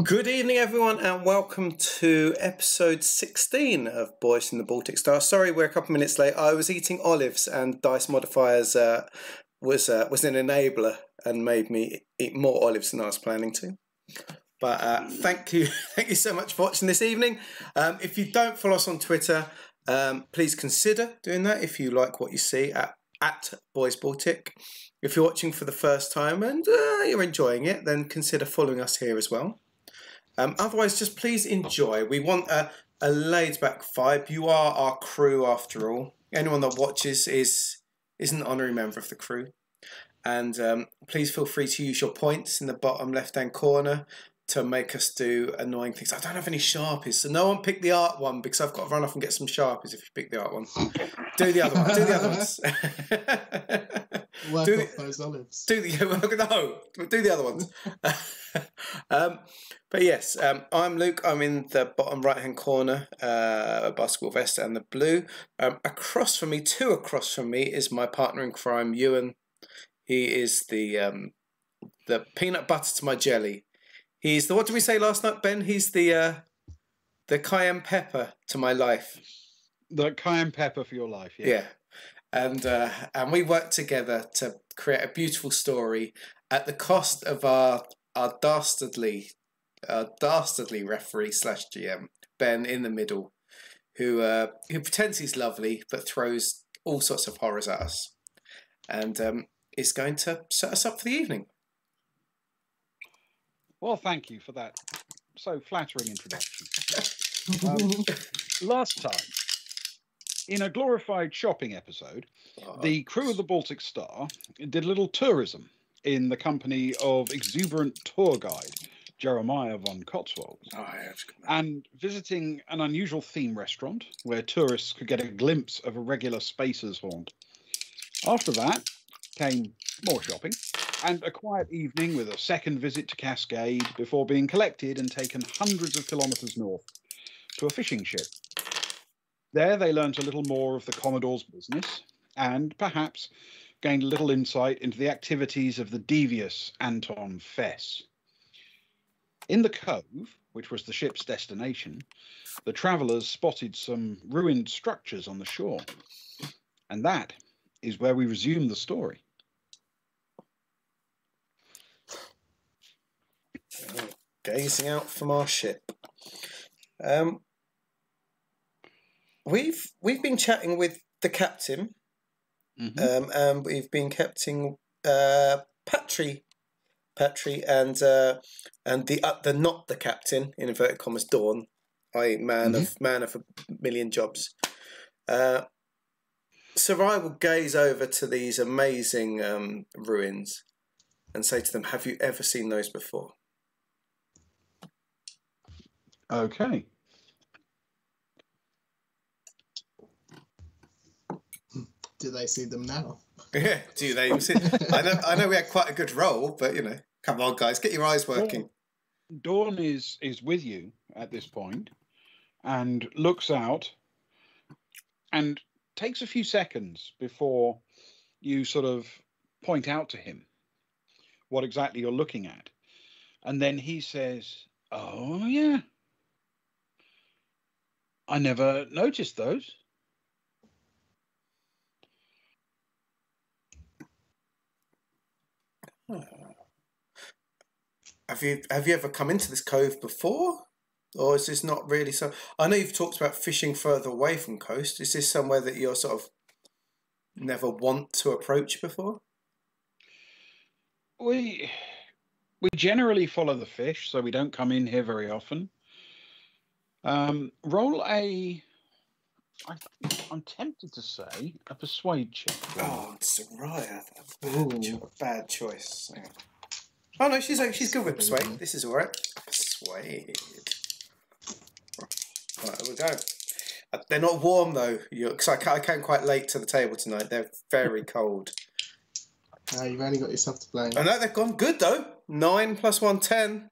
Good evening, everyone, and welcome to episode 16 of Boys in the Baltic Star. Sorry, we're a couple of minutes late. I was eating olives, and Dice Modifiers was an enabler and made me eat more olives than I was planning to. But thank you so much for watching this evening. If you don't follow us on Twitter, please consider doing that if you like what you see at Boys Baltic. If you're watching for the first time and you're enjoying it, then consider following us here as well. Otherwise, just please enjoy. We want a laid-back vibe. You are our crew, after all. Anyone that watches is an honorary member of the crew. And please feel free to use your points in the bottom left-hand corner to make us do annoying things. I don't have any Sharpies, so no one pick the art one because I've got to run off and get some Sharpies if you pick the art one. Do the other one. Do the other ones. Work off those olives. Do the other ones. But yes, I'm Luke. I'm in the bottom right-hand corner, basketball vest and the blue. Two across from me, is my partner in crime, Ewan. He is the peanut butter to my jelly. He's the, what did we say last night, Ben? He's the cayenne pepper to my life. The cayenne pepper for your life, yeah. Yeah. And we worked together to create a beautiful story at the cost of our dastardly referee / GM, Ben in the middle, who pretends he's lovely but throws all sorts of horrors at us, and is going to set us up for the evening. Well, thank you for that so flattering introduction. Last time, in a glorified shopping episode, the crew of the Baltic Star did a little tourism in the company of exuberant tour guide Jeremiah von Cotswold, and visiting an unusual theme restaurant where tourists could get a glimpse of a regular Spacer's haunt. After that came more shopping and a quiet evening with a second visit to Cascade before being collected and taken hundreds of kilometres north to a fishing ship. There they learnt a little more of the Commodore's business and perhaps gained a little insight into the activities of the devious Anton Fess. In the cove, which was the ship's destination, the travellers spotted some ruined structures on the shore. And that is where we resume the story. Gazing out from our ship. We've been chatting with the captain, and we've been captaining Patry, and the not the captain in inverted commas Dawn, i.e. man of a million jobs. So I will gaze over to these amazing ruins and say to them, "Have you ever seen those before?" Okay. Do they see them now? Yeah, do they see? I know we had quite a good roll, but come on, guys, get your eyes working. Dawn is with you at this point and looks out and takes a few seconds before you sort of point out to him what exactly you're looking at. And then he says, "Oh, yeah. I never noticed those." Have you ever come into this cove before? Or is this not really so? I know you've talked about fishing further away from coast. Is this somewhere that you're sort of never want to approach before? We generally follow the fish, so we don't come in here very often. Roll a... I'm tempted to say a persuade check. Oh, it's Soraya. Bad choice. Oh no, she's good with persuade. This is all right. Persuade. Right, here we go. They're not warm though, because I came quite late to the table tonight. They're very cold. You've only got yourself to blame. I know they've gone good though. 9 + 1, 10.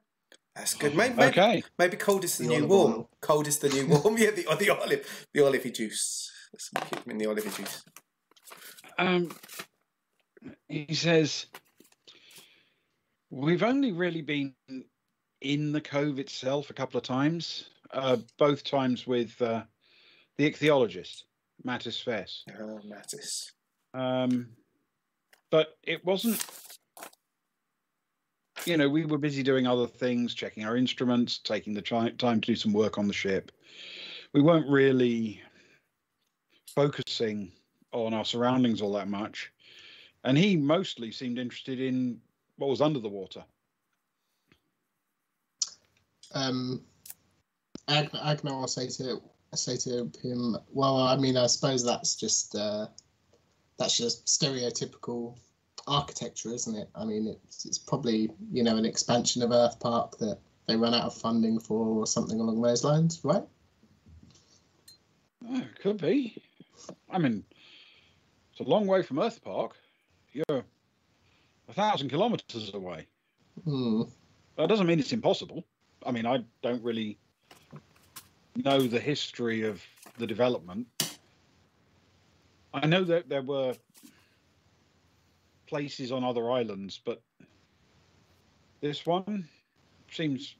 That's good. Maybe cold is the new warm. Oil. Cold is the new warm. Yeah, the olivey juice. Let's keep them in the olivey juice. He says, "We've only really been in the cove itself a couple of times, both times with the ichthyologist, Mattis Fess. Oh, Mattis. But it wasn't, we were busy doing other things, checking our instruments, taking the time to do some work on the ship. We weren't really focusing on our surroundings all that much. And he mostly seemed interested in what was under the water. Agnar will say to him, well, I mean, I suppose that's just stereotypical architecture, isn't it? I mean, it's probably, an expansion of Earth Park that they run out of funding for or something along those lines, right? Oh, it could be. I mean, it's a long way from Earth Park. You're 1,000 kilometers away. That doesn't mean it's impossible. I mean, I don't really know the history of the development. I know that there were places on other islands, but this one seems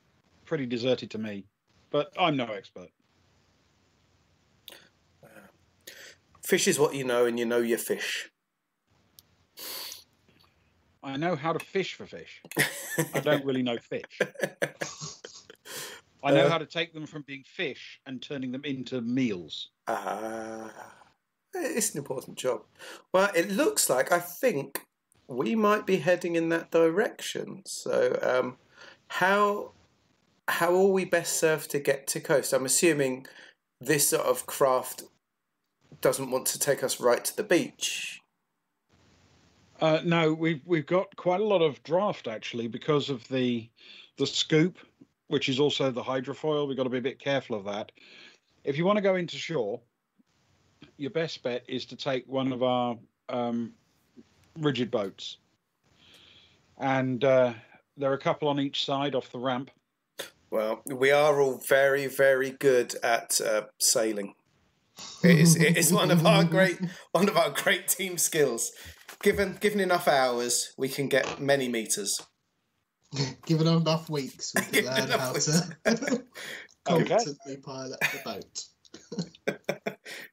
pretty deserted to me. But I'm no expert. Fish is what you know, and you know your fish. I know how to fish for fish. I don't really know fish. I know how to take them from being fish and turning them into meals. It's an important job. Well, it looks like, I think we might be heading in that direction. So how are we best served to get to coast? I'm assuming this sort of craft doesn't want to take us right to the beach. No, we've got quite a lot of draft, actually, because of the scoop, which is also the hydrofoil. We've got to be a bit careful of that. If you want to go into shore, your best bet is to take one of our rigid boats. And there are a couple on each side off the ramp. Well, we are all very, very good at sailing. It is one of our great team skills. Given enough hours, we can get many meters. Given enough weeks, we can learn how to competently pilot the boat.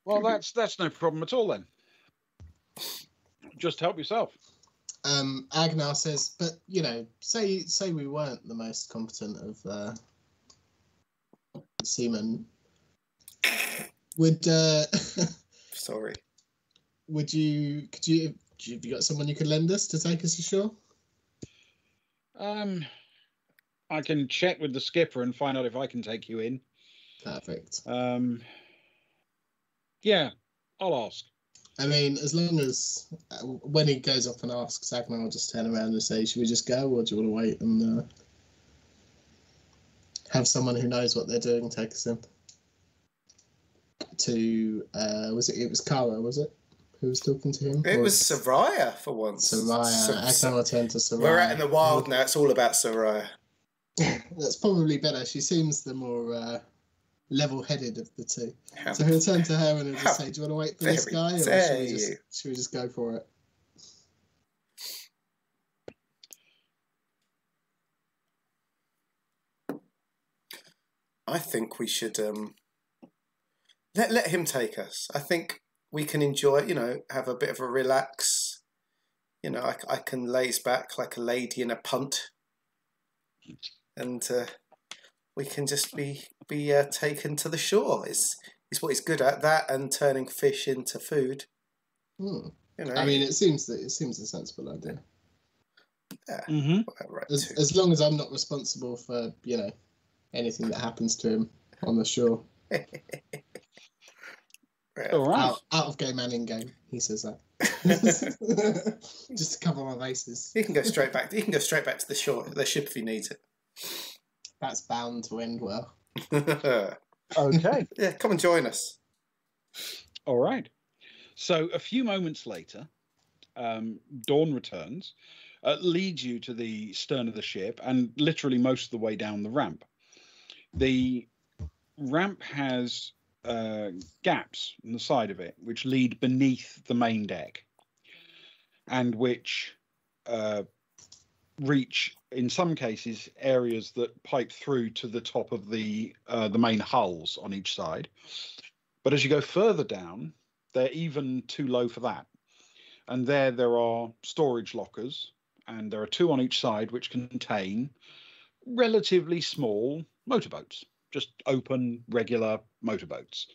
Well, that's no problem at all then. Just help yourself. Agnar says, but say we weren't the most competent of seamen. Would sorry. Could you have you got someone you could lend us to take us ashore? I can check with the skipper and find out if I can take you in. Perfect. Yeah, I'll ask. I mean, as long as when he goes off and asks, Agnar will just turn around and say, should we just go, or do you want to wait and have someone who knows what they're doing take us in? To it was Kara, was it? Who was talking to him? It was Soraya for once. Soraya. Agnar will turn to Soraya. We're out in the wild now. It's all about Soraya. That's probably better. She seems the more level-headed of the two. So he'll turn to her and he'll just say, do you want to wait for this guy, or should we just go for it? I think we should let him take us. I think we can enjoy, have a bit of a relax. I can laze back like a lady in a punt, and we can just be taken to the shore. Is what he's good at, that and turning fish into food. I mean, it seems a sensible idea. Yeah, mm-hmm. Right, as long as I'm not responsible for anything that happens to him on the shore. All right. Out of game and in game, he says that. Just to cover my bases. He can go straight back. He can go straight back to the ship if he needs it. That's bound to end well. Okay. Yeah, come and join us. All right. So a few moments later, Dawn returns, leads you to the stern of the ship, and literally most of the way down the ramp. The ramp has gaps on the side of it, which lead beneath the main deck, and which reach, in some cases, areas that pipe through to the top of the main hulls on each side. But as you go further down, they're even too low for that. And there are storage lockers, and there are 2 on each side which contain relatively small motorboats, just open, regular motorboats.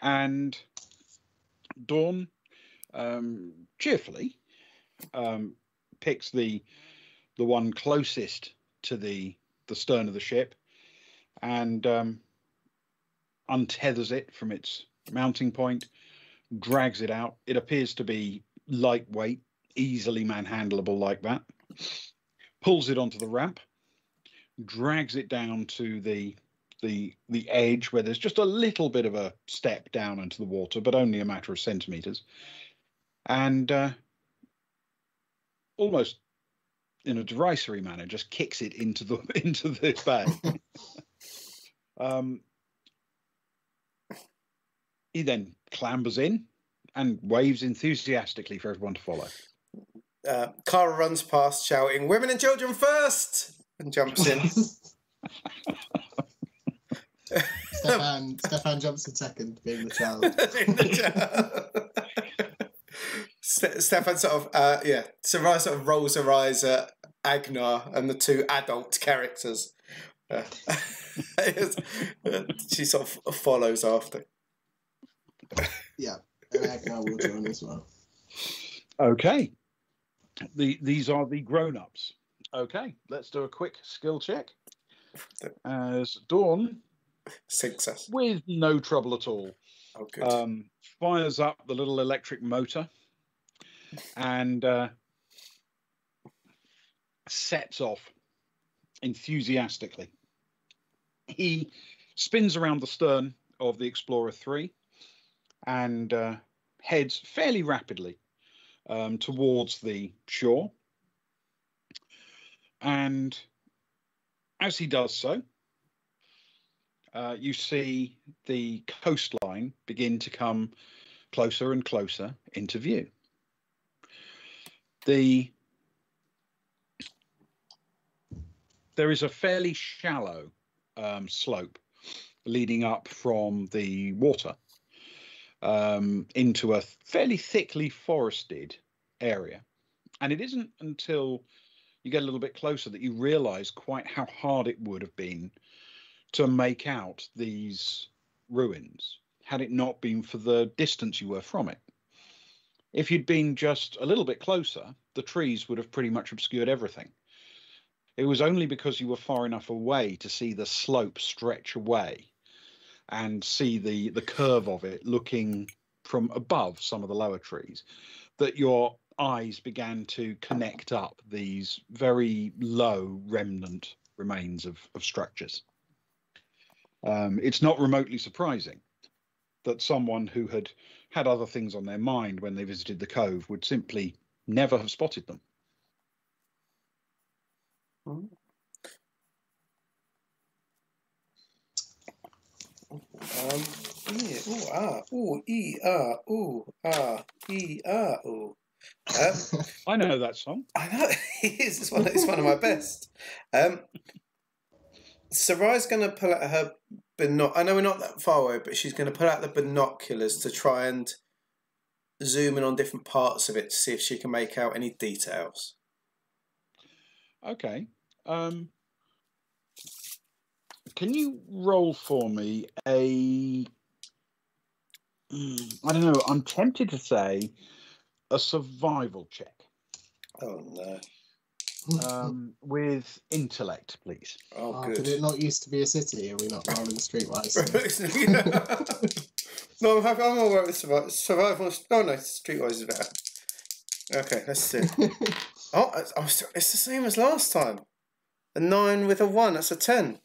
And Dawn cheerfully picks the one closest to the stern of the ship and untethers it from its mounting point, drags it out. It appears to be lightweight, easily manhandleable like that. Pulls it onto the ramp, drags it down to the edge where there's just a little bit of a step down into the water, but only a matter of centimeters, and almost in a derisory manner just kicks it into the bay. He then clambers in and waves enthusiastically for everyone to follow. Cara runs past shouting, "Women and children first!" and jumps in. Stefan jumps in second, being the child. Stefan sort of, Sarai sort of rolls her eyes at Agnar and the 2 adult characters. She sort of follows after. Yeah, and Agnar will join as well. Okay. These are the grown-ups. Okay, let's do a quick skill check. As Dawn, success with no trouble at all, fires up the little electric motor and sets off enthusiastically. He spins around the stern of the Explorer 3 and heads fairly rapidly towards the shore. And as he does so, you see the coastline begin to come closer and closer into view. There is a fairly shallow slope leading up from the water into a fairly thickly forested area. And it isn't until you get a little bit closer that you realize quite how hard it would have been to make out these ruins had it not been for the distance you were from it. If you'd been just a little bit closer, the trees would have pretty much obscured everything. It was only because you were far enough away to see the slope stretch away and see the curve of it looking from above some of the lower trees that your eyes began to connect up these very low remnant remains of structures. It's not remotely surprising that someone who had other things on their mind when they visited the cove would simply never have spotted them. I know that song. I know it's one of my best. Sarai's going to pull out her I know we're not that far away, but she's going to pull out the binoculars to try and zoom in on different parts of it to see if she can make out any details. Okay. Can you roll for me I don't know, I'm tempted to say a survival check. Oh, no. With intellect, please. Oh, good. Did it not used to be a city? Are we not rolling streetwise? No, I'm all right with survival. Oh, no, streetwise is better. Okay, let's see. It's the same as last time. A 9 with a 1. That's a 10.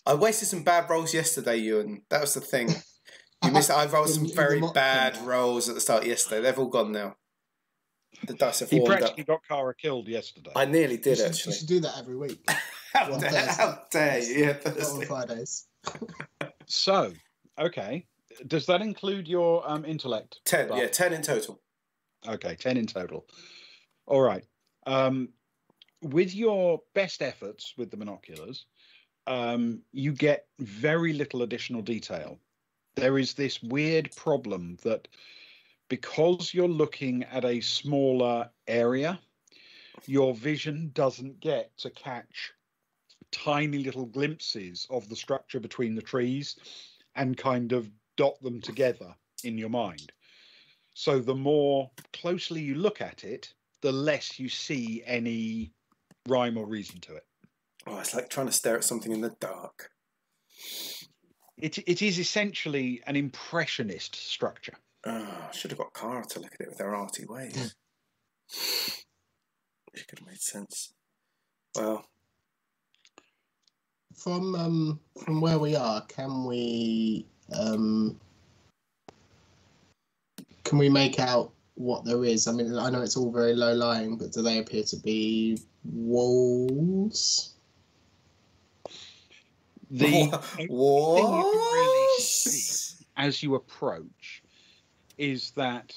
I wasted some bad rolls yesterday, Ewan. That was the thing. You missed. I rolled some very bad rolls at the start yesterday. They've all gone now. The dice have warmed up. He practically got Cara killed yesterday. I nearly did, actually. You should do that every week. How dare you? Yeah, not on Fridays. So, okay. Does that include your intellect? 10, yeah, 10 in total. Okay, 10 in total. All right. With your best efforts with the binoculars, you get very little additional detail. There is this weird problem that because you're looking at a smaller area, your vision doesn't get to catch tiny little glimpses of the structure between the trees and kind of dot them together in your mind. So the more closely you look at it, the less you see any rhyme or reason to it. Oh, it's like trying to stare at something in the dark. It is essentially an impressionist structure. Oh, I should have got Cara to look at it with her arty ways. It could have made sense. Well, from where we are, can we make out what there is? I mean, I know it's all very low lying, but do they appear to be walls? The thing you can really see as you approach is that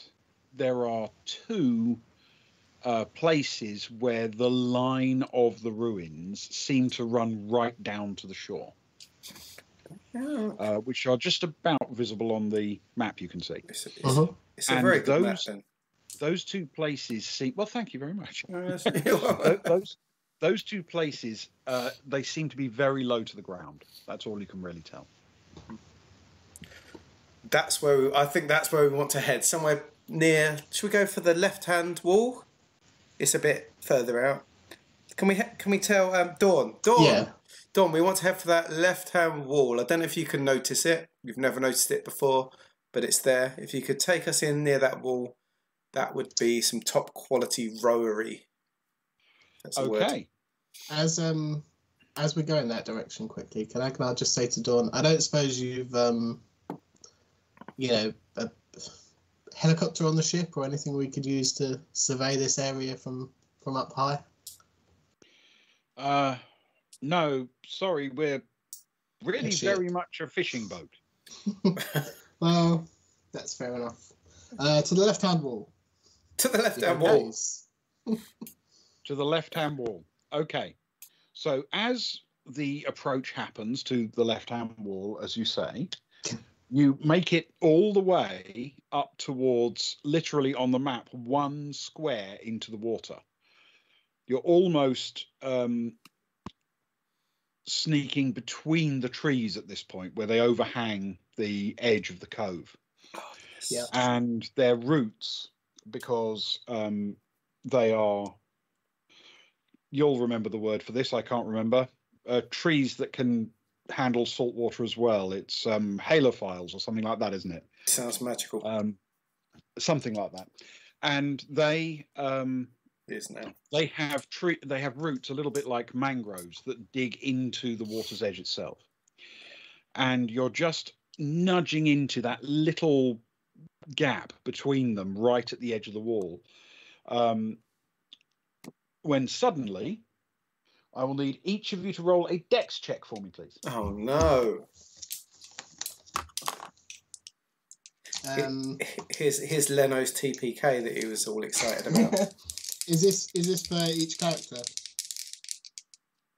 there are two places where the line of the ruins seem to run right down to the shore, which are just about visible on the map you can see. It's a very good map, then. Those two places seem... Well, thank you very much. Those two places, they seem to be very low to the ground. That's all you can really tell. I think that's where we want to head. Somewhere near... Should we go for the left-hand wall? It's a bit further out. Can we tell Dawn? Yeah. Dawn, we want to head for that left-hand wall. I don't know if you can notice it. You've never noticed it before, but it's there. If you could take us in near that wall, that would be some top-quality rowery. That's a word. As we go in that direction quickly, can I just say to Dawn, I don't suppose you've a helicopter on the ship or anything we could use to survey this area from up high? No, sorry, we're really very much a fishing boat. Well, that's fair enough. To the left-hand wall. To the left-hand wall. To the left-hand wall. Okay. So as the approach happens to the left-hand wall, as you say, you make it all the way up towards, literally on the map, 1 square into the water. You're almost sneaking between the trees at this point, where they overhang the edge of the cove. Oh, yes. Yeah. And their roots, because they are... You'll remember the word for this, I can't remember. Trees that can handle salt water as well. It's halophiles or something like that, isn't it? Sounds magical. Something like that. And they is now. They have roots a little bit like mangroves that dig into the water's edge itself. And you're just nudging into that little gap between them right at the edge of the wall. When suddenly, I will need each of you to roll a dex check for me, please. Oh, no. Here's Leno's TPK that he was all excited about. Is this for each character?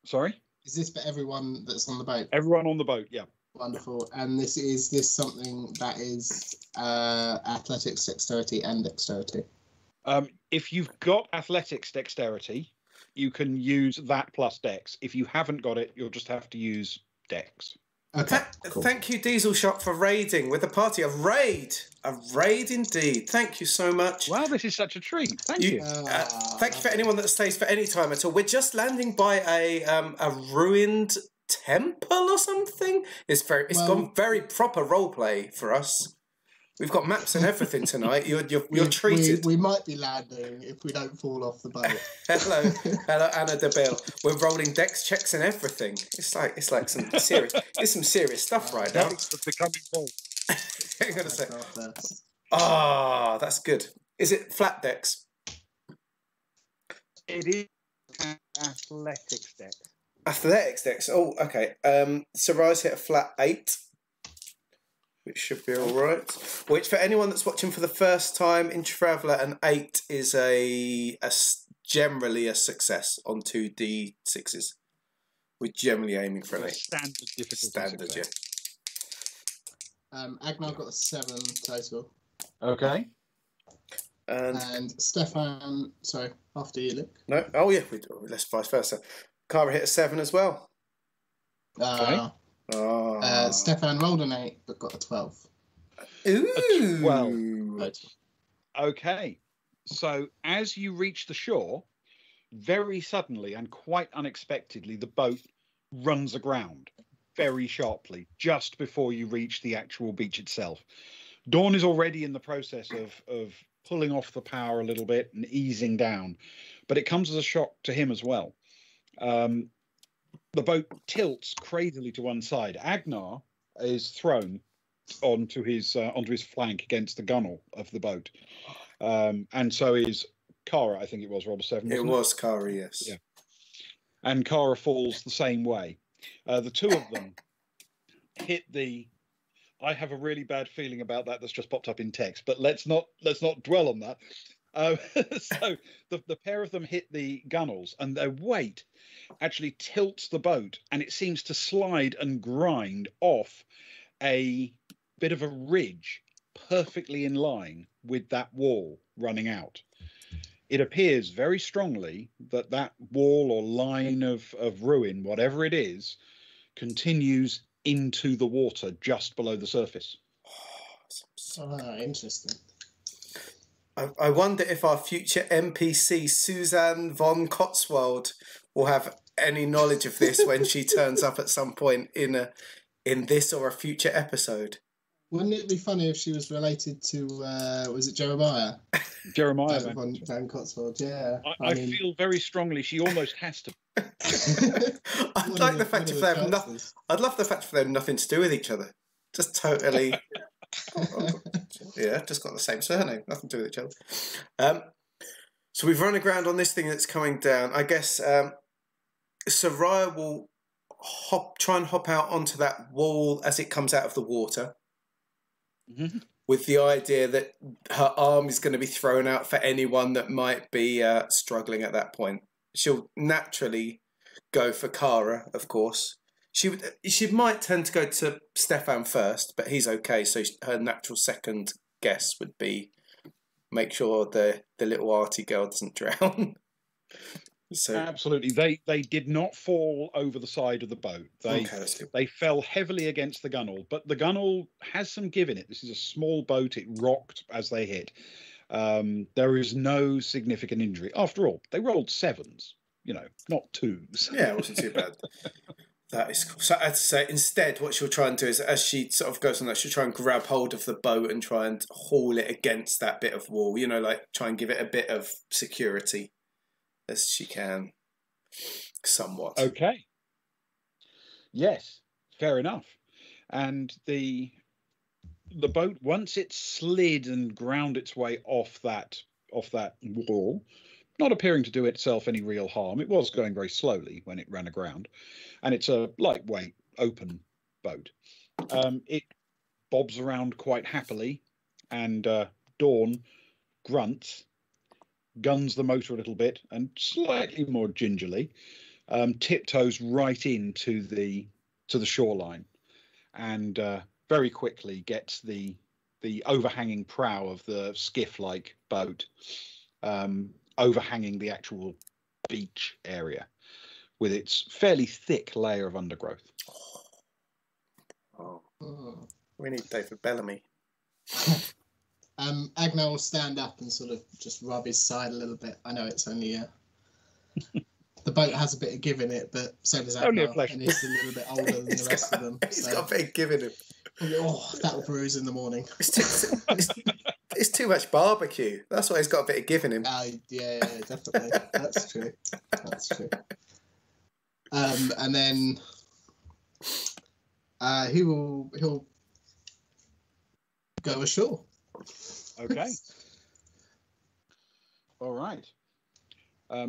Sorry? Is this for everyone that's on the boat? Everyone on the boat, yeah. Wonderful. And is this something that is athletics, dexterity, and dexterity? If you've got athletics dexterity, you can use that plus dex. If you haven't got it, you'll just have to use dex. Okay. Cool. Thank you, Diesel Shop, for raiding with the party. A raid indeed. Thank you so much. Wow, this is such a treat. Thank you. Thank you for anyone that stays for any time at all. We're just landing by a ruined temple or something. It's gone very proper roleplay for us. We've got maps and everything tonight. You're treated. We might be landing if we don't fall off the boat. Hello, Anna DeBille. We're rolling dex checks and everything. It's like some serious. It's some serious stuff right now. That's becoming bold. I'm gonna say. Ah, that's good. Is it flat dex? It is athletics dex. Athletics dex. Oh, okay. Sarai's hit a flat 8. Which should be all right. Which, for anyone that's watching for the first time in Traveller, an 8 is a generally a success on 2d6s. We're generally aiming for an 8. Standard difficulty. Standard, success. Agnar got a 7 total. Okay. And Stefan, sorry, after you, Luke. No, oh yeah, let's vice versa. Cara hit a 7 as well. Stefan rolled an 8 but got a 12. Ooh. A 12. Okay. So as you reach the shore, very suddenly and quite unexpectedly, the boat runs aground very sharply just before you reach the actual beach itself. Dawn is already in the process of pulling off the power a little bit and easing down, but it comes as a shock to him as well. The boat tilts crazily to one side. Agnar is thrown onto his flank against the gunwale of the boat, and so is Cara. I think it was roll 7. It was Cara, yes. Yeah, and Cara falls the same way. The two of them hit the. I have a really bad feeling about that. That's just popped up in text, but let's not dwell on that. So the pair of them hit the gunwales, and their weight actually tilts the boat, and it seems to slide and grind off a bit of a ridge, perfectly in line with that wall running out. It appears very strongly that wall or line of ruin, whatever it is, continues into the water just below the surface. Interesting. I wonder if our future NPC, Suzanne von Cotswold, will have any knowledge of this when she turns up at some point in this or a future episode. Wouldn't it be funny if she was related to, was it Jeremiah? Jeremiah Van Cotswold, yeah. I feel very strongly she almost has to. I'd like the fact if they have nothing. I'd love the fact if they have nothing to do with each other. Just totally. Yeah, just got the same surname, nothing to do with each other. So we've run aground on this thing that's coming down. I guess Soraya will try and hop out onto that wall as it comes out of the water, with the idea that her arm is going to be thrown out for anyone that might be struggling at that point. She'll naturally go for Cara, of course. She might tend to go to Stefan first, but he's okay. So her natural second guess would be make sure the little arty girl doesn't drown. So absolutely, they did not fall over the side of the boat. They fell heavily against the gunwale, but the gunwale has some give in it. This is a small boat; it rocked as they hit. There is no significant injury. After all, they rolled 7s, not 2s. Yeah, it wasn't too bad. That is cool. So I'd say instead what she'll try and do is, as she sort of goes on that, she'll try and grab hold of the boat and try and haul it against that bit of wall, like try and give it a bit of security as she can, somewhat. Okay. Yes, fair enough. And the boat, once it slid and ground its way off that wall, not appearing to do itself any real harm. It was going very slowly when it ran aground, and it's a lightweight, open boat. It bobs around quite happily, and Dawn grunts, guns the motor a little bit, and slightly more gingerly tiptoes right into the shoreline, and very quickly gets the overhanging prow of the skiff-like boat overhanging the actual beach area with its fairly thick layer of undergrowth. Oh. We need David Bellamy. Agnar will stand up and sort of just rub his side a little bit. I know it's only the boat has a bit of give in it, but so does Agnar, and he's a little bit older than the rest of them. He's got a bit of give in him. Oh, that'll bruise in the morning. It's too much barbecue. That's why he's got a bit of give in him. Yeah, definitely. That's true. And then he'll go ashore. Okay. All right.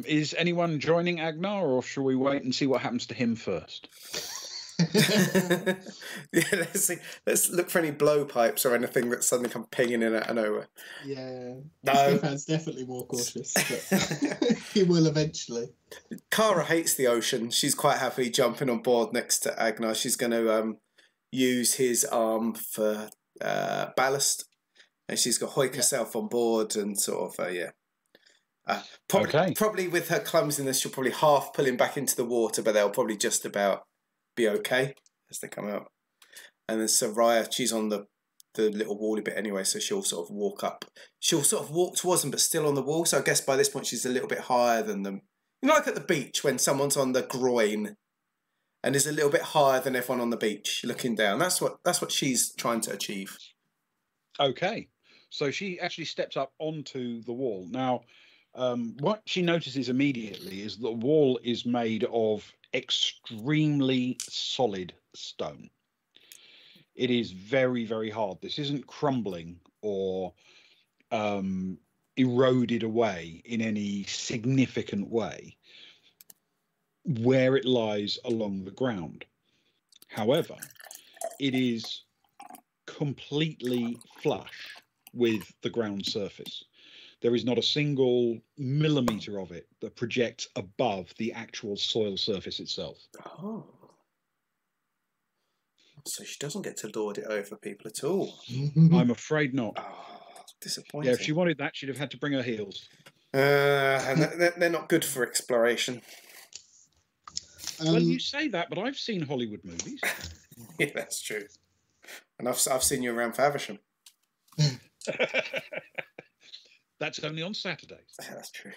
Is anyone joining Agnar, or shall we wait and see what happens to him first? Yeah, let's see. Let's look for any blowpipes or anything that suddenly come pinging in out of nowhere. Yeah. No. Stefan's definitely more cautious, but he will eventually. Kara hates the ocean. She's quite happily jumping on board next to Agnar. She's going to use his arm for ballast, and she's got hoik herself on board and sort of probably with her clumsiness, she'll probably half pull him back into the water, but they'll probably just about be okay as they come out. And then Soraya, she's on the little wally bit anyway, so she'll sort of walk up. She'll sort of walk towards them, but still on the wall. So I guess by this point she's a little bit higher than them. You know, like at the beach when someone's on the groin and is a little bit higher than everyone on the beach looking down. That's what she's trying to achieve. Okay, so she actually steps up onto the wall. Now, what she notices immediately is the wall is made of extremely solid stone. It is very, very hard. This isn't crumbling or eroded away in any significant way where it lies along the ground. However, it is completely flush with the ground surface. There is not a single millimetre of it that projects above the actual soil surface itself. Oh. So she doesn't get to lord it over people at all. I'm afraid not. Oh, disappointing. Yeah, if she wanted that, she'd have had to bring her heels. And they're not good for exploration. Well, you say that, but I've seen Hollywood movies. Yeah, that's true. And I've seen you around Faversham. That's only on Saturdays. Yeah, that's true.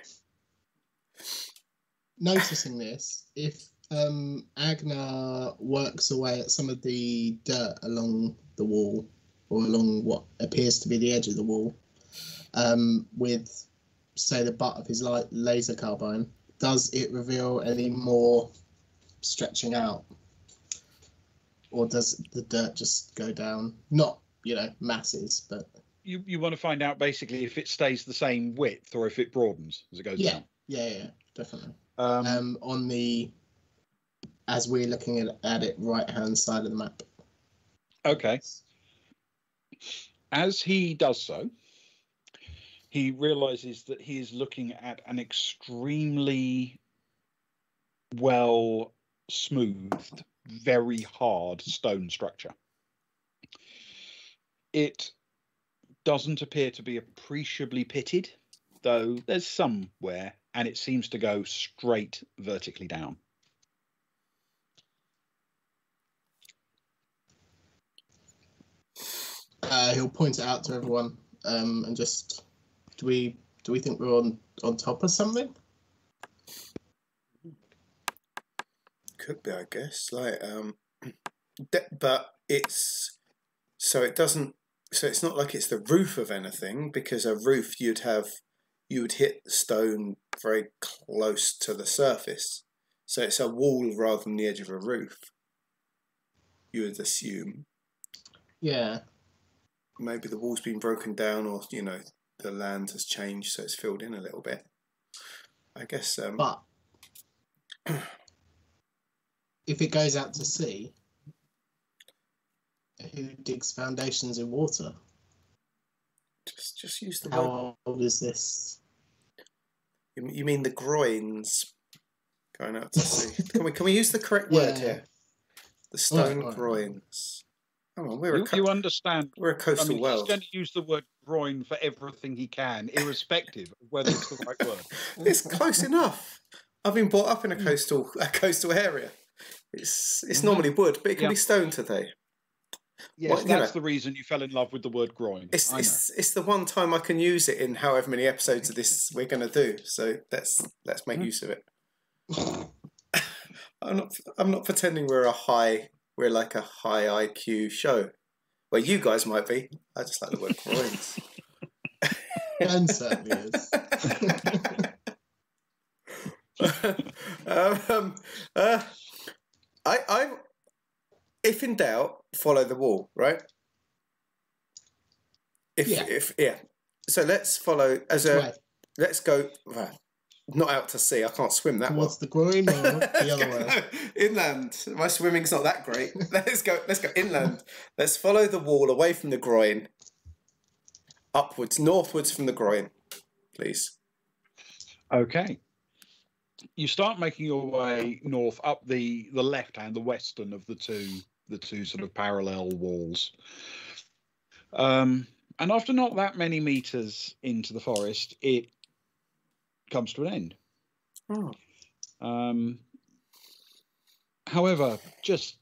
Noticing this, if Agnar works away at some of the dirt along the wall, or along what appears to be the edge of the wall, with, say, the butt of his laser carbine, does it reveal any more stretching out? Or does the dirt just go down? Not, masses, but... You want to find out, basically, if it stays the same width or if it broadens as it goes down? Yeah, definitely. On the... As we're looking at it, right-hand side of the map. Okay. As he does so, he realizes that he is looking at an extremely well smoothed, very hard stone structure. It doesn't appear to be appreciably pitted, though there's some wear, and it seems to go straight vertically down. He'll point it out to everyone, and just do we think we're on top of something? Could be, I guess. But it's so it doesn't. So it's not like it's the roof of anything, because a roof you would hit stone very close to the surface. So it's a wall rather than the edge of a roof. You would assume. Yeah. Maybe the wall's been broken down, or the land has changed, so it's filled in a little bit. I guess. But if it goes out to sea, who digs foundations in water? Just use the word. How old is this? You mean the groynes going out to sea? Can we use the correct word here? The stone groynes. Come on, you understand. We're a coastal world. He's going to use the word groin for everything he can, irrespective of whether it's the right word. It's close enough. I've been brought up in a coastal area. It's normally wood, but it can be stone today. Yes, that's the reason you fell in love with the word groin. It's the one time I can use it in however many episodes of this we're going to do. So let's make use of it. I'm not pretending we're like a high IQ show. Well, you guys might be. I just like the word groins. Ben certainly is. If in doubt, follow the wall, right? So let's follow let's go. not out to sea. I can't swim that Towards well. the groin or the other way? No, inland. My swimming's not that great. Let's go inland. Let's follow the wall away from the groin. Upwards, northwards from the groin, please. Okay. You start making your way north up the left hand, the western of the two sort of parallel walls. And after not that many meters into the forest, it comes to an end. Oh. However, just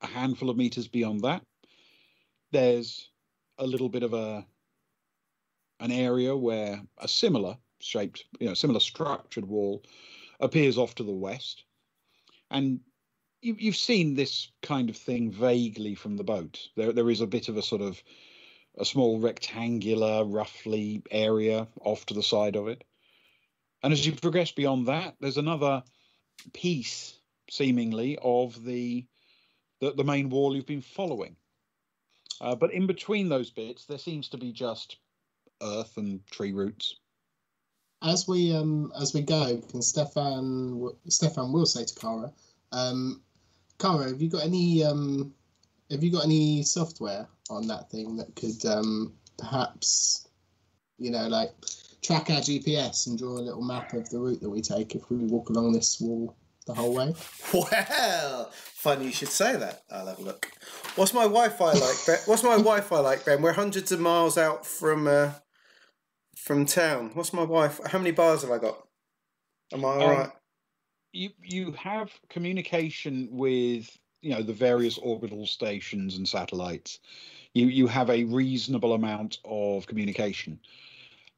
a handful of meters beyond that, there's a little bit of an area where a similar shaped, similar structured wall appears off to the west. And you've seen this kind of thing vaguely from the boat. There is a bit of a sort of a small rectangular, roughly area off to the side of it. And as you progress beyond that, there's another piece, seemingly, of the main wall you've been following. But in between those bits, there seems to be just earth and tree roots. As we go, can Stefan will say to Kara, Kara, have you got any software on that thing that could perhaps like track our GPS and draw a little map of the route that we take if we walk along this wall the whole way? Well, funny you should say that. I'll have a look. What's my Wi-Fi like, Ben? What's my Wi-Fi like, Ben? We're hundreds of miles out from town. What's my Wi-Fi? How many bars have I got? Am I all right? You have communication with the various orbital stations and satellites. You have a reasonable amount of communication.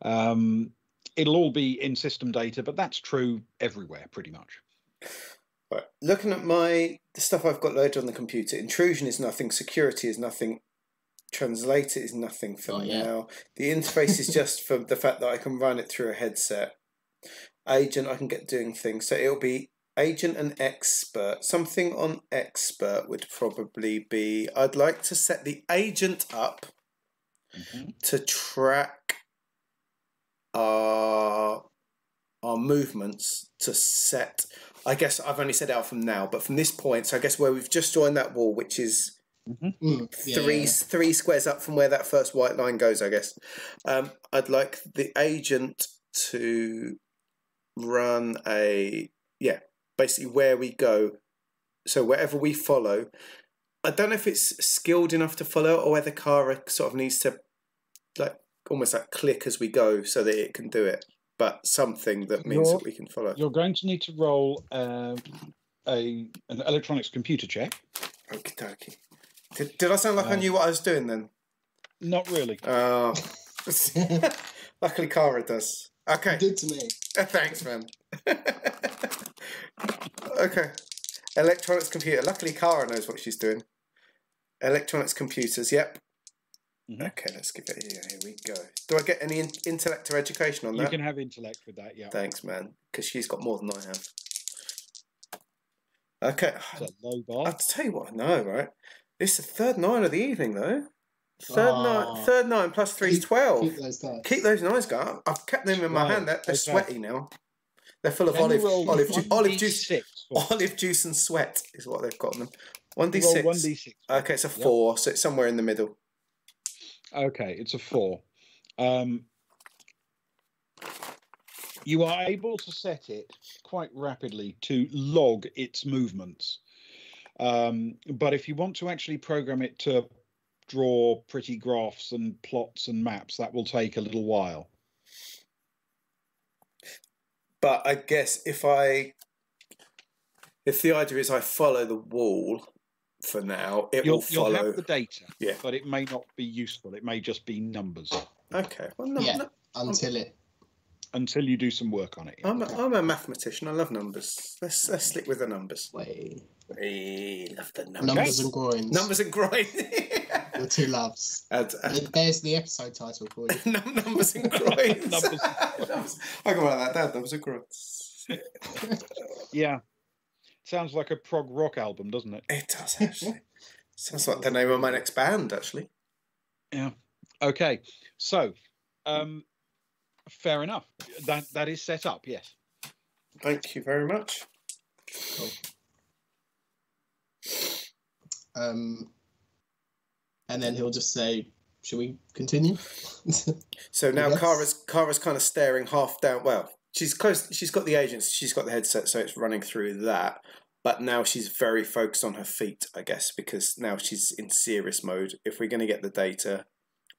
It'll all be in system data, but that's true everywhere pretty much. Right. Looking at the stuff I've got loaded on the computer, intrusion is nothing, security is nothing, translator is nothing for now. The interface is just for the fact that I can run it through a headset. Agent, I can get doing things. So it'll be agent and expert. Something on expert would probably be, I'd like to set the agent up to track our movements, to set, I guess I've only set it out from now, but from this point, so I guess where we've just joined that wall, which is three squares up from where that first white line goes, I guess. I'd like the agent to run basically where we go. So wherever we follow, I don't know if it's skilled enough to follow or whether Kara sort of needs to almost click as we go so that it can do it. But something that means that we can follow. You're going to need to roll an electronics computer check. Okie dokie. Did I sound like I knew what I was doing then? Not really. Oh. Luckily Kara does. Okay. You did to me. Thanks, man. Okay. Electronics computer. Luckily Kara knows what she's doing. Electronics computers, yep. Okay, let's give it here. Here we go. Do I get any intellect or education on that? You can have intellect with that, yeah. Thanks, man. Because she's got more than I have. Okay. It's a low bar. I'll tell you what I know, right? It's the third 9 of the evening, though. Third 9 plus 3 is 12. Keep those dice. Keep those nines going. I've kept them in my hand. They're sweaty now. They're full of olive juice and sweat is what they've got in them. 1d6. 1d6. Okay, it's a 4, so it's somewhere in the middle. Okay, it's a 4. You are able to set it quite rapidly to log its movements. But if you want to actually program it to draw pretty graphs and plots and maps, that will take a little while. But I guess if the idea is I follow the wall for now, will follow. You'll have the data, but it may not be useful. It may just be numbers. Okay. Well, until you do some work on it. I'm a mathematician. I love numbers. Let's stick with the numbers. We love the numbers. Numbers and groins. Numbers and groins. The two loves. There's the episode title for you. Numbers and groins. Numbers. I go like that. Numbers and groins. Yeah. Sounds like a prog rock album, doesn't it? It does, actually. Sounds like the name of my next band, actually. Yeah. Okay. So, fair enough. That is set up, yes. Thank you very much. Cool. And then he'll just say, "Shall we continue?" So now Yes. Kara's kind of staring half down. Well, she's close. She's got the agents. She's got the headset, so it's running through that. But now she's very focused on her feet, I guess, because now she's in serious mode. If we're going to get the data,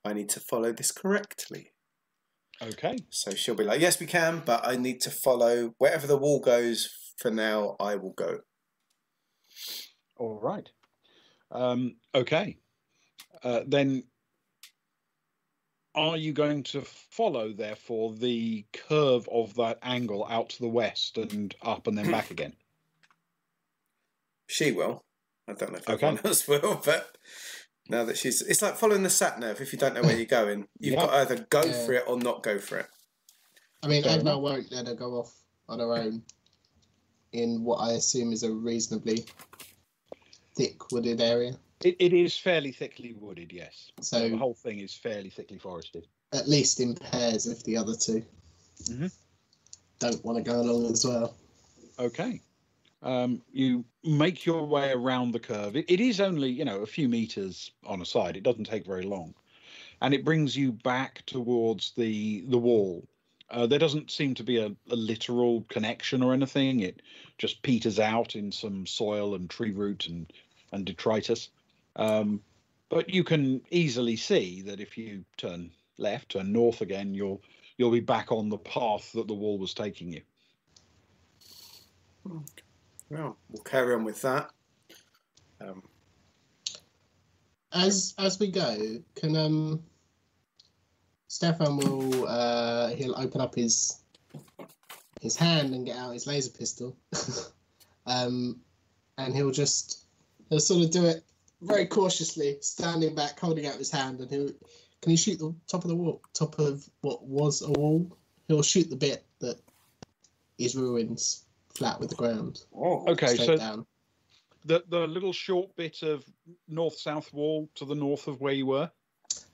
I need to follow this correctly. Okay. So she'll be like, "Yes, we can, but I need to follow wherever the wall goes. For now, I will go." All right. Okay. Then are you going to follow, therefore, the curve of that angle out to the west and up and then back again? She will. I don't know if Okay. everyone else will, but now that it's like following the sat nav. If you don't know where you're going, you've Yeah. got to either go for it or not go for it. I mean, Fair Agnar enough. won't let her go off on her own in what I assume is a reasonably thick wooded area. It is fairly thickly wooded, yes. So the whole thing is fairly thickly forested. at least in pairs if the other two don't want to go along as well. Okay. You make your way around the curve. It is only, a few meters on a side. It doesn't take very long. And it brings you back towards the wall. There doesn't seem to be a literal connection or anything. It just peters out in some soil and tree root and detritus. But you can easily see that if you turn left, turn north again, you'll be back on the path that the wall was taking you. Well, we'll carry on with that. As we go, can Stefan will he'll open up his hand and get out his laser pistol, and he'll sort of do it very cautiously, standing back, holding out his hand, and can he shoot the top of the wall, top of what was a wall? He'll shoot the bit that is ruins, flat with the ground. Oh, okay. So down. the little short bit of north-south wall to the north of where you were?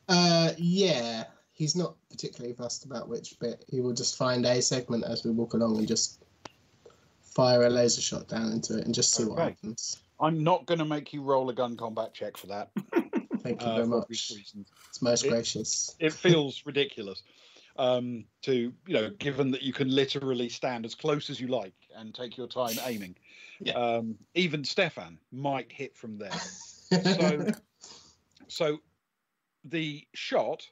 Yeah. He's not particularly fussed about which bit. He will just find a segment as we walk along and just fire a laser shot down into it and just see what happens. I'm not going to make you roll a gun combat check for that. Thank you very much. It's most gracious. It feels ridiculous. Given that you can literally stand as close as you like and take your time aiming. Yeah. Even Stefan might hit from there. So the shot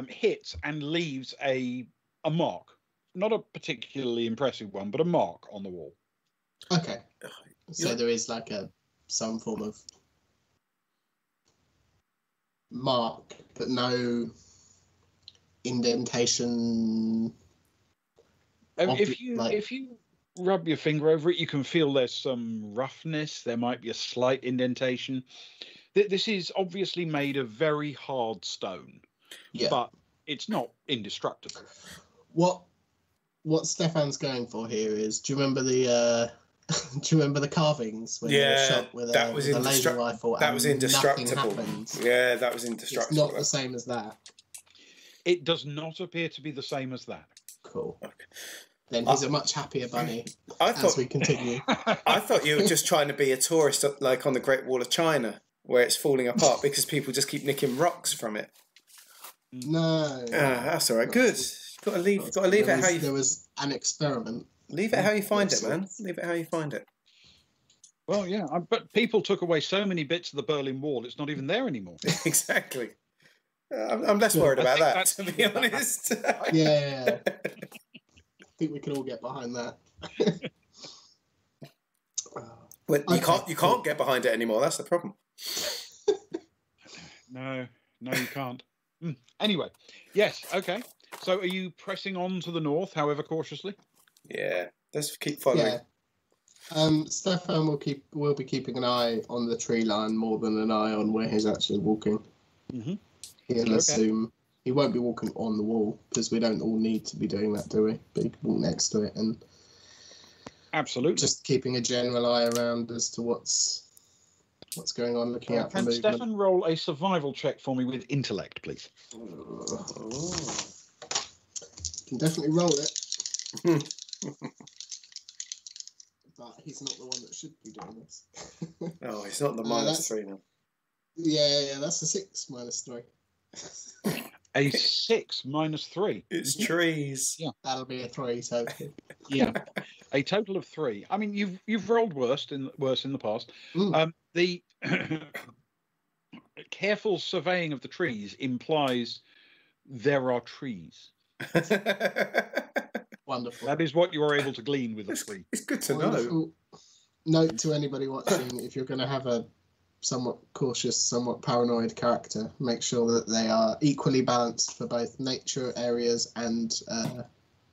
hits and leaves a mark. Not a particularly impressive one, but a mark on the wall. Okay. So there is like some form of mark, but no indentation. If you rub your finger over it, you can feel there's some roughness. There might be a slight indentation. This is obviously made of very hard stone, but it's not indestructible. What Stefan's going for here is, do you remember the carvings when they were shot with a laser rifle? That was indestructible. Yeah, that was indestructible. It's not the same as that. It does not appear to be the same as that. Cool. Okay. Then he's a much happier bunny as we continue. I thought you were just trying to be a tourist, like on the Great Wall of China, where it's falling apart because people just keep nicking rocks from it. No. That's all right. Good. Got to leave it how you. There was an experiment. Leave it how you find it, man. Leave it how you find it. Well, yeah, but people took away so many bits of the Berlin Wall; it's not even there anymore. Exactly. I'm less worried about that, to be honest. Yeah. I think we can all get behind that. Well, you can't get behind it anymore. That's the problem. No, you can't. Anyway, yes, okay. So, are you pressing on to the north, however cautiously? Yeah, let's keep following. Yeah. Stefan will be keeping an eye on the tree line more than an eye on where he's actually walking. Mm-hmm. He'll assume he won't be walking on the wall because we don't all need to be doing that, do we? But he can walk next to it and absolutely just keeping a general eye around as to what's going on, looking out for movement. Can Stefan roll a survival check for me with intellect, please? Can definitely roll it. he's not the one that should be doing this. Oh, it's not the -3 now. Yeah, that's a 6 -3. A 6 -3. It's trees. Yeah, that'll be a 3 total. Yeah, a total of 3. I mean, you've rolled worse in the past. The careful surveying of the trees implies there are trees. Wonderful. That is what you are able to glean with the 3. It's good to know. Note to anybody watching: if you're going to have a somewhat cautious, somewhat paranoid character, make sure that they are equally balanced for both nature areas and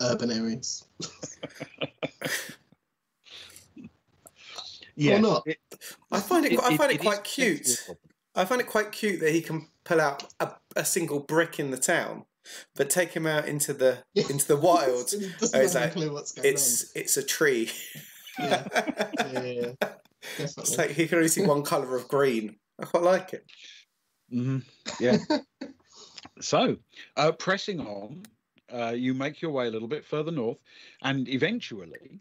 urban areas. Yeah, or not. I find it quite cute. I find it quite cute that he can pull out a single brick in the town, but take him out into the wild. Doesn't have a clue what's going on. It's a tree. Yeah. It's like he can only see one colour of green. I quite like it. Mm-hmm. Yeah. So, pressing on, you make your way a little bit further north, and eventually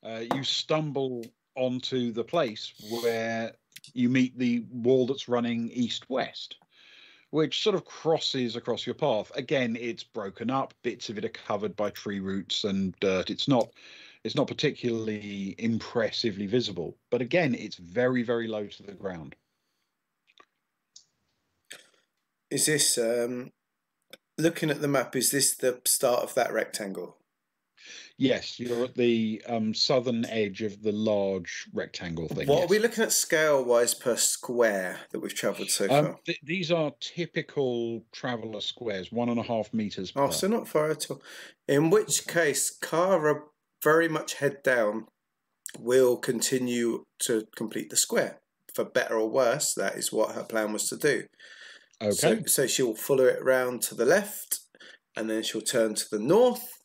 you stumble onto the place where you meet the wall that's running east-west, which sort of crosses across your path. Again, it's broken up. Bits of it are covered by tree roots and dirt. It's not particularly impressively visible, but again, it's very, very low to the ground. Is this, looking at the map, is this the start of that rectangle? Yes, you're at the southern edge of the large rectangle thing. What are we looking at scale-wise per square that we've travelled so far? These are typical traveller squares, 1.5 meters per. Oh, so not far at all. In which case, Kara, very much head down, will continue to complete the square. For better or worse, that is what her plan was to do. Okay. So she'll follow it round to the left, and then she'll turn to the north.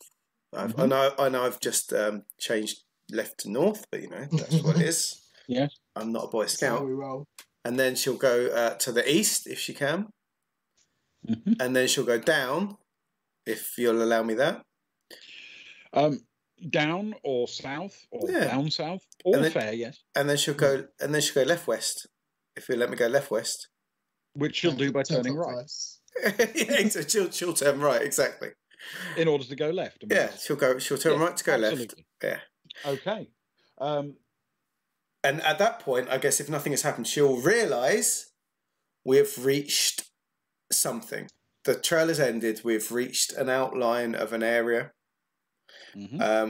I know I've just changed left to north, but that's what it is. Yeah. I'm not a Boy Scout. That's how we roll. And then she'll go to the east if she can. And then she'll go down, if you'll allow me that. Down or south or down south. All fair, yes. And then she'll go left west. If you let me go left west. Which she'll do by turning right. Yeah, so she'll turn right, exactly. In order to go left. Yeah, she'll turn right to go absolutely. left. Yeah. Okay. And at that point, I guess if nothing has happened, she'll realise we've reached something. The trail has ended. We've reached an outline of an area,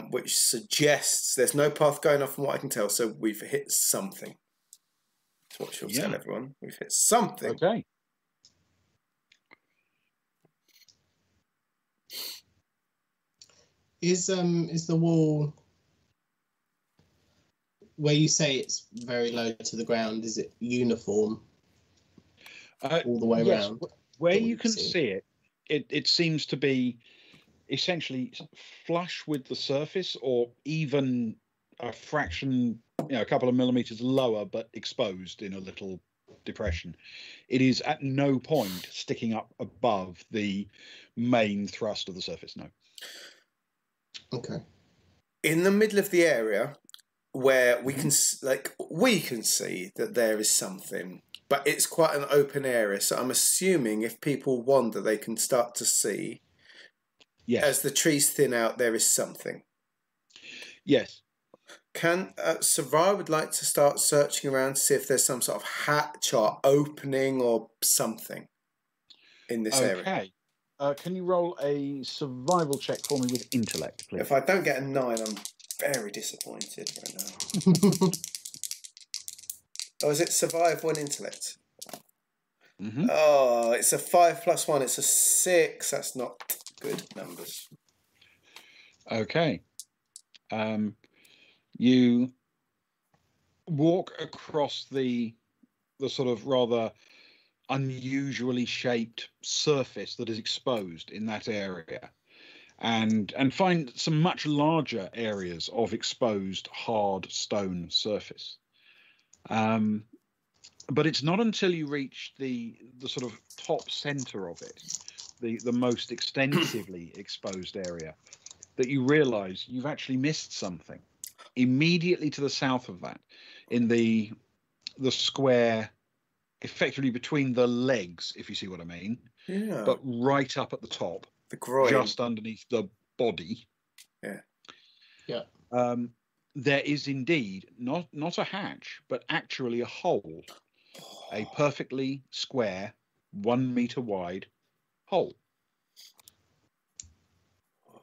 which suggests there's no path going off from what I can tell. So we've hit something. That's what she'll tell everyone. We've hit something. Okay. Is the wall where you say it's very low to the ground? Is it uniform all the way around? Where you can see it seems to be essentially flush with the surface, or even a fraction, a couple of millimeters lower, but exposed in a little depression. It is at no point sticking up above the main thrust of the surface. No. Okay. In the middle of the area where we can see that there is something, but it's quite an open area. So I'm assuming if people wander, they can start to see. Yes. As the trees thin out, there is something. Yes. Can Sarai would like to start searching around to see if there's some sort of hatch or opening or something in this area. Okay. Can you roll a survival check for me with intellect, please? If I don't get a 9, I'm very disappointed right now. Oh, is it survive 1 intellect? Oh, it's a 5 + 1. It's a 6. That's not good numbers. Okay. You walk across the sort of rather unusually shaped surface that is exposed in that area, and find some much larger areas of exposed hard stone surface. But it's not until you reach the sort of top center of it, the most extensively exposed area, that you realize you've actually missed something. immediately to the south of that, in the square, effectively between the legs, if you see what I mean. Yeah. But right up at the top, The groin. just underneath the body. Yeah. There is indeed not a hatch, but actually a hole, a perfectly square, 1 meter wide hole.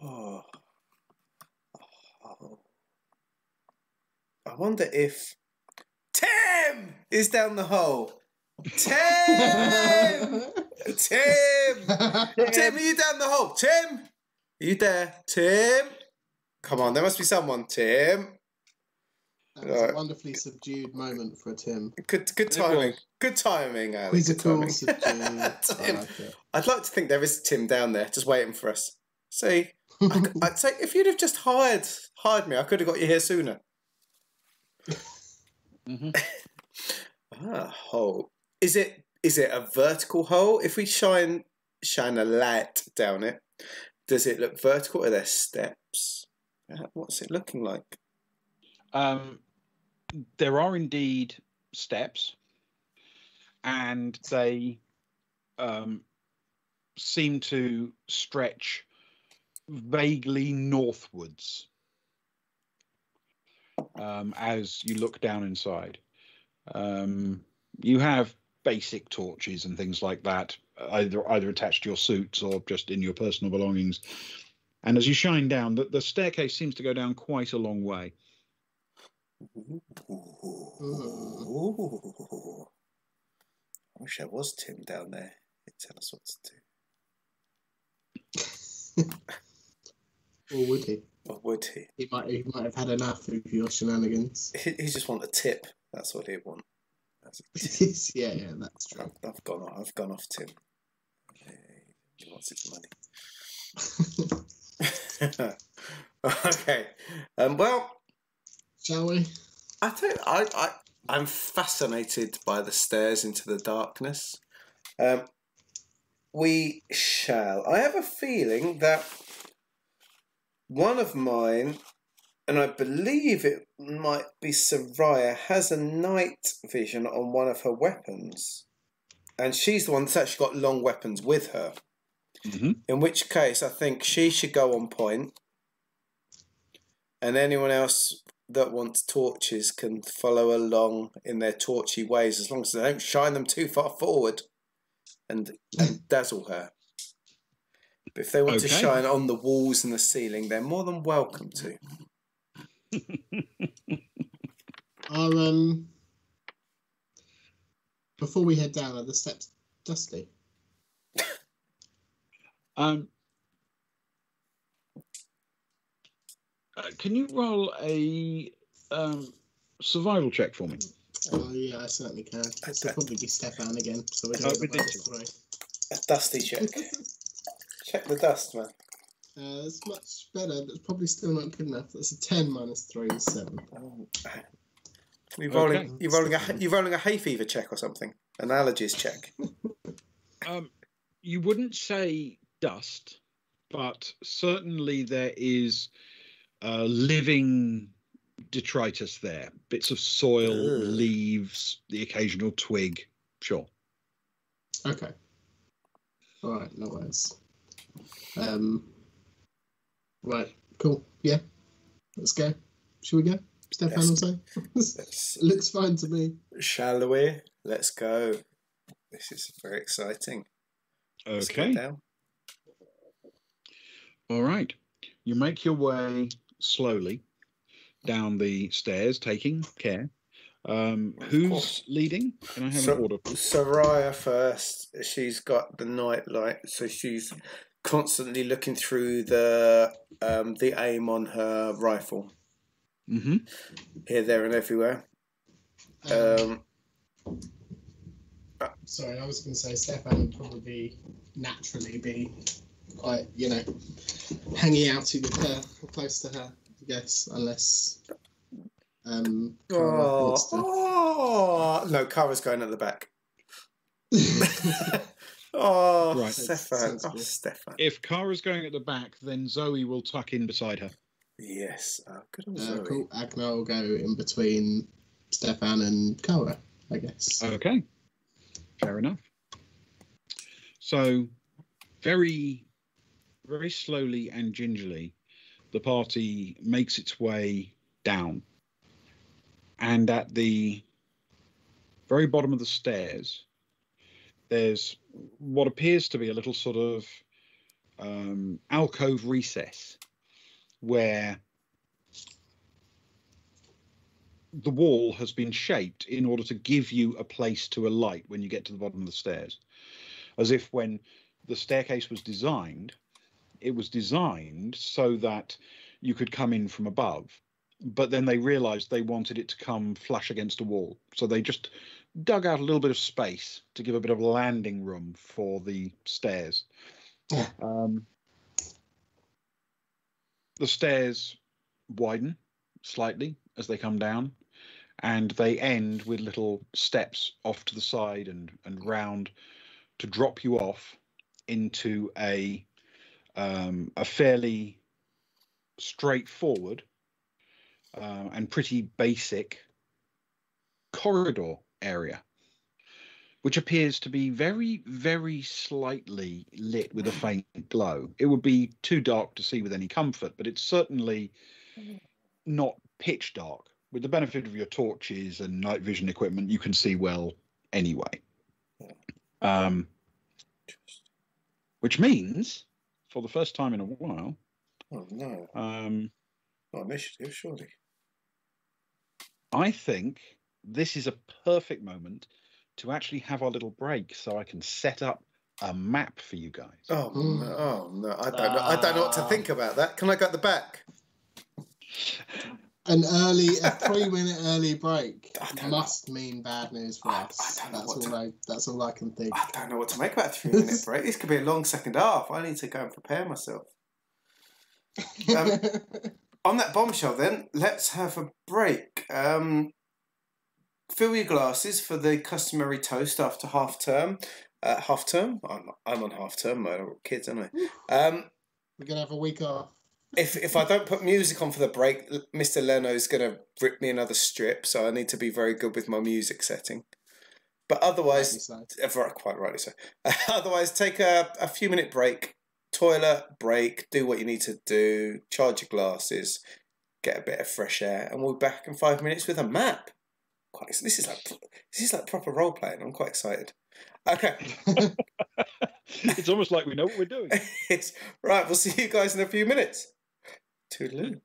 Oh. I wonder if Tim is down the hole. Tim! Tim! Tim, are you down the hole? Tim! Are you there? Tim! Come on, there must be someone. Tim! That was a wonderfully subdued moment for Tim. Good timing. Good timing, Alex. Quizzical, subdued. Tim. I like it. I'd like to think there is Tim down there just waiting for us. See, I'd say if you'd have just hired me, I could have got you here sooner. Hole. Is it a vertical hole? If we shine a light down it, does it look vertical? Are there steps? What's it looking like? There are indeed steps, and they seem to stretch vaguely northwards as you look down inside. You have basic torches and things like that, either attached to your suits or just in your personal belongings. And as you shine down, the staircase seems to go down quite a long way. Ooh. I wish there was Tim down there. He'd tell us what to do. Or would he? Or would he? He might have had enough of your shenanigans. He just want a tip. That's what he'd want. Yeah, that's true. I've gone off Tim. He wants his money. Okay. Well, shall we? I'm fascinated by the stairs into the darkness. We shall. I have a feeling that one of mine, and I believe it might be Soraya, has a night vision on one of her weapons. And she's the one that's actually got long weapons with her. Mm-hmm. In which case, I think she should go on point. And anyone else that wants torches can follow along in their torchy ways, as long as they don't shine them too far forward and dazzle her. But if they want to shine on the walls and the ceiling, they're more than welcome to. Before we head down, are the steps dusty? Can you roll a survival check for me? Oh yeah, I certainly can. This will probably be Stefan again, so we're going to a dusty check. Check the dust, man. It's much better, but it's probably still not good enough. That's a 10 minus 3 is 7. You're rolling a hay fever check or something. An allergies check. You wouldn't say dust, but certainly there is living detritus there. Bits of soil, leaves, the occasional twig. Sure. Okay. All right, no worries. Right, cool. Yeah, let's go. Should we go? Stefan will say. Looks fine to me. Shall we? Let's go. This is very exciting. Okay. All right. You make your way slowly down the stairs, taking care. Who's leading? Can I have an order? Soraya first. She's got the night light, so she's constantly looking through the aim on her rifle. Mm-hmm. Here, there, and everywhere. Sorry, I was going to say Stefan would probably naturally be quite, hanging out with her, close to her, I guess, unless. No, Kara's going at the back. Right. Stefan. Stefan. If Kara's going at the back, then Zoe will tuck in beside her. Yes. Good on Zoe. Cool. Agnar will go in between Stefan and Koa, I guess. Okay. Fair enough. So, very, very slowly and gingerly, the party makes its way down. And at the very bottom of the stairs, there's what appears to be a little sort of alcove recess where the wall has been shaped in order to give you a place to alight when you get to the bottom of the stairs. As if when the staircase was designed, it was designed so that you could come in from above, but then they realized they wanted it to come flush against a wall. So they just dug out a little bit of space to give a bit of landing room for the stairs. The stairs widen slightly as they come down, and they end with little steps off to the side and round to drop you off into a fairly straightforward and pretty basic corridor area, which appears to be very, very slightly lit with a faint glow. It would be too dark to see with any comfort, but it's certainly not pitch dark. With the benefit of your torches and night vision equipment, you can see well anyway. Which means, for the first time in a while... Oh, no. Not initiative, surely. I think this is a perfect moment to actually have our little break so I can set up a map for you guys. Oh, no. I don't know what to think about that. Can I go at the back? A 3-minute early break must mean bad news for us. That's all I can think. I don't know what to make about a 3-minute break. This could be a long second half. I need to go and prepare myself. On that bombshell, then, let's have a break. Fill your glasses for the customary toast after half term. Half term? I'm on half term. I don't kids, aren't I? We're gonna have a week off. If I don't put music on for the break, Mr. Leno's gonna rip me another strip. So I need to be very good with my music setting. But otherwise, quite rightly so. Otherwise, take a few minute break. Toilet break, do what you need to do, charge your glasses, get a bit of fresh air, and we'll be back in 5 minutes with a map. This is like proper role playing. I'm quite excited. Okay. It's almost like we know what we're doing. Right, we'll see you guys in a few minutes. Toodaloo.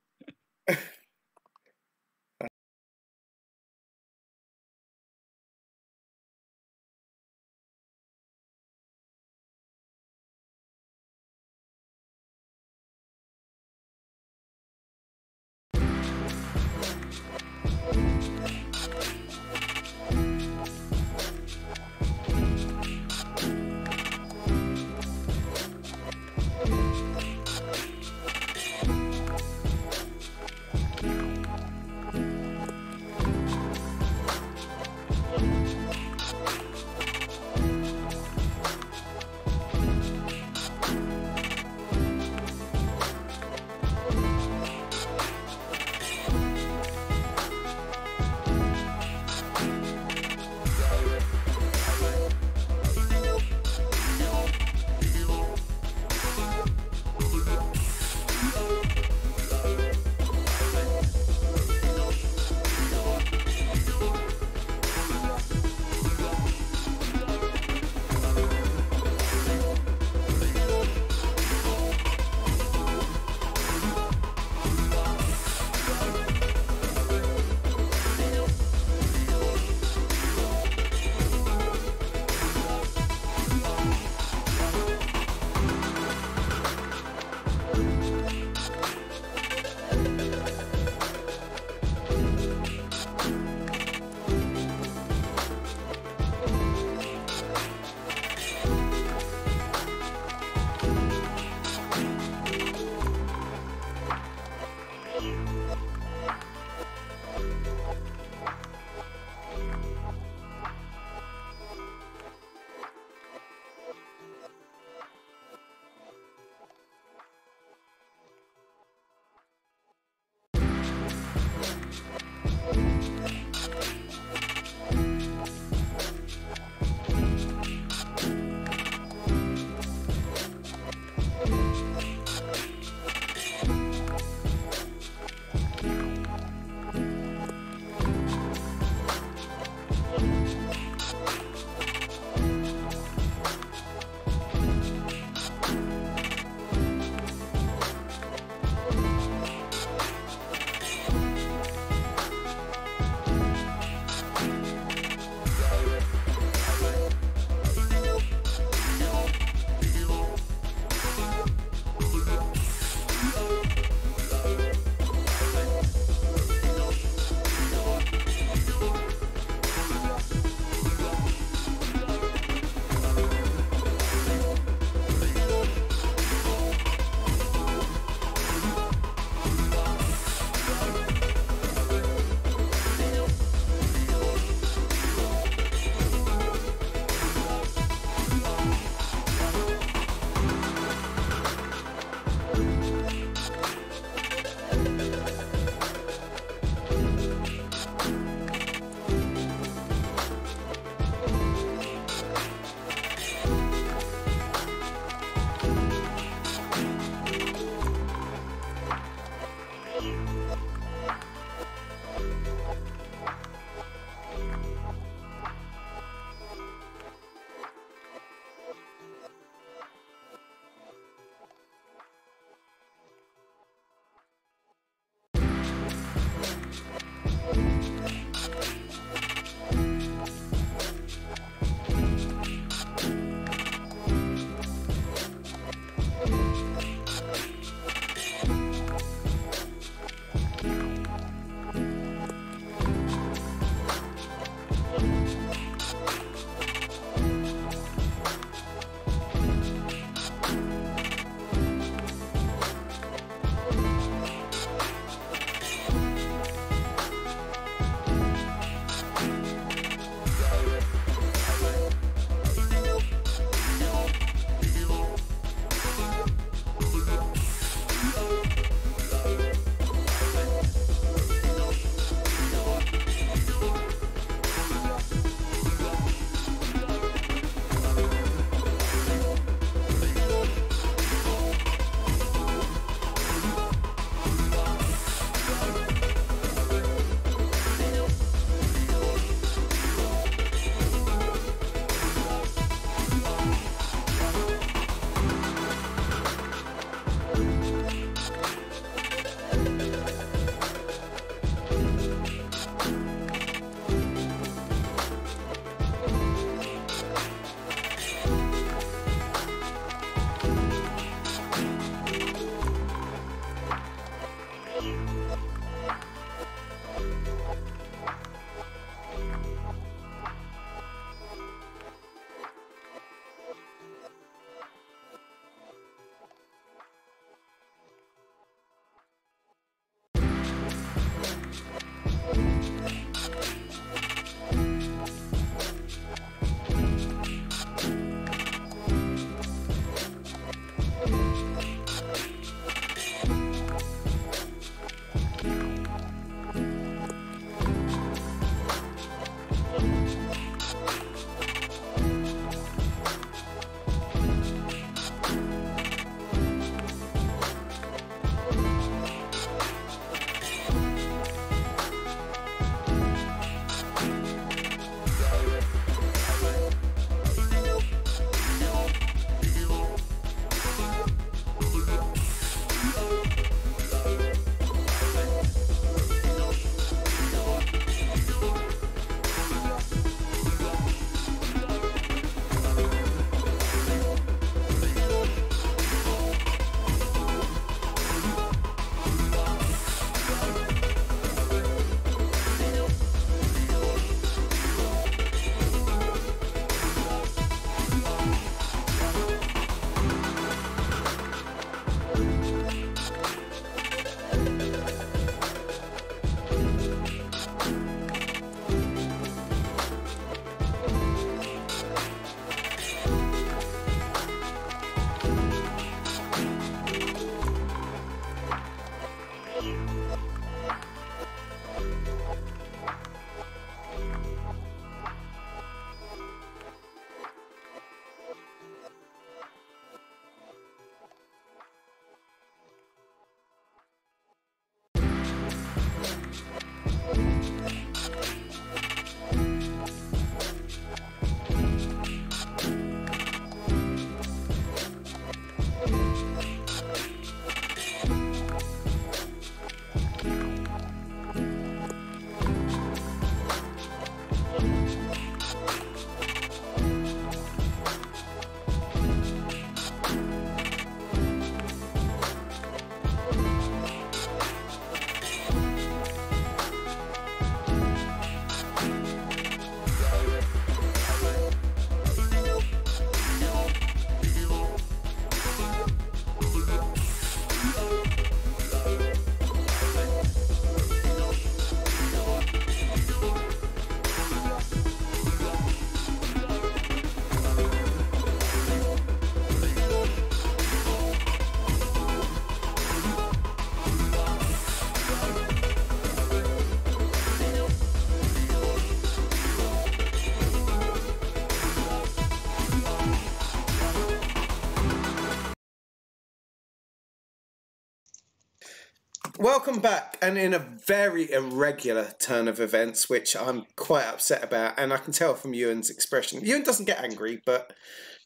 Welcome back, and in a very irregular turn of events, which I'm quite upset about, and I can tell from Ewan's expression. Ewan doesn't get angry, but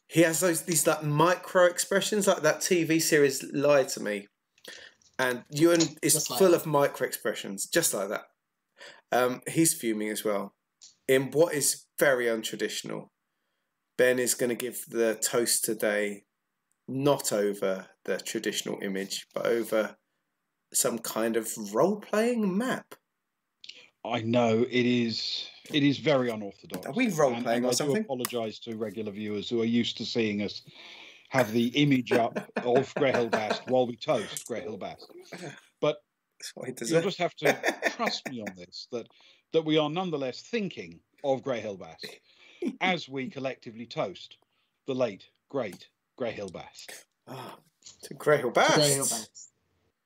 he has these like micro expressions, like that TV series Lie to Me, and Ewan is full of micro expressions, just like that. He's fuming as well. In what is very untraditional, Ben is going to give the toast today, not over the traditional image, but over some kind of role-playing map. I know it is very unorthodox. Are we role-playing or something? I do apologise to regular viewers who are used to seeing us have the image up of Greyhill Bast while we toast Greyhill Bast. But you'll just have to trust me on this, that we are nonetheless thinking of Greyhill Bast as we collectively toast the late, great Greyhill Bast. To Greyhill Bast.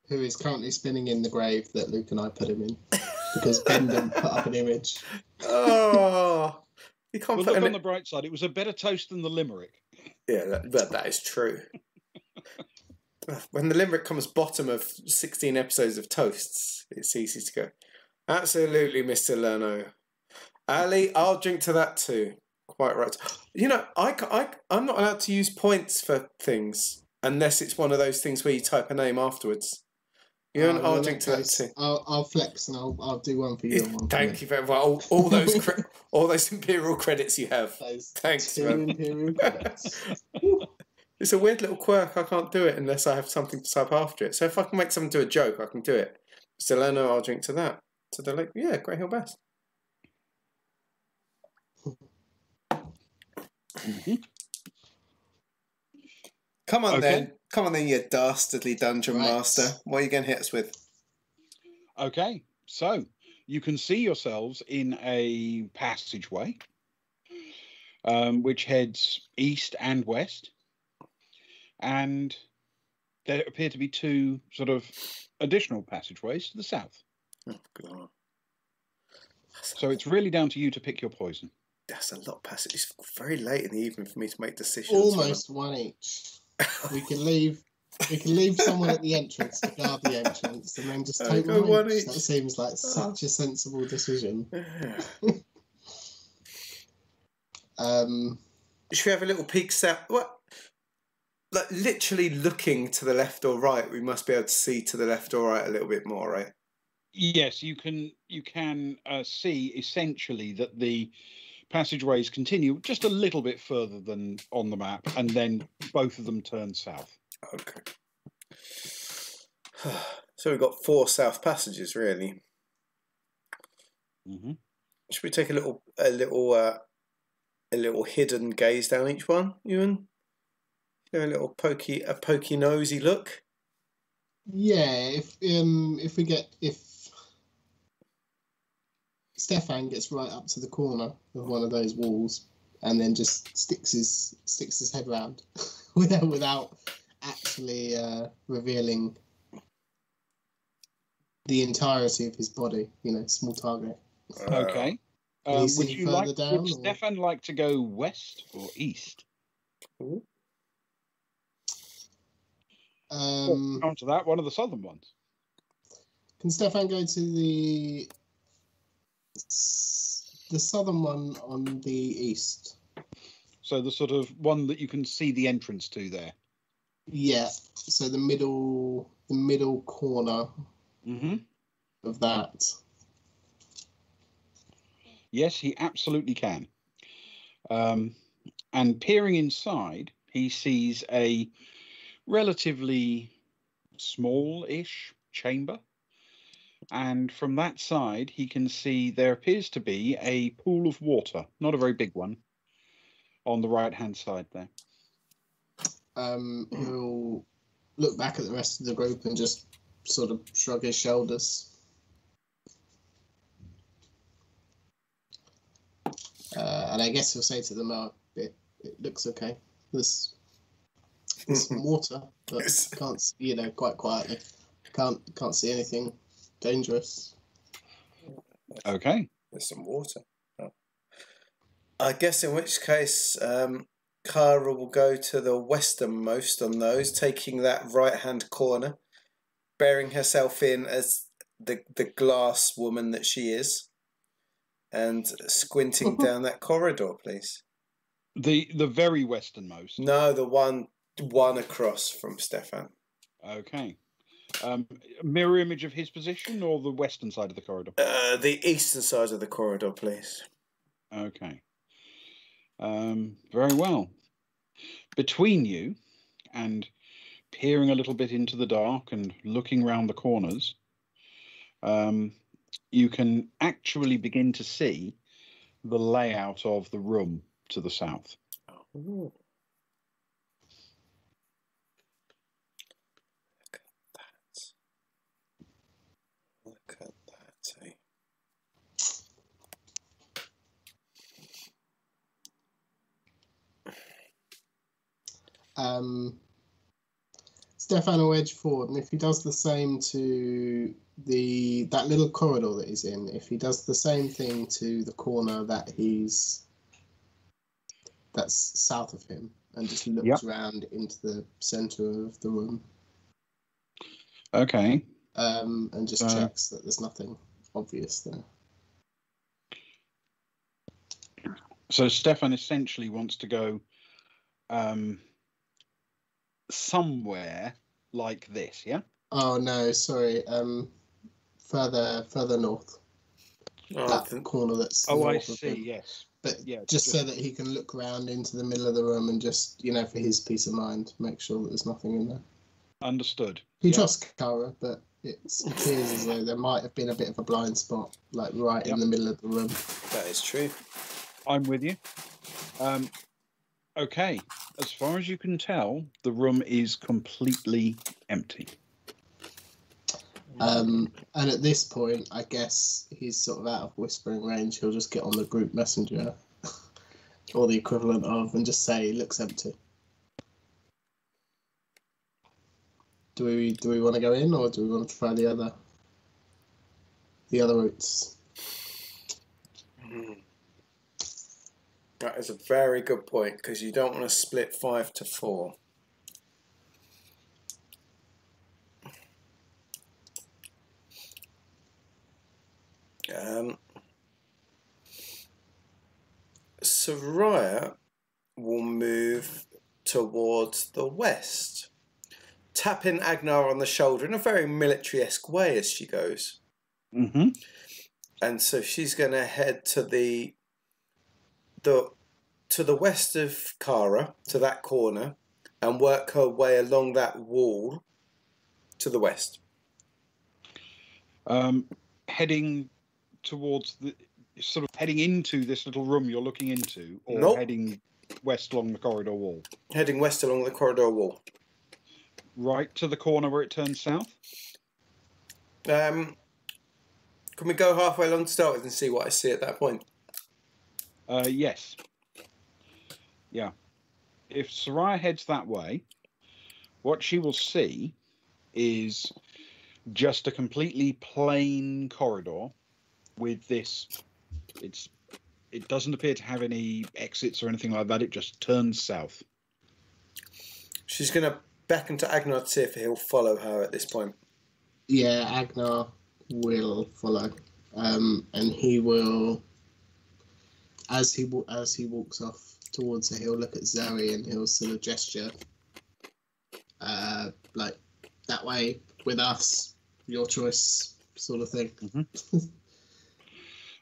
Who is currently spinning in the grave that Luke and I put him in, because Ben didn't put up an image. Oh, you can't. But look on the bright side; it was a better toast than the limerick. Yeah, that is true. When the limerick comes bottom of 16 episodes of toasts, it's easy to go. Absolutely, Mr. Lerno. Ali, I'll drink to that too. Quite right. You know, I'm not allowed to use points for things unless it's one of those things where you type a name afterwards. I'll drink to that too. I'll flex and I'll do one for you. Thank you very much. All those Imperial credits you have. Thanks, man. Imperial credits. It's a weird little quirk. I can't do it unless I have something to type after it. So if I can make someone do a joke, I can do it. Selena, I'll drink to that. To the lake. Yeah, Greyhill Bast. Mm-hmm. Come on then, you dastardly dungeon master. What are you going to hit us with? Okay, so you can see yourselves in a passageway which heads east and west, and there appear to be two sort of additional passageways to the south. Oh, God. So it's really down to you to pick your poison. That's a lot of passage. It's very late in the evening for me to make decisions. Almost one each. We can leave someone at the entrance to guard the entrance, and then just take one each. That seems like such a sensible decision. Should we have a little peek south? What? Like literally looking to the left or right, we must be able to see to the left or right a little bit more, right? Yes, you can see essentially that the passageways continue just a little bit further than on the map, and then both of them turn south. Okay. So we've got 4 south passages, really. Mm-hmm. Should we take a little hidden gaze down each one, Ewan? Give a little pokey nosy look. Yeah, if Stefan gets right up to the corner of one of those walls and then just sticks his head round without actually revealing the entirety of his body, small target. Okay. Would Stefan like to go west or east? Come to that, one of the southern ones. Can Stefan go to the southern one on the east? So the sort of one that you can see the entrance to there. Yeah. So the middle corner of that. Yes, he absolutely can. And peering inside, he sees a relatively small-ish chamber. And from that side, he can see there appears to be a pool of water, not a very big one, on the right-hand side there. He'll look back at the rest of the group and just sort of shrug his shoulders. And I guess he'll say to them, it looks okay. There's some water, but can't, quite quietly. Can't see anything dangerous. Okay. There's some water. Oh. I guess in which case, Kara will go to the westernmost on those, taking that right-hand corner. bearing herself in as the glass woman that she is, and squinting down that corridor, please. The very westernmost. No, the one across from Stefan. Okay. Mirror image of his position or the western side of the corridor? The eastern side of the corridor, please. Okay. Very well. Between you and peering a little bit into the dark and looking round the corners, you can actually begin to see the layout of the room to the south. Ooh. Look at that. Eh? Stefan will edge forward, and if he does the same to that little corridor that he's in, if he does the same thing to the corner that's south of him, and just looks around into the center of the room. Okay. And just checks that there's nothing obvious there. So Stefan essentially wants to go somewhere like this, yeah? Oh no, sorry. Further north. That corner that's north of him. Yes. But just so that he can look around into the middle of the room and just, for his peace of mind, make sure that there's nothing in there. Understood. He trusts Kara, but it appears as though there might have been a bit of a blind spot, like right in the middle of the room. That is true. I'm with you. Okay. As far as you can tell, the room is completely empty. And at this point, I guess he's sort of out of whispering range. He'll just get on the group messenger, or the equivalent of, and just say, "Looks empty." Do we want to go in, or do we want to try the other routes? That is a very good point, because you don't want to split 5 to 4. Soraya will move towards the west, tapping Agnar on the shoulder in a very military-esque way as she goes. Mm-hmm. And so she's going to head to the west of Kara, to that corner, and work her way along that wall to the west. Heading towards heading into this little room you're looking into, or heading west along the corridor wall? Heading west along the corridor wall. Right to the corner where it turns south? Can we go halfway along to start with and see what I see at that point? Yes. Yeah. If Soraya heads that way, what she will see is just a completely plain corridor with this. It doesn't appear to have any exits or anything like that. It just turns south. She's going to beckon to Agnar to see if he'll follow her at this point. Yeah, Agnar will follow, and he will, as he walks off towards her, he'll look at Zoe and he'll sort of gesture, like that way with us, your choice, sort of thing. Mm-hmm.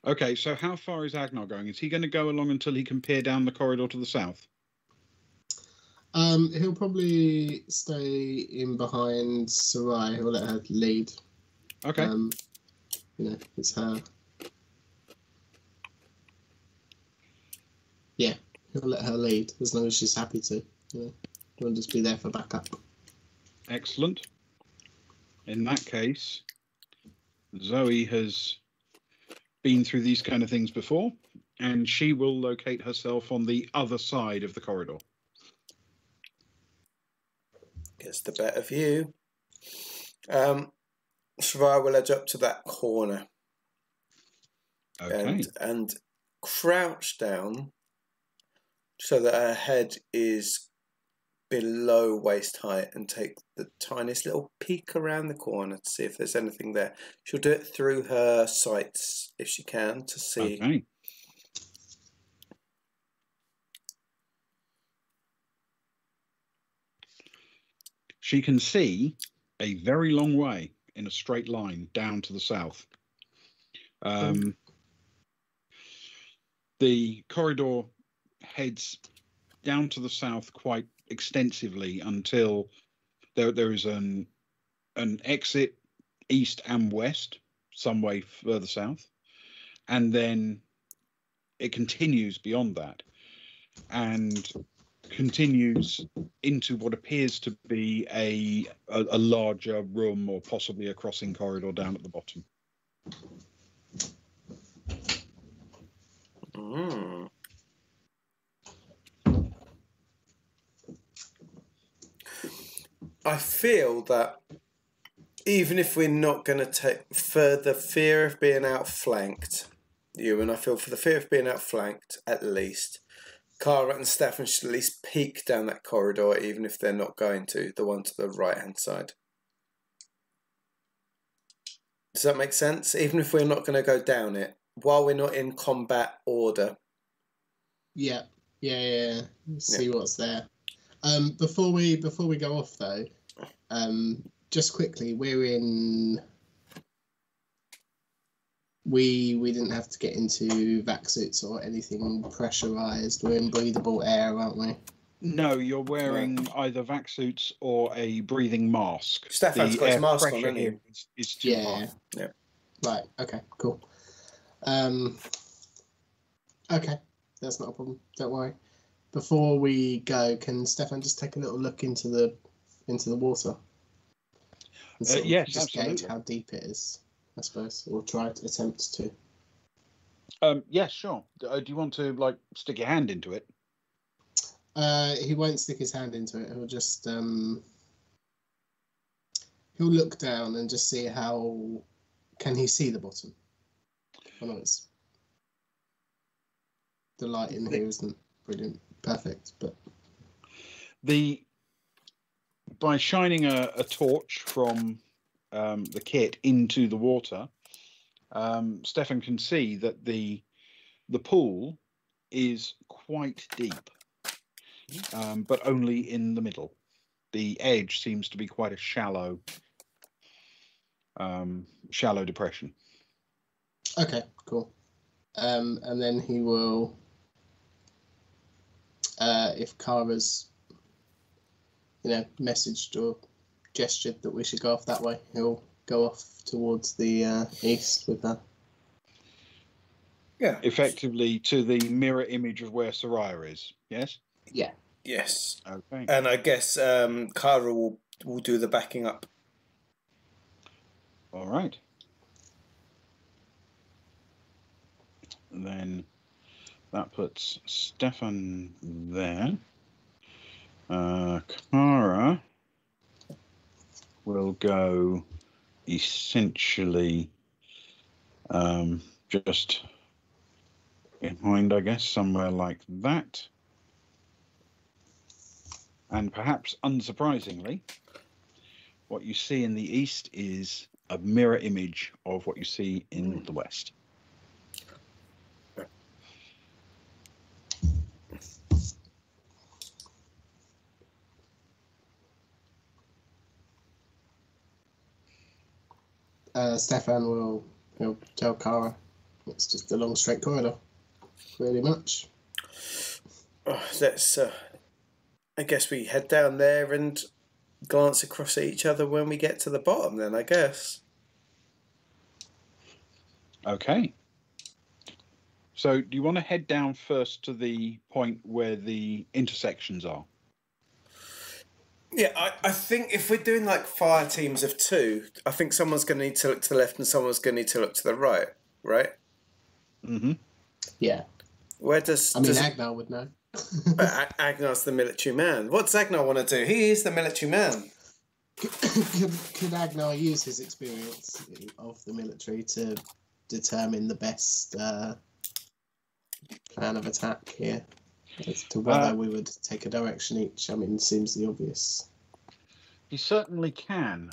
Okay, so how far is Agnar going? Is he going to go along until he can peer down the corridor to the south? He'll probably stay in behind Sarai. He'll let her lead. Okay. It's her. Yeah, he'll let her lead as long as she's happy to. He'll just be there for backup. Excellent. In that case, Zoe has been through these kind of things before, and she will locate herself on the other side of the corridor. Gets the better view. Shravara will edge up to that corner. Okay. And crouch down so that her head is below waist height and take the tiniest little peek around the corner to see if there's anything there. She'll do it through her sights if she can to see. Okay. She can see a very long way in a straight line down to the south. The corridor heads down to the south quite extensively until there is an exit east and west, some way further south, and then it continues beyond that and continues into what appears to be a larger room, or possibly a crossing corridor down at the bottom. Mm. I feel that even if we're not going to take further fear of being outflanked, I feel for the fear of being outflanked, at least, Cara and Stefan should at least peek down that corridor, even if they're not going to, the one to the right-hand side. Does that make sense? Even if we're not going to go down it, while we're not in combat order. Yeah. See what's there. Before we go off though, just quickly, we didn't have to get into vac suits or anything pressurized. We're in breathable air, aren't we? No, you're wearing either vac suits or a breathing mask. Stefan's got his mask on, hasn't he? Is too high. Yeah. Right. Okay. Cool. Okay, that's not a problem. Don't worry. Before we go, can Stefan just take a little look into the water? Yes, just absolutely. Gauge how deep it is, I suppose, or try to attempt to. Yes, sure. Do you want to stick your hand into it? He won't stick his hand into it. He'll just he'll look down and just see how can he see the bottom. I know the light in here isn't brilliant, perfect, but by shining a torch from the kit into the water, Stefan can see that the pool is quite deep, but only in the middle. The edge seems to be quite a shallow depression. Okay, cool. And then he will, if Kara's, messaged or gestured that we should go off that way, he'll go off towards the east with her. Yeah. Effectively to the mirror image of where Soraya is, yes? Yeah. Yes. Okay. And I guess Kara will do the backing up. All right. Then that puts Stefan there. Kara will go essentially just behind, I guess, somewhere like that. And perhaps unsurprisingly, what you see in the east is a mirror image of what you see in the west. Stefan he'll tell Kara it's just a long straight corridor, pretty much. Let's I guess we head down there and glance across at each other when we get to the bottom then, I guess. Okay. So do you want to head down first to the point where the intersections are? Yeah, I think if we're doing fire teams of two, I think someone's going to need to look to the left and someone's going to need to look to the right, right? Mm-hmm. Yeah. Where does... Agnar would know. But Agnar's the military man. What does Agnar want to do? He is the military man. Could Agnar use his experience of the military to determine the best plan of attack here? As to whether we would take a direction each, I mean, seems the obvious. You certainly can.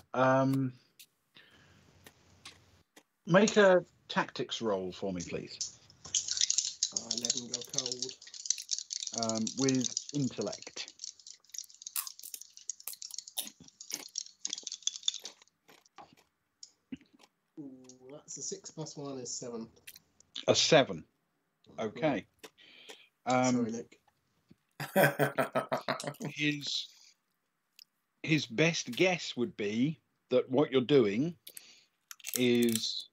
Make a tactics roll for me, please. I let him go cold. With intellect. Ooh, that's a 6 + 1 is 7. A 7. Okay. Sorry, Nick. His best guess would be that what you're doing is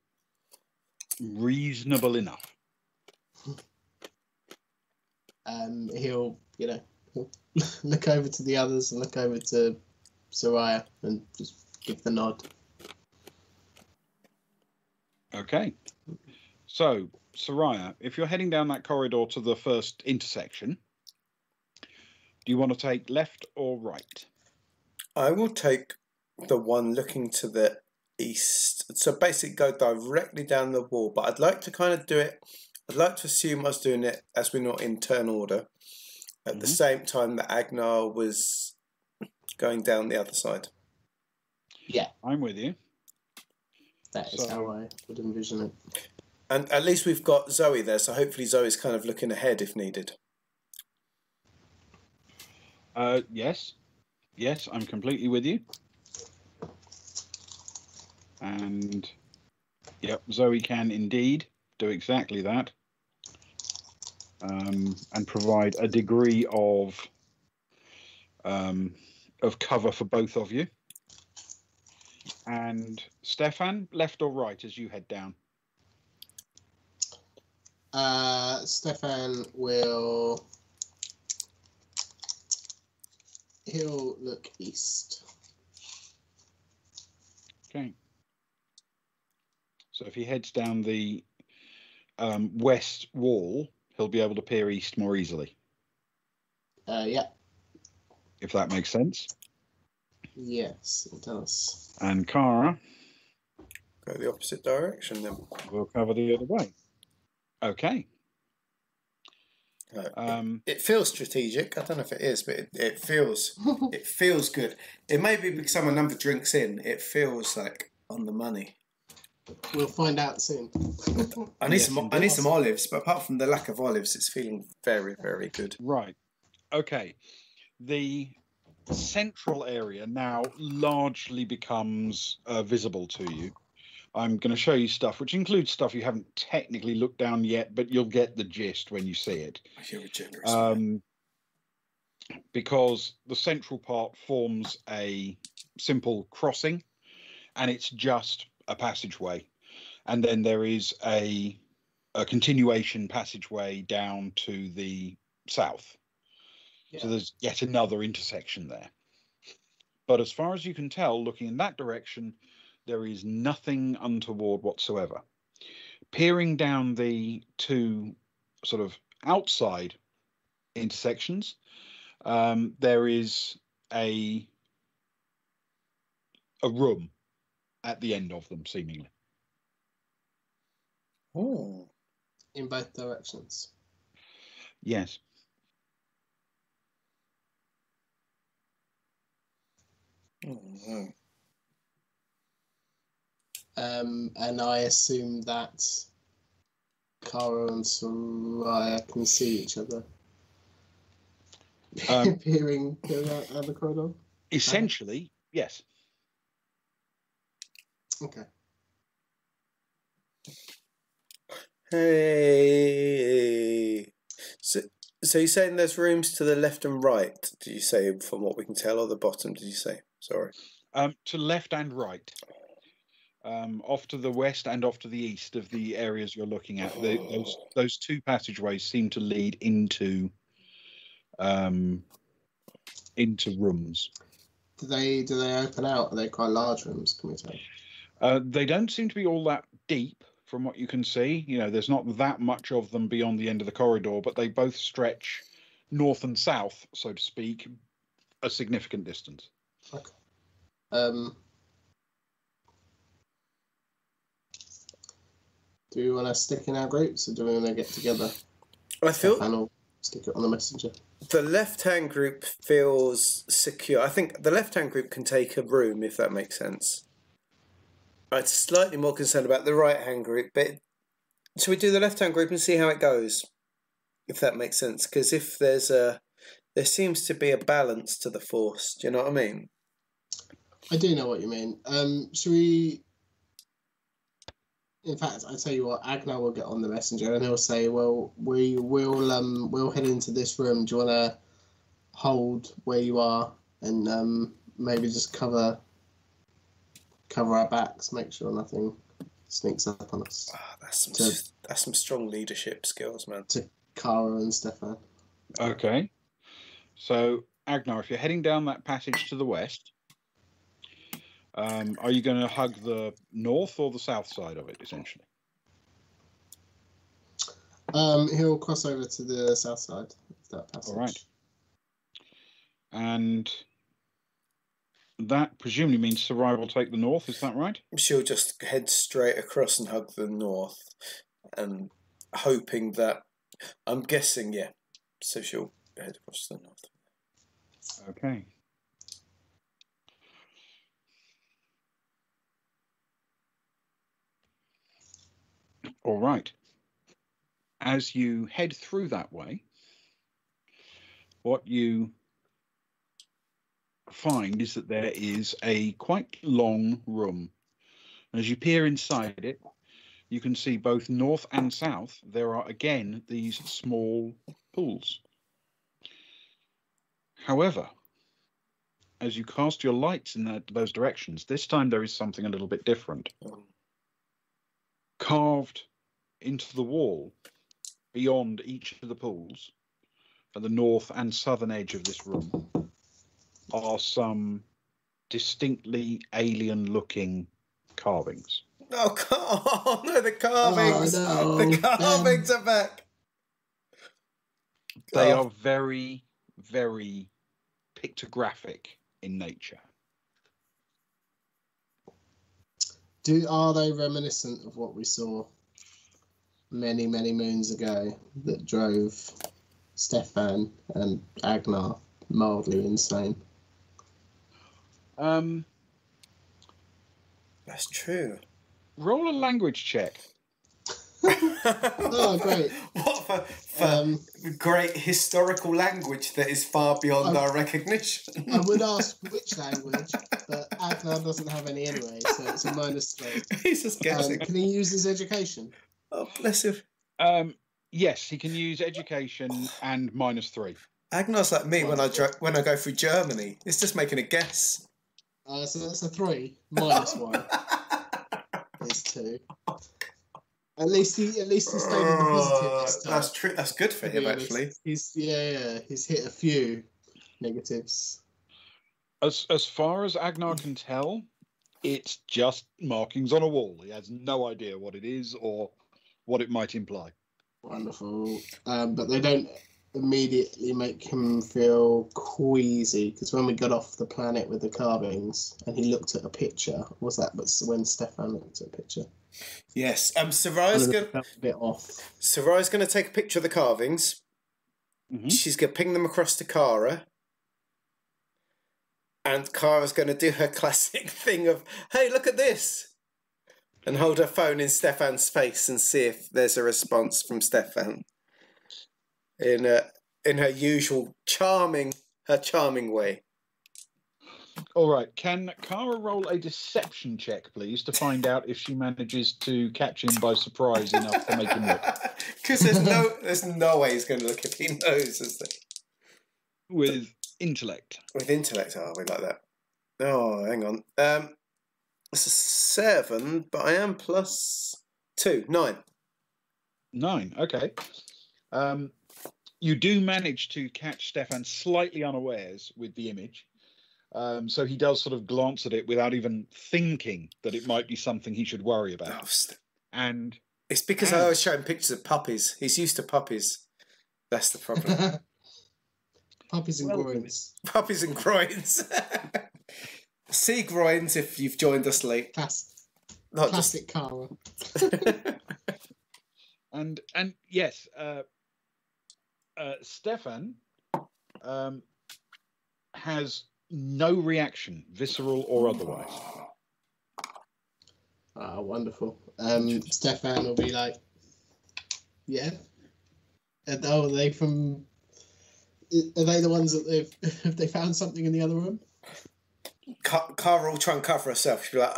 reasonable enough. He'll look over to the others and look over to Soraya and just give the nod. Okay. So, Soraya, if you're heading down that corridor to the first intersection, do you want to take left or right? I will take the one looking to the east. So basically go directly down the wall, but I'd like to kind of do it. I'd like to assume I was doing it as we're not in turn order. At the same time that Agnar was going down the other side. Yeah. I'm with you. That is how I would envision it. And at least we've got Zoe there, so hopefully Zoe's kind of looking ahead if needed. Yes. Yes, I'm completely with you. And, yep, Zoe can indeed do exactly that. And provide a degree of cover for both of you. And Stefan, left or right as you head down? Stefan he'll look east. Okay. So if he heads down the west wall, he'll be able to peer east more easily. Yeah. If that makes sense. Yes, it does. And Kara? Go the opposite direction then. We'll cover the other way. Okay. It feels strategic. I don't know if it is, but it feels good. It may be because I'm a number of drinks in. It feels like on the money. We'll find out soon. I need some olives, but apart from the lack of olives, it's feeling very, very good. Right. Okay. The central area now largely becomes visible to you. I'm going to show you stuff, which includes stuff you haven't technically looked down yet, but you'll get the gist when you see it. You're a generous man. Because the central part forms a simple crossing, and it's just a passageway. And then there is a continuation passageway down to the south. Yeah. So there's yet another intersection there. But as far as you can tell, looking in that direction, there is nothing untoward whatsoever. Peering down the two sort of outside intersections, there is a room at the end of them, seemingly. Oh. In both directions. Yes. Oh. And I assume that Kara and Soraya can see each other. Peering out the corridor? Essentially, yes. Okay. Hey. So you're saying there's rooms to the left and right, did you say, from what we can tell, or the bottom, did you say? Sorry. To left and right. Off to the west and off to the east of the areas you're looking at. Those two passageways seem to lead into rooms. Do they open out? Are they quite large rooms, can we tell? They don't seem to be all that deep from what you can see. You know, there's not that much of them beyond the end of the corridor, but they both stretch north and south, so to speak, a significant distance. Okay. Do we want to stick in our groups, or do we want to get together? I feel stick it on the messenger. The left-hand group feels secure. I think the left-hand group can take a room, if that makes sense. I'm slightly more concerned about the right-hand group, but should we do the left-hand group and see how it goes? If that makes sense, because if there seems to be a balance to the force. Do you know what I mean? I do know what you mean. Should we? In fact, I tell you what, Agnar will get on the messenger and he'll say, "Well, we'll head into this room. Do you want to hold where you are and maybe just cover our backs, make sure nothing sneaks up on us." Oh, that's some strong leadership skills, man. To Kara and Stefan. Okay. So, Agnar, if you're heading down that passage to the west, are you going to hug the north or the south side of it, essentially? He'll cross over to the south side of that passage. All right. And that presumably means Sarai will take the north, is that right? She'll just head straight across and hug the north, and hoping that, I'm guessing, yeah. So she'll head across to the north. Okay. All right. As you head through that way, what you find is that there is a quite long room. As you peer inside it, you can see both north and south. There are again these small pools. However, as you cast your lights in those directions, this time there is something a little bit different. Carved into the wall beyond each of the pools at the north and southern edge of this room are some distinctly alien-looking carvings. Oh no, the carvings! Oh, no. The carvings are back! They are very, very pictographic in nature. Are they reminiscent of what we saw many, many moons ago that drove Stefan and Agnar mildly insane? That's true. Roll a language check. Oh, great. What for great historical language that is far beyond our recognition. I would ask which language, but Agnar doesn't have any anyway, so it's a -3. He's just guessing. Can he use his education? Oh, bless him. Yes, he can use education and -3. Agnar's like me when I go through Germany. It's just making a guess. So that's a 3 -1 is 2. At least he stayed in the positive this time. That's true. That's good for him, actually. He's hit a few negatives. As far as Agnar can tell, it's just markings on a wall. He has no idea what it is or what it might imply. Wonderful. But they don't immediately make him feel queasy, because when we got off the planet with the carvings and he looked at a picture, was that when Stefan looked at a picture? Yes. Sarai's going to take a picture of the carvings. Mm-hmm. She's going to ping them across to Kara. And Kara's going to do her classic thing of, hey, look at this. And hold her phone in Stefan's face and see if there's a response from Stefan. In her usual charming way. All right. Can Kara roll a deception check, please, to find out if she manages to catch him by surprise enough to make him look? Because there's no way he's going to look if he knows, is there? With intellect. With intellect, we like that. Oh, hang on. It's a 7, but I am +2, 9. 9. Okay. You do manage to catch Stefan slightly unawares with the image. So he does sort of glance at it without even thinking that it might be something he should worry about. Oh, and it's because I always show him pictures of puppies. He's used to puppies. That's the problem. Puppies and groynes. Puppies and groynes. See groynes if you've joined us late. Classic Kara. And yes, Stefan has no reaction, visceral or otherwise. Ah, wonderful. Stefan will be like, yeah. And are they from? Are they the ones that have they found something in the other room? Cara will try and cover herself. She'll be like,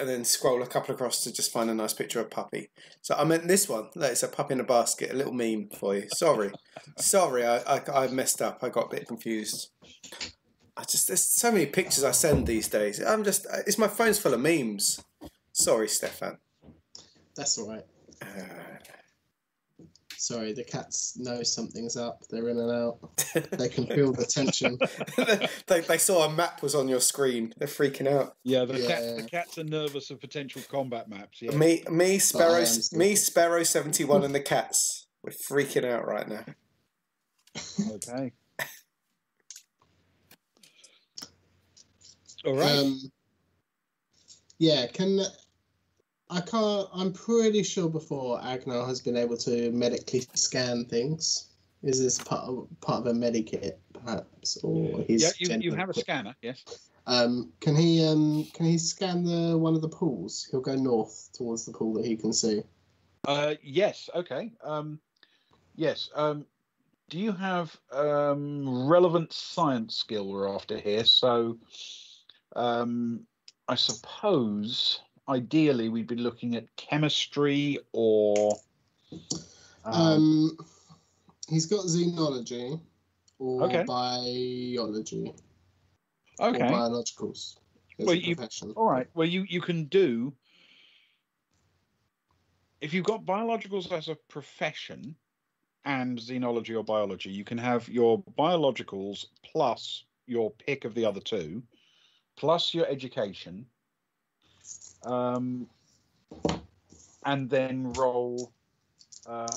and then scroll a couple across to just find a nice picture of a puppy. So I meant this one. Look, it's a puppy in a basket. A little meme for you. Sorry, I messed up. I got a bit confused. There's so many pictures I send these days. It's my phone's full of memes. Sorry, Stefan. That's all right. Sorry, the cats know something's up. They're in and out. They can feel the tension. they saw a map was on your screen. They're freaking out. Yeah, the cats are nervous of potential combat maps. Yeah. Me, Sparrow 71, and the cats. We're freaking out right now. Okay. All right. I'm pretty sure before Agnar has been able to medically scan things. Is this part of a medikit, perhaps, or you have a scanner, yes. Can he scan one of the pools? He'll go north towards the pool that he can see. Yes. Okay. Yes. Do you have relevant science skill we're after here? So, I suppose. Ideally, we'd be looking at chemistry or. He's got xenology or biology. Okay. Or biologicals. All right. Well, you can do. If you've got biologicals as a profession and xenology or biology, you can have your biologicals plus your pick of the other two, plus your education. And then roll so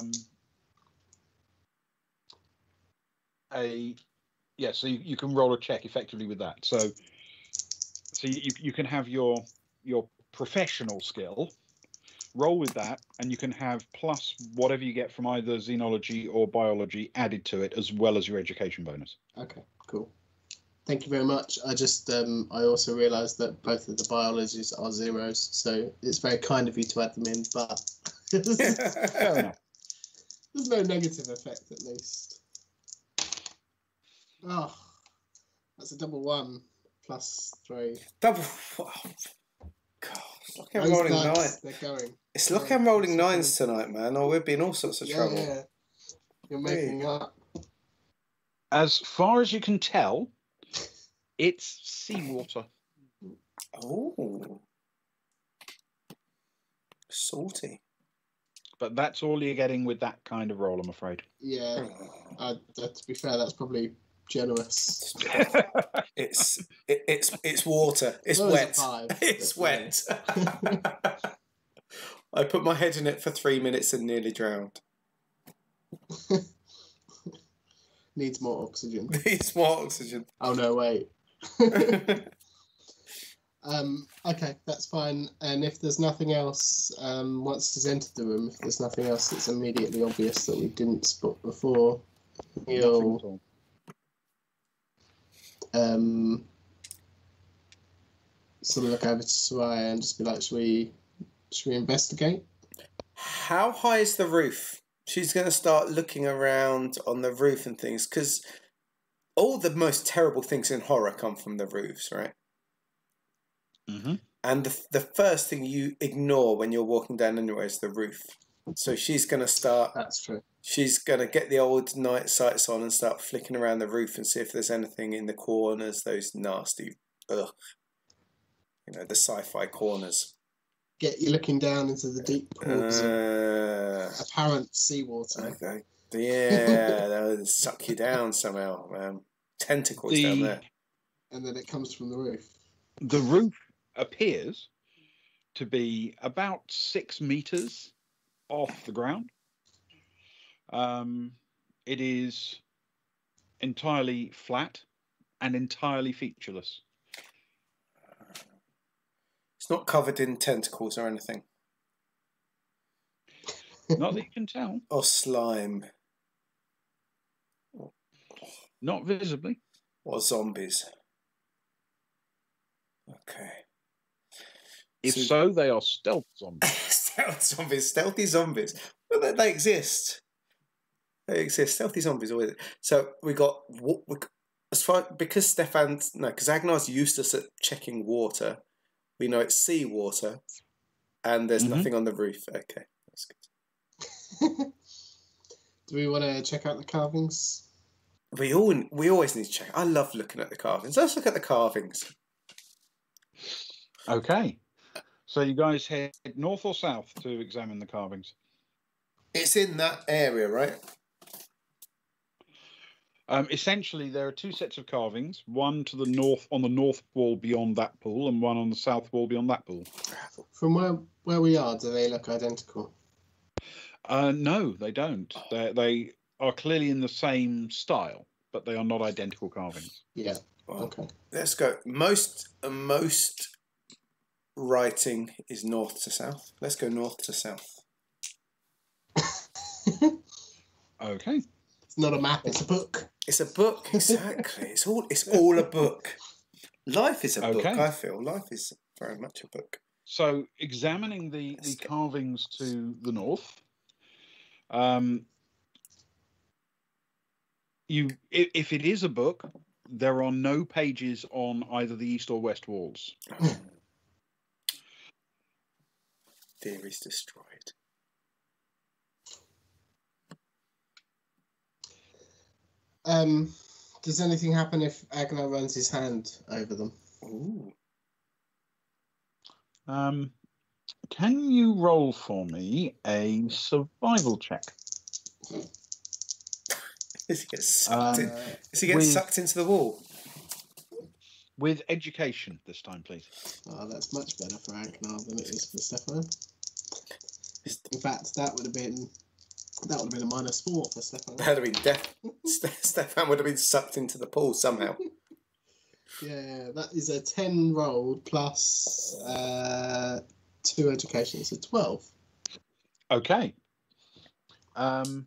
you can roll a check effectively with that. So you can have your professional skill, roll with that, and you can have plus whatever you get from either xenology or biology added to it, as well as your education bonus. Okay, cool. Thank you very much. I just I also realised that both of the biologies are zeros, so it's very kind of you to add them in, but Fair enough. There's no negative effect, at least. Oh, that's a double 1 plus 3. Double. Oh, God, it's like I'm rolling nines. They're going. It's like I'm rolling nines tonight, man, or we'd be in all sorts of trouble. Yeah, you're making up. As far as you can tell, it's seawater. Oh. Salty. But that's all you're getting with that kind of roll, I'm afraid. Yeah. To be fair, that's probably generous. It's water. It's wet. It's wet. I put my head in it for 3 minutes and nearly drowned. Needs more oxygen. Needs more oxygen. Oh no, wait. Okay, that's fine. And if there's nothing else, once he's entered the room, if there's nothing else that's immediately obvious that we didn't spot before, he'll sort of look over to Soraya and just be like, should we investigate? How high is the roof? She's going to start looking around on the roof and things, because all the most terrible things in horror come from the roofs, right? Mm-hmm. And the first thing you ignore when you're walking down anywhere is the roof. So she's going to start... That's true. She's going to get the old night sights on and start flicking around the roof and see if there's anything in the corners, those nasty... the sci-fi corners. Get you looking down into the deep pools of apparent seawater. Okay. Yeah, they'll suck you down somehow, man. Tentacles down there. And then it comes from the roof. The roof appears to be about 6 meters off the ground. It is entirely flat and entirely featureless. It's not covered in tentacles or anything. Not that you can tell. Or slime. Not visibly. Or zombies? Okay. If so, they are stealth zombies. Stealth zombies, stealthy zombies. Well, they exist. They exist. Stealthy zombies always. So because Agnar's useless at checking water. We know it's seawater, and there's nothing on the roof. Okay, that's good. Do we want to check out the carvings? We always need to check. I love looking at the carvings. Let's look at the carvings. Okay. So you guys head north or south to examine the carvings? It's in that area, right? Essentially, there are two sets of carvings, one to the north on the north wall beyond that pool, and one on the south wall beyond that pool. From where we are, do they look identical? No, they don't. They are clearly in the same style, but they are not identical carvings. Yeah. Well, okay. Let's go. Most writing is north to south. Let's go north to south. Okay. It's not a map, it's a book. It's a book, exactly. It's all a book. Life is a book, I feel. Life is very much a book. So, examining the carvings to the north, if it is a book, there are no pages on either the east or west walls. Theory's destroyed. Does anything happen if Agnar runs his hand over them? Ooh. Can you roll for me a survival check? Does he get sucked in? Does he get sucked into the wall? With education this time, please. Oh, that's much better for Agnar than it is for Stefan. In fact, that would have been a -4 for Stefan. That would have been death. Stefan would have been sucked into the pool somehow. Yeah, that is a 10 roll plus 2 education. It's a 12. Okay. And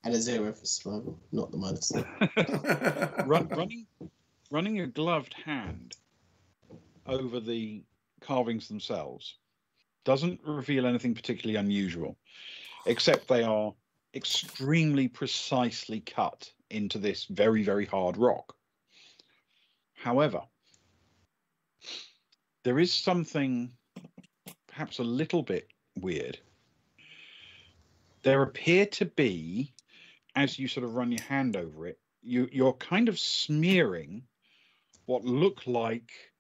a 0 for survival, not the -3. running a gloved hand over the carvings themselves doesn't reveal anything particularly unusual, except they are extremely precisely cut into this very, very hard rock. However, there is something perhaps a little bit weird. There appear to be, as you sort of run your hand over it, you're kind of smearing what look like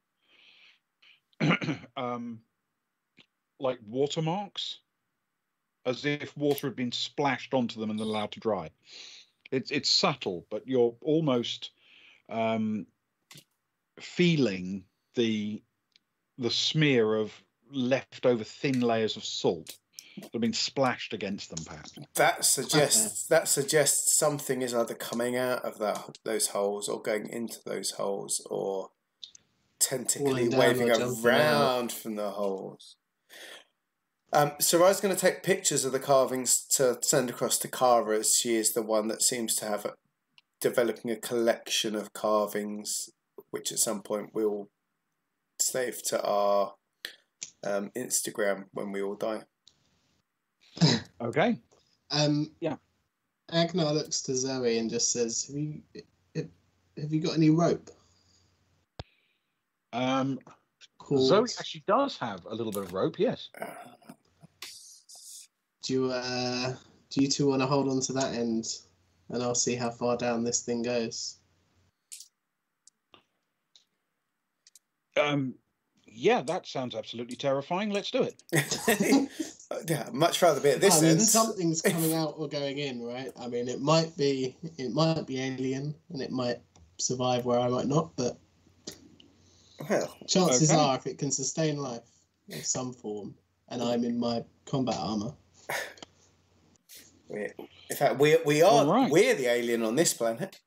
watermarks, as if water had been splashed onto them and then allowed to dry. It's subtle, but you're almost feeling the smear of leftover thin layers of salt that have been splashed against them, perhaps. That suggests something is either coming out of those holes or going into those holes or tentacly waving around from the holes. So I was going to take pictures of the carvings to send across to Kara, as she is the one that seems to have developing a collection of carvings, which at some point we'll save to our Instagram when we all die. Okay. Yeah. Agnar looks to Zoe and just says, "Have you got any rope?" Zoe actually does have a little bit of rope. Yes. Do you two want to hold on to that end, and I'll see how far down this thing goes? Yeah, that sounds absolutely terrifying. Let's do it. Yeah, much rather be at this end. Something's coming out or going in, right? I mean, it might be alien, and it might survive where I might not, but chances are, if it can sustain life in some form, and I'm in my combat armor. In fact, we're the alien on this planet.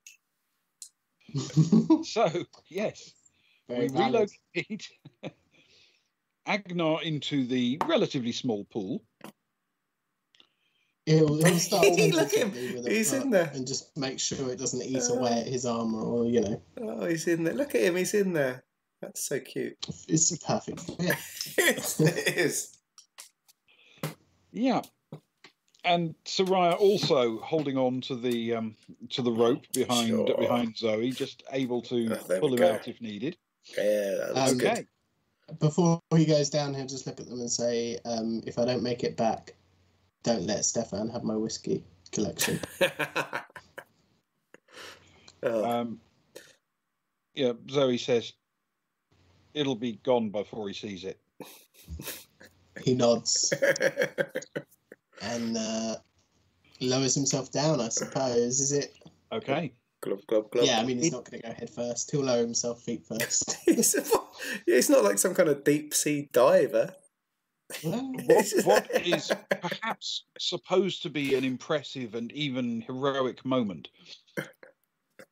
So yes. We relocate Agnar into the relatively small pool. He'll start Look at him. tentatively with a He's foot in there. and just make sure it doesn't eat away at his armour or, you know. Oh, he's in there. Look at him. He's in there. That's so cute. It's a perfect fit. It is. Yeah. And Soraya also holding on to the rope behind Zoe, just able to pull him out if needed. Yeah, that's good. Before he goes down, he'll just look at them and say, if I don't make it back, don't let Stefan have my whiskey collection. Yeah, Zoe says, it'll be gone before he sees it. He nods. And lowers himself down, I suppose. Is it? Okay. Glub, glub, glub. Yeah, I mean, he's not going to go head first. He'll lower himself feet first. He's not like some kind of deep sea diver. What is perhaps supposed to be an impressive and even heroic moment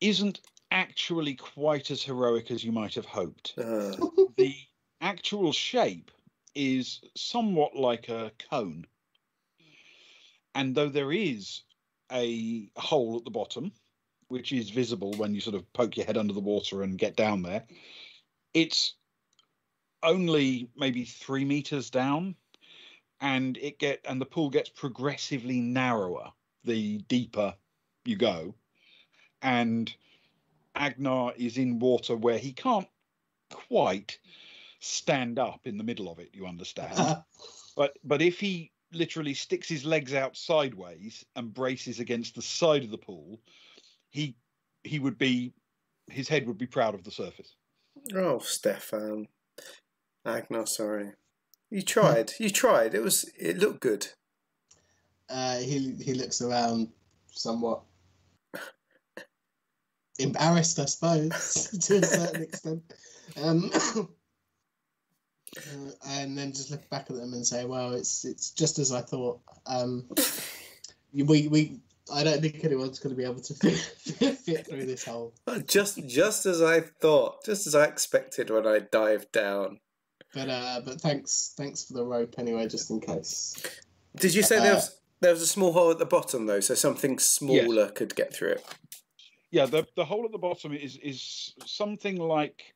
isn't actually quite as heroic as you might have hoped. The actual shape is somewhat like a cone. And though there is a hole at the bottom, which is visible when you sort of poke your head under the water and get down there, it's only maybe 3 meters down, and the pool gets progressively narrower the deeper you go. And Agnar is in water where he can't quite stand up in the middle of it, you understand. But if he literally sticks his legs out sideways and braces against the side of the pool, his head would be proud of the surface. Oh, Stefan. Agnar, sorry. You tried. It looked good. He looks around somewhat embarrassed, I suppose, to a certain extent. And then just look back at them and say, "Well, it's just as I thought. I don't think anyone's going to be able to fit through this hole." Just as I thought, just as I expected when I dived down. But thanks for the rope anyway, just in case. Did you say there was a small hole at the bottom though, so something smaller could get through it? Yeah, the hole at the bottom is something like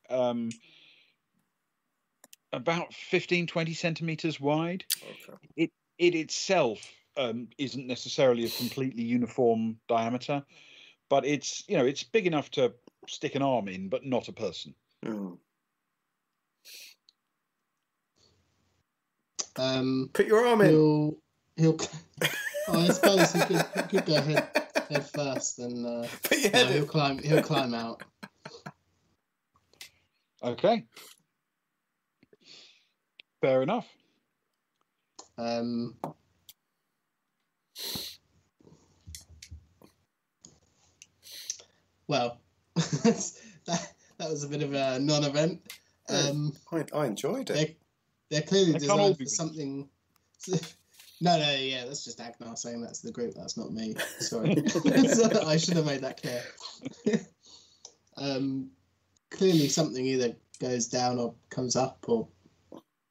about 15-20 centimeters wide. Okay. It itself isn't necessarily a completely uniform diameter, but it's big enough to stick an arm in, but not a person. Put your arm in. I suppose he could go head first, and he'll climb out. Okay. Fair enough. Well, that was a bit of a non-event. I enjoyed it. They're clearly designed for something. No, yeah, that's just Agnar saying that's the group. That's not me. Sorry, I should have made that clear. Clearly, something either goes down or comes up, or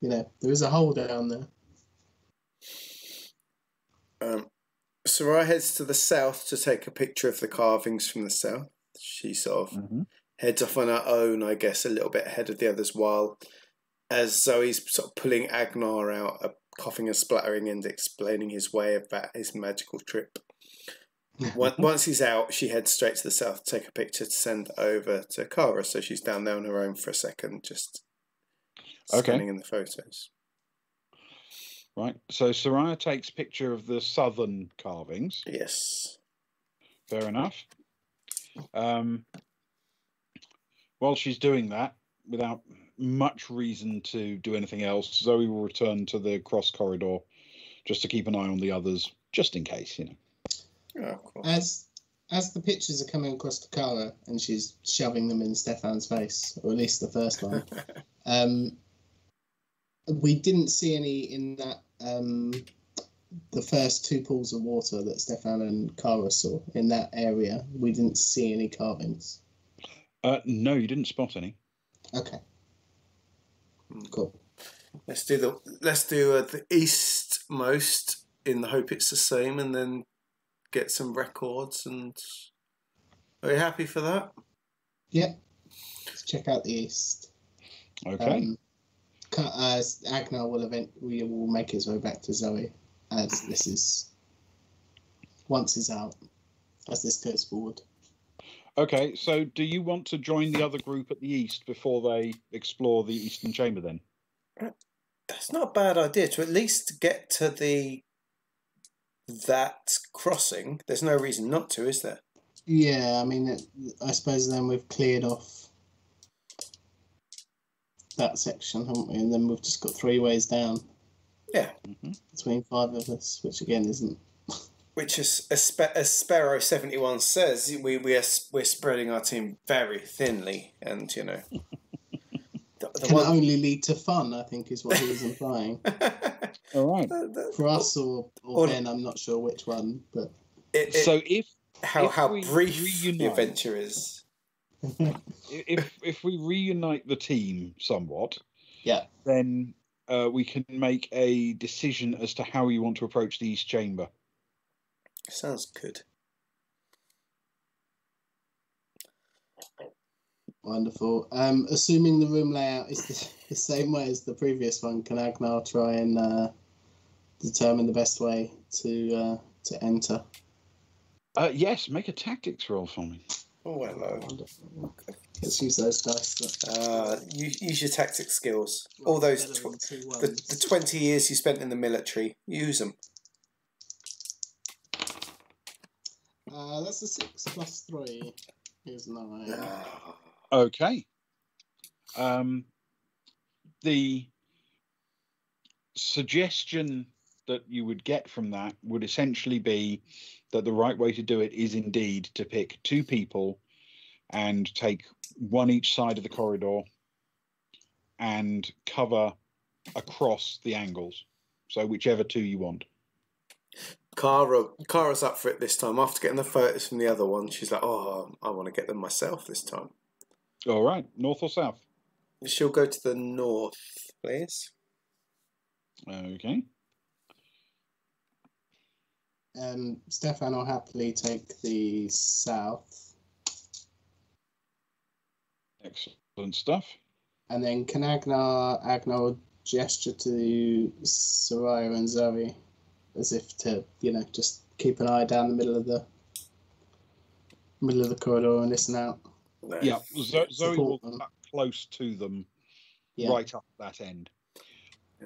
there is a hole down there. Soraya heads to the south to take a picture of the carvings from the south. She sort of heads off on her own, I guess, a little bit ahead of the others, while as Zoe's sort of pulling Agnar out, coughing and splattering and explaining his way about his magical trip. Once he's out, she heads straight to the south to take a picture to send over to Kara, so she's down there on her own for a second, just scanning in the photos. Right, so Soraya takes picture of the southern carvings. Yes. Fair enough. While she's doing that, without much reason to do anything else, Zoe will return to the cross corridor just to keep an eye on the others, just in case, Oh, of course. As the pictures are coming across to Kara and she's shoving them in Stefan's face, or at least the first one, we didn't see any in that the first 2 pools of water that Stefan and Kara saw in that area. We didn't see any carvings. No, you didn't spot any. Okay. Cool. Let's do the eastmost in the hope it's the same, and then get some records. And are you happy for that? Yeah. Let's check out the east. Okay. Agnar will make his way back to Zoe as this is once he's out, as this goes forward. Okay, so do you want to join the other group at the east before they explore the eastern chamber then? That's not a bad idea, to at least get to that crossing. There's no reason not to, is there? Yeah, I mean, I suppose then we've cleared off that section, haven't we? And then we've just got 3 ways down. Yeah. Between 5 of us, which again isn't. Which is, as Sparrow 71 says, we're spreading our team very thinly, and you know, can only lead to fun, I think, is what he was implying. All right. For us or Ben, I'm not sure which one, but so how brief the adventure is. if we reunite the team somewhat, yeah, then we can make a decision as to how you want to approach the East Chamber. Sounds good. Wonderful. Assuming the room layout is the same way as the previous one, can Agnar try and determine the best way to enter? Yes, make a tactics roll for me. Oh, hello. Wonderful. Let's use those dice. Use your tactics skills. All those the 20 years you spent in the military. Use them. That's a 6 plus 3 is 9. Okay. The suggestion that you would get from that would essentially be that the right way to do it is indeed to pick 2 people and take one each side of the corridor and cover across the angles. So whichever 2 you want. Kara's up for it this time. After getting the photos from the other one, she's like, "Oh, I want to get them myself this time." All right, north or south? She'll go to the north, please. Okay. Stefan will happily take the south. Excellent stuff. And then can Agnar will gesture to Soraya and Zoe as if to, just keep an eye down the middle of the corridor and listen out. No. Yeah, Zoe will cut close to them, right up that end.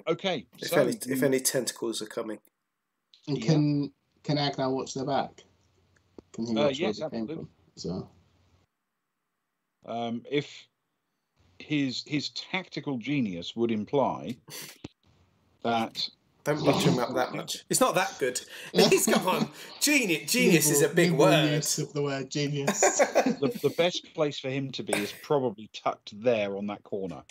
Okay, if any tentacles are coming. And can Agnar watch their back? Can he watch yes, where they absolutely. Came from? So, if his tactical genius would imply that. Don't watch him up that much. It's not that good. Come on. Genius is a big word. Use of the word genius. The best place for him to be is probably tucked there on that corner.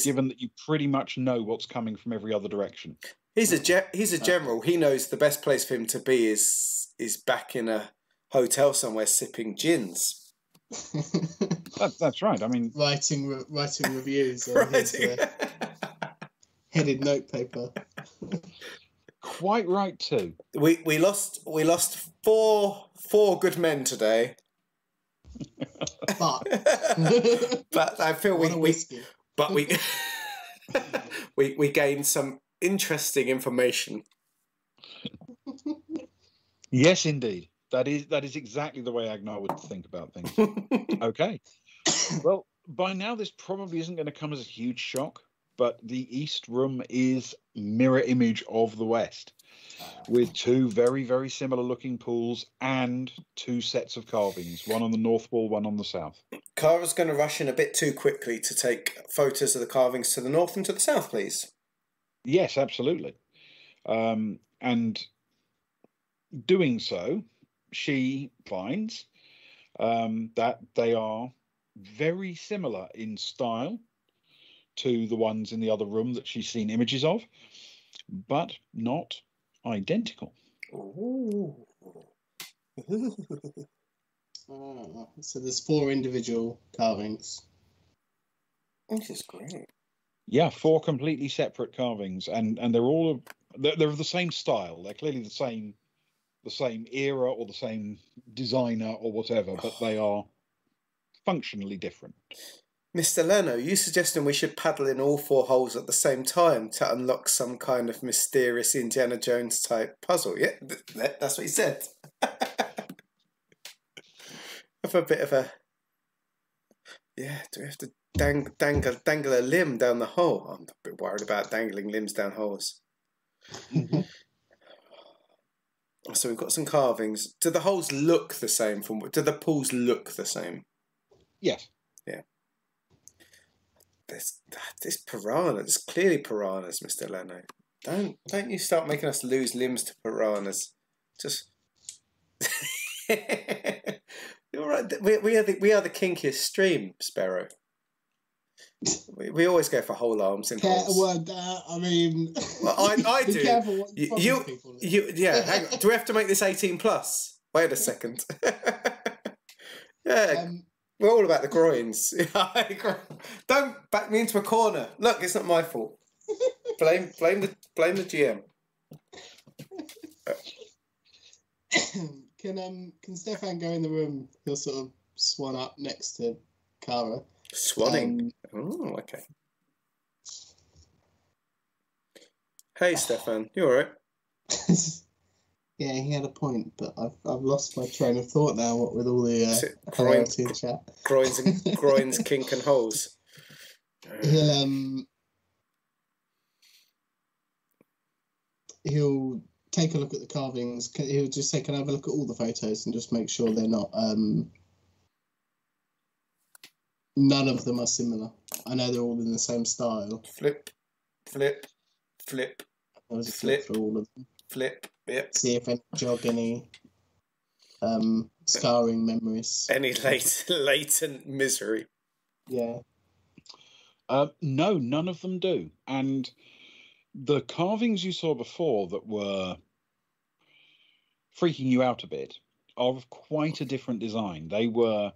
Given that you pretty much know what's coming from every other direction. He's a general. He knows the best place for him to be is back in a hotel somewhere sipping gins. That's right. I mean, writing reviews on his headed notepaper. Quite right too. We lost 4 good men today. But I feel we gained some interesting information. Yes, indeed. That is exactly the way Agnar would think about things. Okay. Well, by now this probably isn't going to come as a huge shock, but the East Room is mirror image of the West, with 2 very, very similar looking pools and 2 sets of carvings, one on the north wall, one on the south. Kara's going to rush in a bit too quickly to take photos of the carvings to the north and to the south, please. Yes, absolutely. And doing so, she finds that they are very similar in style to the ones in the other room that she's seen images of, but not identical. Ooh. So there's 4 individual carvings. This is great. Yeah, 4 completely separate carvings, and they're all They're of the same style. They're clearly the same era or the same designer or whatever, but they are functionally different. Mr. Leno, you suggesting we should paddle in all 4 holes at the same time to unlock some kind of mysterious Indiana Jones type puzzle? Yeah, that's what he said. Have a bit of a... Yeah, do we have to dangle a limb down the hole? I'm a bit worried about dangling limbs down holes. Mm-hmm. So we've got some carvings. Do the holes look the same? Do the pools look the same? Yes. Yeah. This piranha. There's clearly piranhas, Mr. Leno. Don't you start making us lose limbs to piranhas. Just... You're right. We are the kinkiest stream, Sparrow. We always go for whole arms in holes. Well, I mean, well, I be do. careful what you promise people. Yeah. Hang on. Do we have to make this 18 plus? Wait a second. Yeah, we're all about the groynes. Don't back me into a corner. Look, it's not my fault. Blame the GM. Can Stefan go in the room? He'll sort of swan up next to Kara. Swanning. Oh, okay. Hey, Stefan, you all right? Yeah, he had a point, but I've lost my train of thought now. What with all the hilarity chat, groins, kink, and holes. He'll take a look at the carvings. He'll just say, "Can I have a look at all the photos and just make sure they're not none of them are similar. I know they're all in the same style." Flip. I was flip through all of them. Flip. Yep. See if any jog any scarring memories. Any latent misery. Yeah. No, none of them do. And the carvings you saw before that were freaking you out a bit are of quite a different design. They were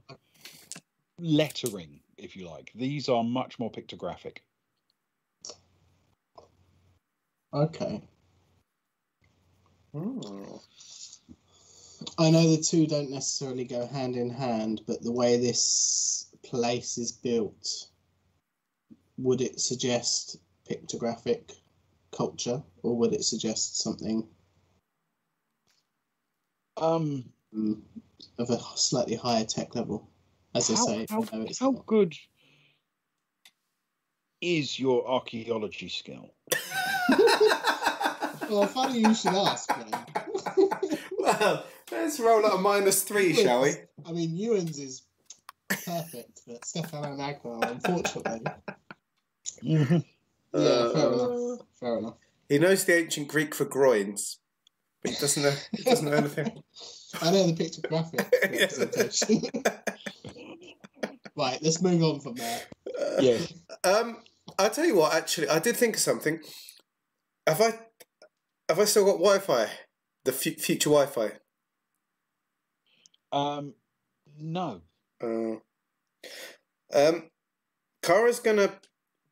lettering, if you like. These are much more pictographic. Okay. Oh. I know the two don't necessarily go hand in hand, but the way this place is built, would it suggest pictographic culture, or would it suggest something of a slightly higher tech level? As I say, how good is your archaeology skill? Well, funny you should ask, man. Well, let's roll at a -3, shall we? I mean, Ewan's is perfect, but Stefan and Agnar, unfortunately. Yeah, fair enough. He knows the ancient Greek for groins, but he doesn't know anything. I know the pictographic representation. Right, let's move on from that. Yeah. I'll tell you what. Actually, I did think of something. Have I still got Wi-Fi? The future Wi-Fi? No. Kara's gonna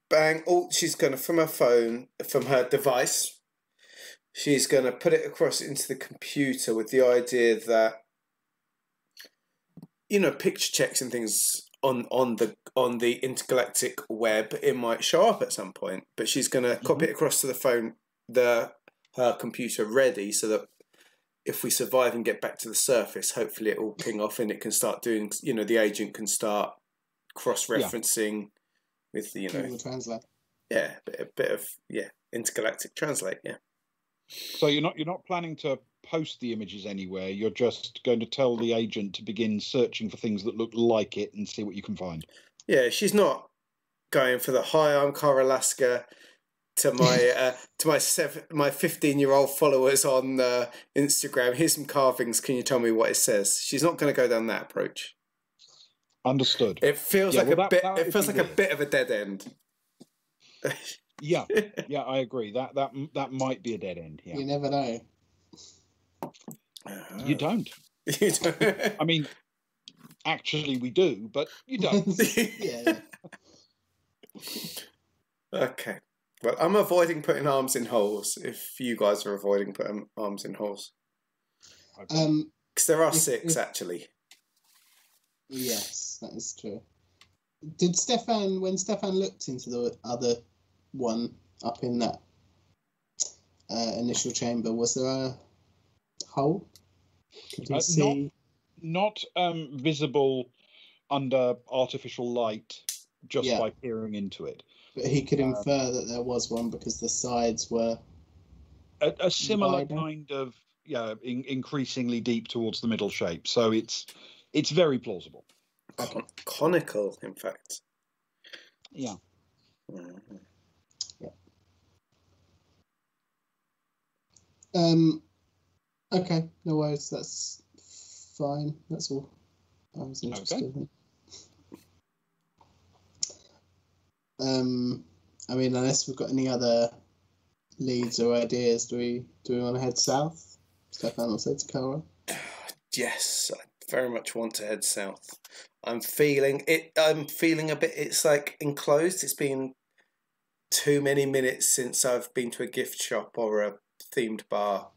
bang. She's gonna from her phone, from her device. She's gonna put it across into the computer with the idea that, picture checks and things on the intergalactic web, it might show up at some point. But she's gonna copy it across to the phone, her computer ready, so that if we survive and get back to the surface, hopefully it will ping off and it can start doing, the agent can start cross-referencing with the, Google Translate. Yeah, a bit of intergalactic translate, yeah. So you're not planning to post the images anywhere. You're just going to tell the agent to begin searching for things that look like it and see what you can find. Yeah, she's not going for the "Hi, I'm Cara Alaska" to my my 15-year-old followers on Instagram. Here's some carvings. Can you tell me what it says? She's not going to go down that approach. Understood. It feels like a bit. It feels like a bit of a dead end. Yeah, I agree. That might be a dead end. Yeah. You never know. You don't. You don't. I mean, actually, we do, but you don't. Yeah. Okay. Well, I'm avoiding putting arms in holes. If you guys are avoiding putting arms in holes, because there are six actually. Yes, that is true. Did when Stefan looked into the other one up in that initial chamber, was there a hole? Could he see? Not visible under artificial light just by peering into it. But he could infer that there was one because the sides were a similar wider. kind of increasingly deep towards the middle shape. So it's very plausible. Conical, in fact. Yeah. Mm-hmm. Yeah. Okay, no worries. That's fine. That's all I was interested in. I mean, unless we've got any other leads or ideas, do we want to head south? Stefan will say to Kara. Yes, I very much want to head south. I'm feeling it. I'm feeling a bit. It's like enclosed. It's been too many minutes since I've been to a gift shop or a themed bar.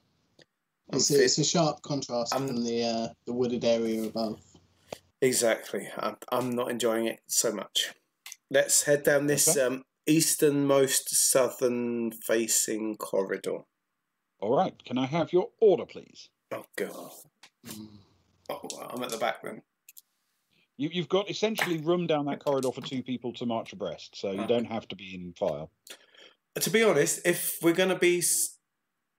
It's a sharp contrast from the wooded area above. Exactly. I'm not enjoying it so much. Let's head down this easternmost southern-facing corridor. All right. Can I have your order, please? Oh, God. Oh, I'm at the back then. You've got essentially room down that corridor for two people to march abreast, so you don't have to be in file. To be honest, if we're going to be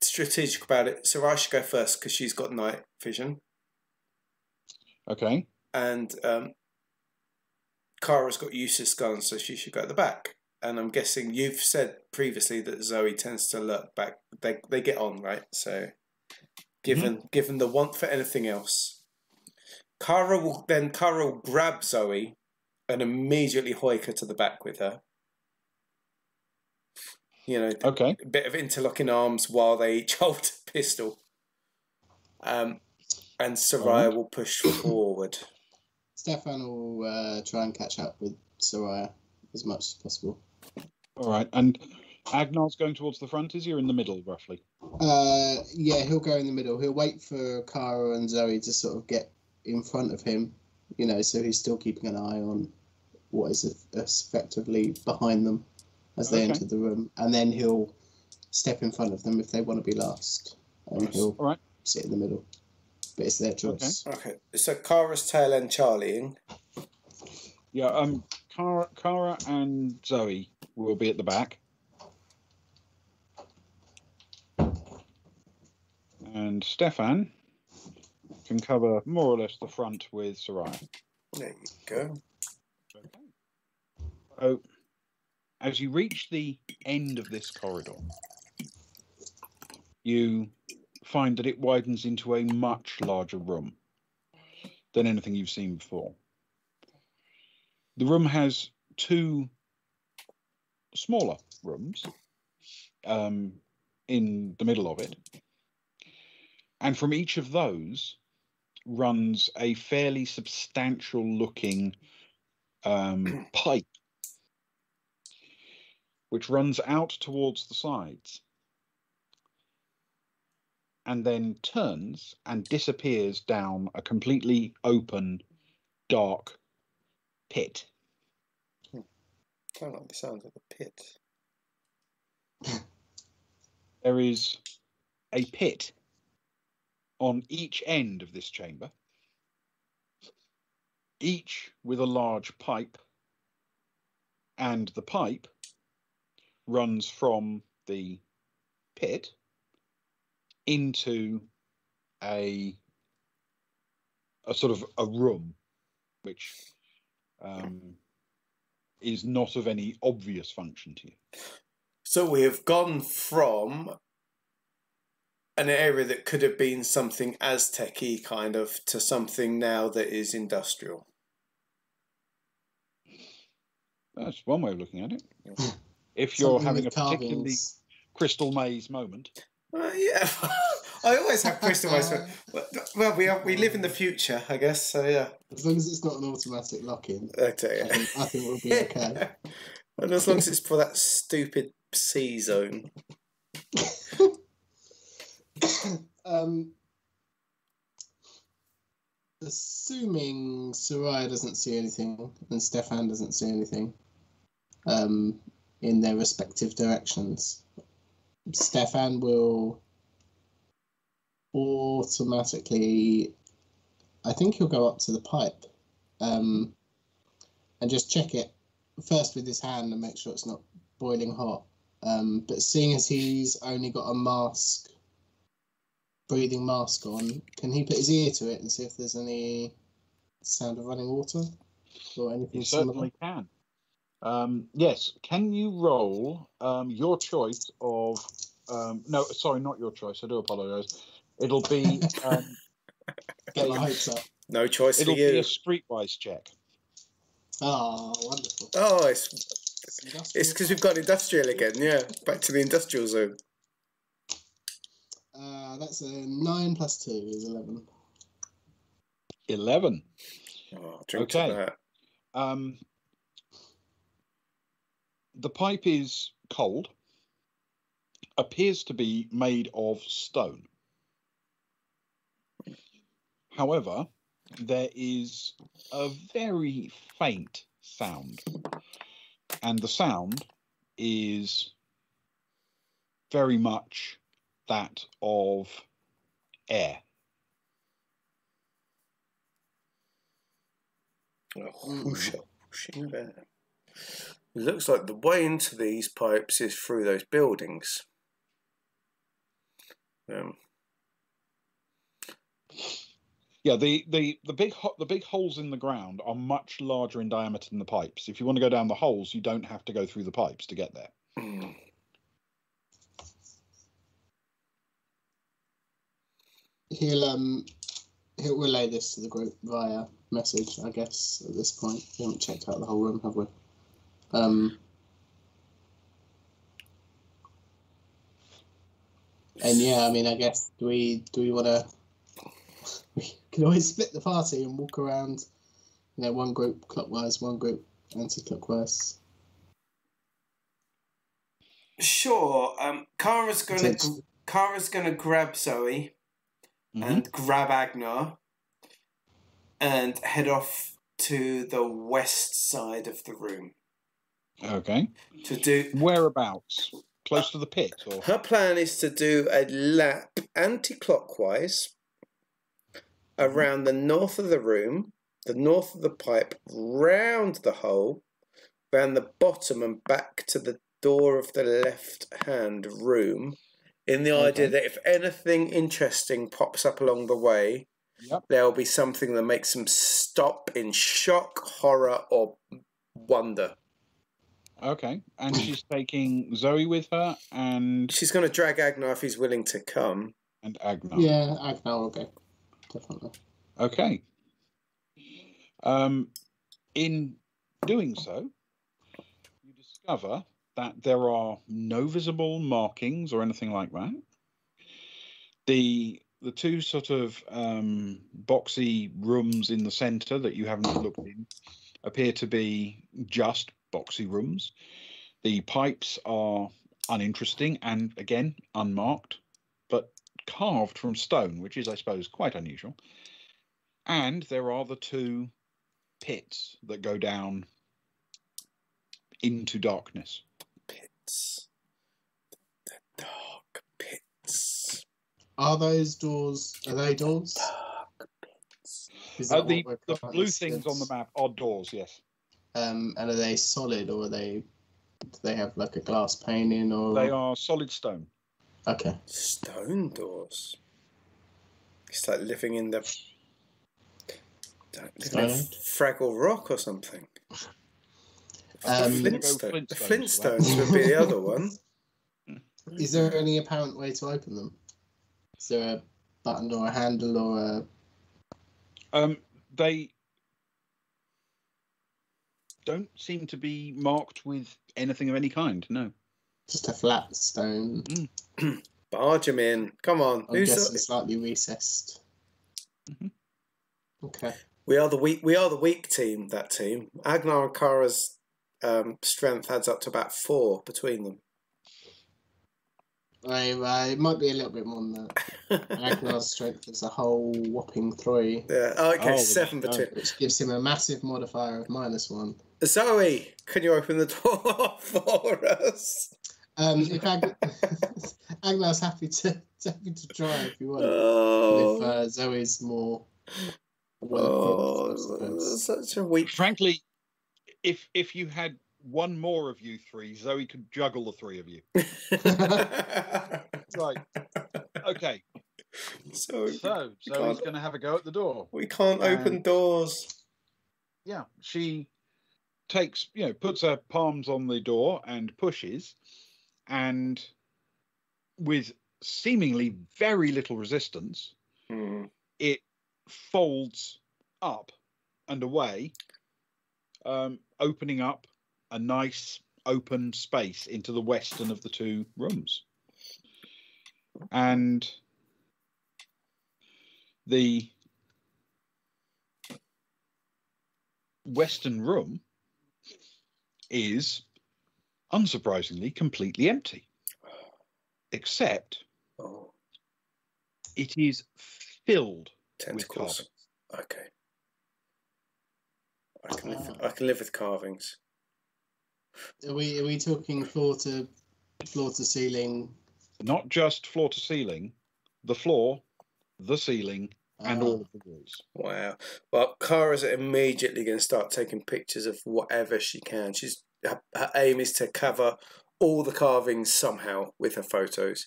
strategic about it, Sarai should go first because she's got night vision. Okay. And Kara's got useless guns, so she should go at the back. And I'm guessing you've said previously that Zoe tends to lurk back. They get on, right? So given the want for anything else, Kara will grab Zoe and immediately hoik her to the back with her. You know, a bit of interlocking arms while they each hold a pistol. And Soraya will push forward. Stefan will try and catch up with Soraya as much as possible. All right, and Agnar's going towards the front, is he, or in the middle, roughly? Yeah, he'll go in the middle. He'll wait for Kara and Zoe to sort of get in front of him, you know, so he's still keeping an eye on what is effectively behind them as they enter the room. And then he'll step in front of them if they want to be last. And he'll sit in the middle. But it's their choice. Okay. So Kara's tail end Charlieing. Yeah, Kara and Zoe will be at the back. And Stefan can cover more or less the front with Soraya. There you go. So, as you reach the end of this corridor, you find that it widens into a much larger room than anything you've seen before. The room has two smaller rooms in the middle of it. And from each of those runs a fairly substantial looking pipe, which runs out towards the sides and then turns and disappears down a completely open, dark pit. I don't like the sound of the pit. There is a pit on each end of this chamber, each with a large pipe, and the pipe runs from the pit into a sort of a room, which is not of any obvious function to you. So we have gone from an area that could have been something Aztec-y kind of to something now that is industrial. That's one way of looking at it. If you're having a particularly carvings. Crystal Maze moment. Yeah, I always have crystal maze. Well, we live in the future, I guess. So yeah. As long as it's not an automatic lock-in, I tell you. I think we'll be okay. And as long as it's for that stupid sea zone. Assuming Soraya doesn't see anything and Stefan doesn't see anything in their respective directions, Stefan will automatically, I think he'll go up to the pipe and just check it first with his hand and make sure it's not boiling hot. But seeing as he's only got a mask, breathing mask on, can he put his ear to it and see if there's any sound of running water or anything similar? He certainly can. Yes. Can you roll your choice of... no, sorry, not your choice. I do apologise. It'll be... Get my hopes up. No choice for you. It'll be a streetwise check. Oh, wonderful. Oh, it's because we've got industrial again, yeah. Back to the industrial zone. That's a 9 plus 2 is 11. 11. Oh, drink to that. The pipe is cold. Appears to be made of stone. However, there is a very faint sound. And the sound is very much that of air. Whooshing of air. It looks like the way into these pipes is through those buildings. Yeah, the big holes in the ground are much larger in diameter than the pipes. If you want to go down the holes, you don't have to go through the pipes to get there. He'll relay this to the group via message, I guess, at this point. We haven't checked out the whole room, have we? And yeah, I mean, I guess do we want to? We can always split the party and walk around. You know, one group clockwise, one group anti-clockwise. Sure. Kara's gonna grab Zoe and grab Agnar and head off to the west side of the room. Okay. To do whereabouts? Close to the pit, or her plan is to do a lap anti-clockwise around the north of the room, the north of the pipe, round the hole, round the bottom and back to the door of the left-hand room, in the idea that if anything interesting pops up along the way, there'll be something that makes them stop in shock, horror, or wonder. Okay, and she's taking Zoe with her, and she's going to drag Agnar if he's willing to come. And Agnar. Yeah, Agnar will go. Definitely. Okay. In doing so, you discover that there are no visible markings or anything like that. The two sort of boxy rooms in the centre that you haven't looked in appear to be just boxy rooms. The pipes are uninteresting and, again, unmarked, but carved from stone, which is, I suppose, quite unusual. And there are the two pits that go down into darkness. Pits. The dark pits. Are those doors? Are they doors? Dark pits. The blue things on the map are doors, yes. And are they solid, or do they have like a glass pane in, or they are solid stone? Okay. Stone doors. It's like living in the Fraggle Rock or something. The Flintstones would be the other one. Is there any apparent way to open them? Is there a button or a handle or a? They don't seem to be marked with anything of any kind. No. Just a flat stone. Barge him in. Come on. I'm guessing slightly recessed. Okay. We are the weak team. That team. Agnar and Kara's strength adds up to about 4 between them. It might be a little bit more than that. Agnar's strength is a whole whopping 3. Yeah. Oh, okay, Oh, 7 no. between. Which gives him a massive modifier of -1. Zoe, can you open the door for us? If Agnar's happy to try if you want. Oh, If Zoe's more well equipped, I suppose. such a weak. Frankly, if you had one more of you three, Zoe could juggle the three of you. Right. Okay. So Zoe's going to have a go at the door. We can't open doors. Yeah, she takes, puts her palms on the door and pushes, and with seemingly very little resistance, it folds up and away, opening up a nice open space into the western of the two rooms. And the western room is, unsurprisingly, completely empty. Except it is filled tentacles. With okay. I can live with carvings. Are we talking floor to ceiling? Not just floor to ceiling, the floor, the ceiling, and all of the walls. Wow. Well, Kara's immediately going to start taking pictures of whatever she can. Her aim is to cover all the carvings somehow with her photos,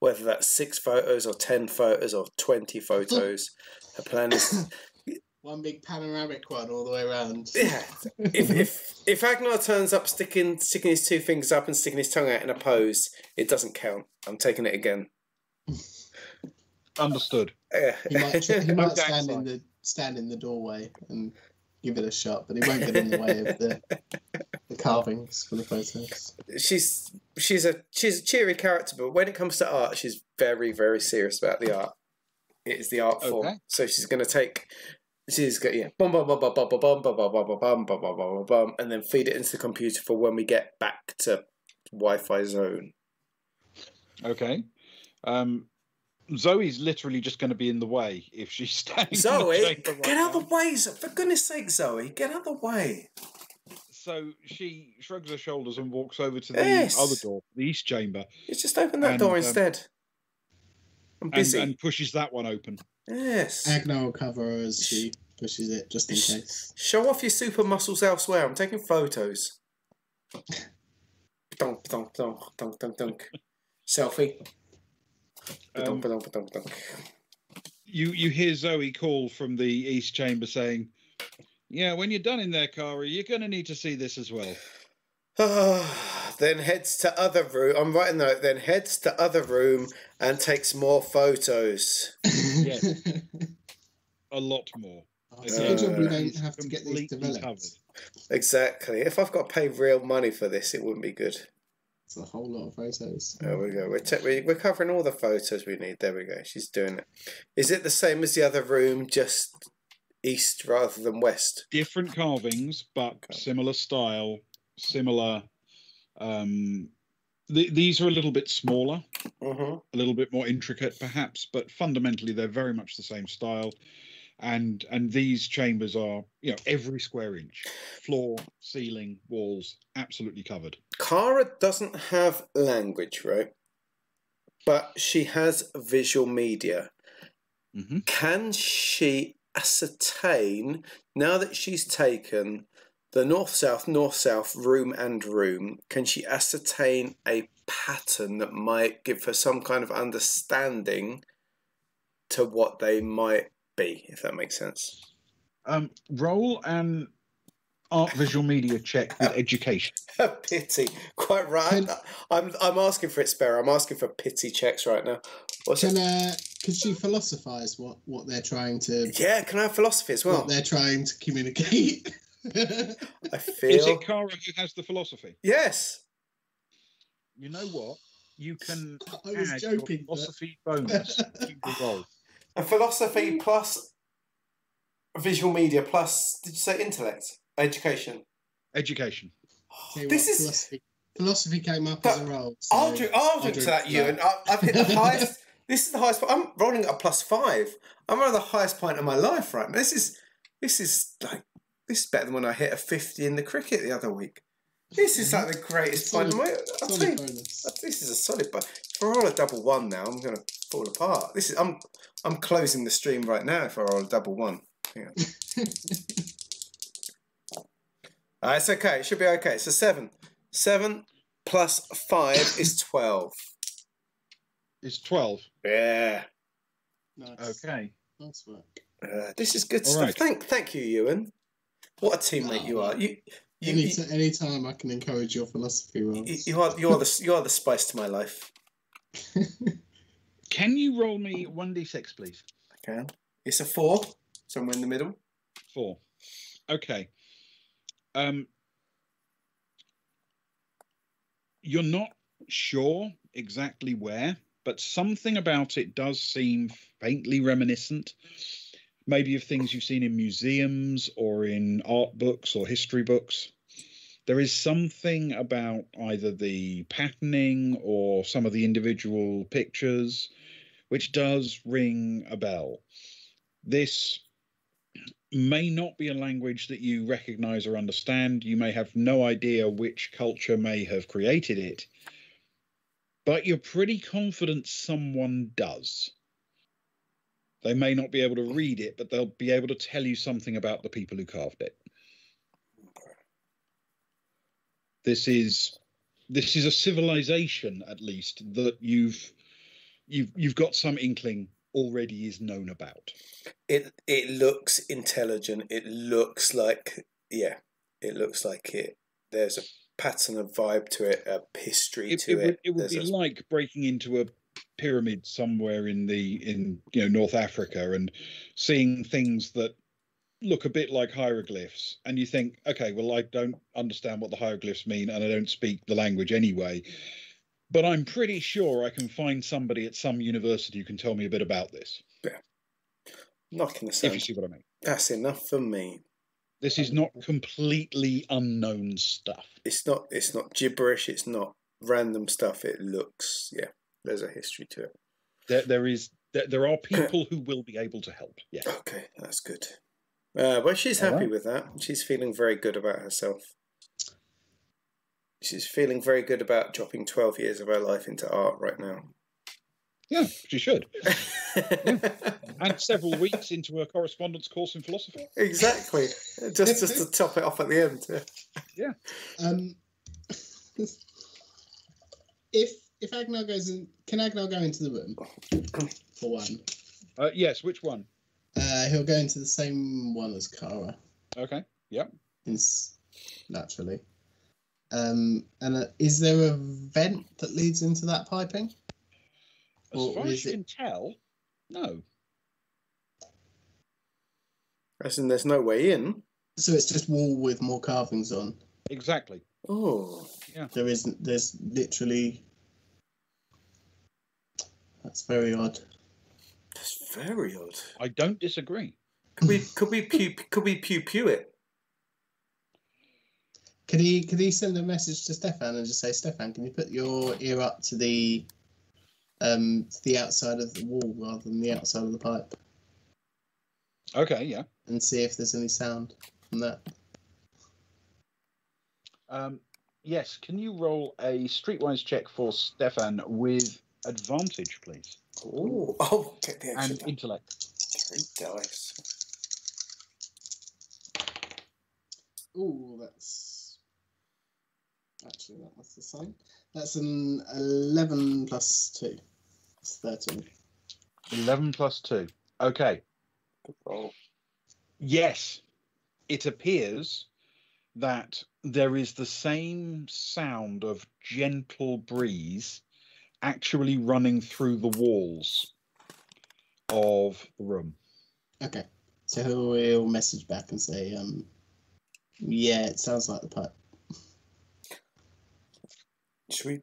whether that's 6 photos or 10 photos or 20 photos. Her plan is one big panoramic one all the way around. Yeah. If Agnar turns up sticking his 2 fingers up and sticking his tongue out in a pose, it doesn't count. I'm taking it again. Understood. Yeah. He might stand in the doorway and give it a shot, but he won't get in the way of the carvings for the photos. She's a cheery character, but when it comes to art, she's very, very serious about the art. It is the art form. So she's going to take. She's got bum bum bum bum bum bum bum bum bum bum bum bum bum bum, and then feed it into the computer for when we get back to Wi-Fi zone. Okay. Zoe's literally just going to be in the way if she's standing. Zoe, get out of the way! For goodness' sake, Zoe, get out of the way! So she shrugs her shoulders and walks over to the other door, the east chamber. You just open that door instead. I'm busy. And pushes that one open. Yes. Agnar will cover her as she pushes it, just in case. Show off your super muscles elsewhere. I'm taking photos. Donk, donk, donk, donk, donk, donk. Selfie. You hear Zoe call from the east chamber saying, "Yeah, when you're done in there, Kara, you're going to need to see this as well." Then heads to other room. I'm writing that. Then heads to other room and takes more photos. Yes, a lot more. It's a good job we don't have to get these developed. Covered. Exactly. If I've got to pay real money for this, it wouldn't be good. It's a whole lot of photos. There we go. We're covering all the photos we need. There we go. She's doing it. Is it the same as the other room, just east rather than west? Different carvings, but similar style, similar. These are a little bit smaller, a little bit more intricate, perhaps, but fundamentally they're very much the same style. And these chambers are, every square inch, floor, ceiling, walls, absolutely covered. Kara doesn't have language, right? But she has visual media. Can she ascertain, now that she's taken the north-south, room and room, can she ascertain a pattern that might give her some kind of understanding to what they might be, if that makes sense? Roll an art visual media check with education. A pity. Quite right. I'm asking for it, Sparrow. I'm asking for pity checks right now. Could she philosophize what they're trying to... Yeah, can I have philosophy as well? What they're trying to communicate. I feel... Is it Kara who has the philosophy? Yes. You know what? You can add your philosophy bonus to the roll. A philosophy plus visual media plus, did you say intellect? Education. Education. This Philosophy came up as a roll. So I'll drink to that, Ewan. I've hit the highest. This is the highest. I'm rolling at a +5. I'm on the highest point of my life right now. This is better than when I hit a 50 in the cricket the other week. This is like the greatest point of my. This is a solid. But if I roll a double one now, I'm going to fall apart. I'm closing the stream right now. If I roll a double one, yeah. It's okay. It should be okay. So 7. 7 plus 5 is 12. It's 12. Yeah. Nice. Okay. Nice work. This is good All stuff. right. Thank you, Ewan. What a teammate you are. Any time I can encourage your philosophy rolls. You are the spice to my life. Can you roll me 1d6, please? I can. It's a 4, somewhere in the middle. 4. Okay. You're not sure exactly where, but something about it does seem faintly reminiscent, maybe of things you've seen in museums or in art books or history books. There is something about either the patterning or some of the individual pictures which does ring a bell. This may not be a language that you recognize or understand. You may have no idea which culture may have created it, but you're pretty confident someone does. They may not be able to read it, but they'll be able to tell you something about the people who carved it. This is a civilization, at least, that you've got some inkling already is known about. It looks intelligent. It looks like it. There's a pattern, a vibe to it, a history to it. It would be like breaking into a pyramid somewhere in North Africa and seeing things that look a bit like hieroglyphs, and you think, okay, well, I don't understand what the hieroglyphs mean, and I don't speak the language anyway, but I'm pretty sure I can find somebody at some university who can tell me a bit about this. Yeah. Knocking the sound. If you see what I mean. That's enough for me. This is not completely unknown stuff. It's not gibberish. It's not random stuff. It looks, there's a history to it. There are people who will be able to help. Yeah. Okay, that's good. Well, she's happy with that. She's feeling very good about herself. She's feeling very good about dropping 12 years of her life into art right now. Yeah, she should. Yeah. And several weeks into a correspondence course in philosophy. Exactly. Just to top it off at the end. Yeah. If Agnar goes in, can Agnar go into the room for one? Yes. Which one? He'll go into the same one as Kara. Okay. Yep. Naturally. And is there a vent that leads into that piping? As far as you can tell, no. As in, there's no way in. So it's just wall with more carvings on. Exactly. Oh. Yeah. There's literally. That's very odd. That's very odd. I don't disagree. Could we pew it? Could he send a message to Stefan and just say, Stefan, can you put your ear up to the outside of the wall rather than the outside of the pipe? Okay, yeah. And see if there's any sound from that. Yes, can you roll a streetwise check for Stefan with advantage, please? Oh, get the extra and intellect. 3 dice. Oh, that's actually that was the same. That's an 11 plus 2. It's 13. 11 plus 2. Okay. Good roll. Yes, it appears that there is the same sound of gentle breeze actually running through the walls of the room. Okay. So he'll message back and say, yeah, it sounds like the pipe. Should we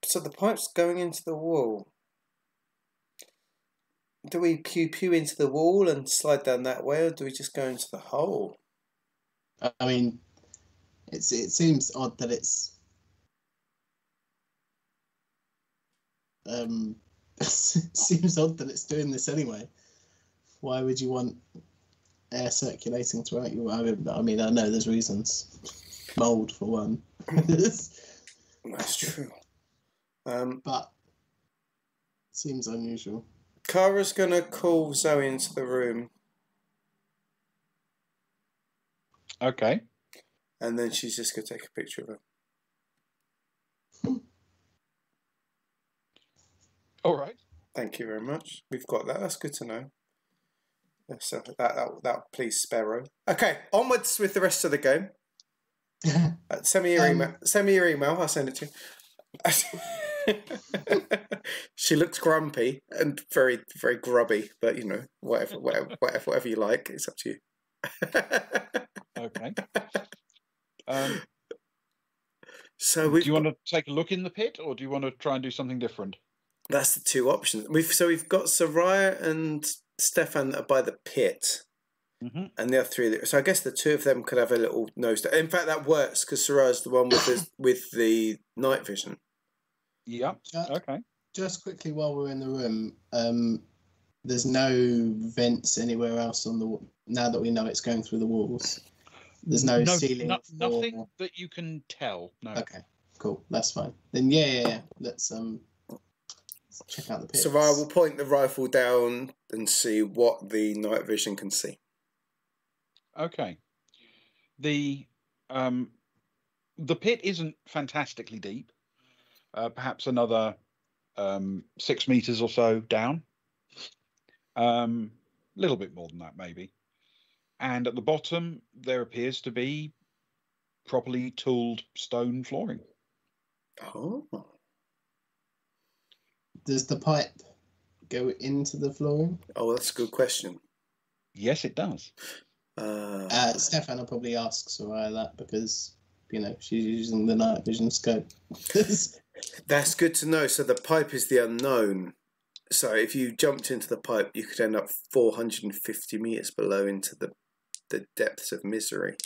so the pipe's going into the wall? Do we pew into the wall and slide down that way, or do we just go into the hole? I mean, it seems odd that it's seems odd that it's doing this anyway. Why would you want air circulating throughout you? I mean, I know there's reasons. Mold, for one. That's true. But seems unusual. Kara's going to call Zoe into the room. Okay. And then she's just going to take a picture of her. All right. Thank you very much. We've got that. That's good to know. So that please, Sparrow. Okay, onwards with the rest of the game. Send me your email. Send me your email. I'll send it to you. She looks grumpy and very, very grubby, but you know, whatever you like. It's up to you. Okay. So do you want to take a look in the pit, or do you want to try and do something different? That's the two options. We've got Soraya and Stefan that are by the pit, and the other three. So I guess the two of them could have a little nose. In fact, that works because Soraya's the one with the night vision. Yeah. Okay. Just quickly, while we're in the room, there's no vents anywhere else on the. Now that we know it's going through the walls, there's no ceiling. Nothing that you can tell. No. Okay. Cool. That's fine. Then yeah. Let's check out the pits. Soraya will point the rifle down and see what the night vision can see. Okay. The pit isn't fantastically deep. Perhaps another 6 meters or so down. A little bit more than that, maybe. And at the bottom, there appears to be properly tooled stone flooring. Oh. Does the pipe go into the flooring? Oh, that's a good question. Yes, it does. Stefan will probably ask Soraya that because, you know, she's using the night vision scope. That's good to know. So the pipe is the unknown. So if you jumped into the pipe, you could end up 450 meters below into the depths of misery.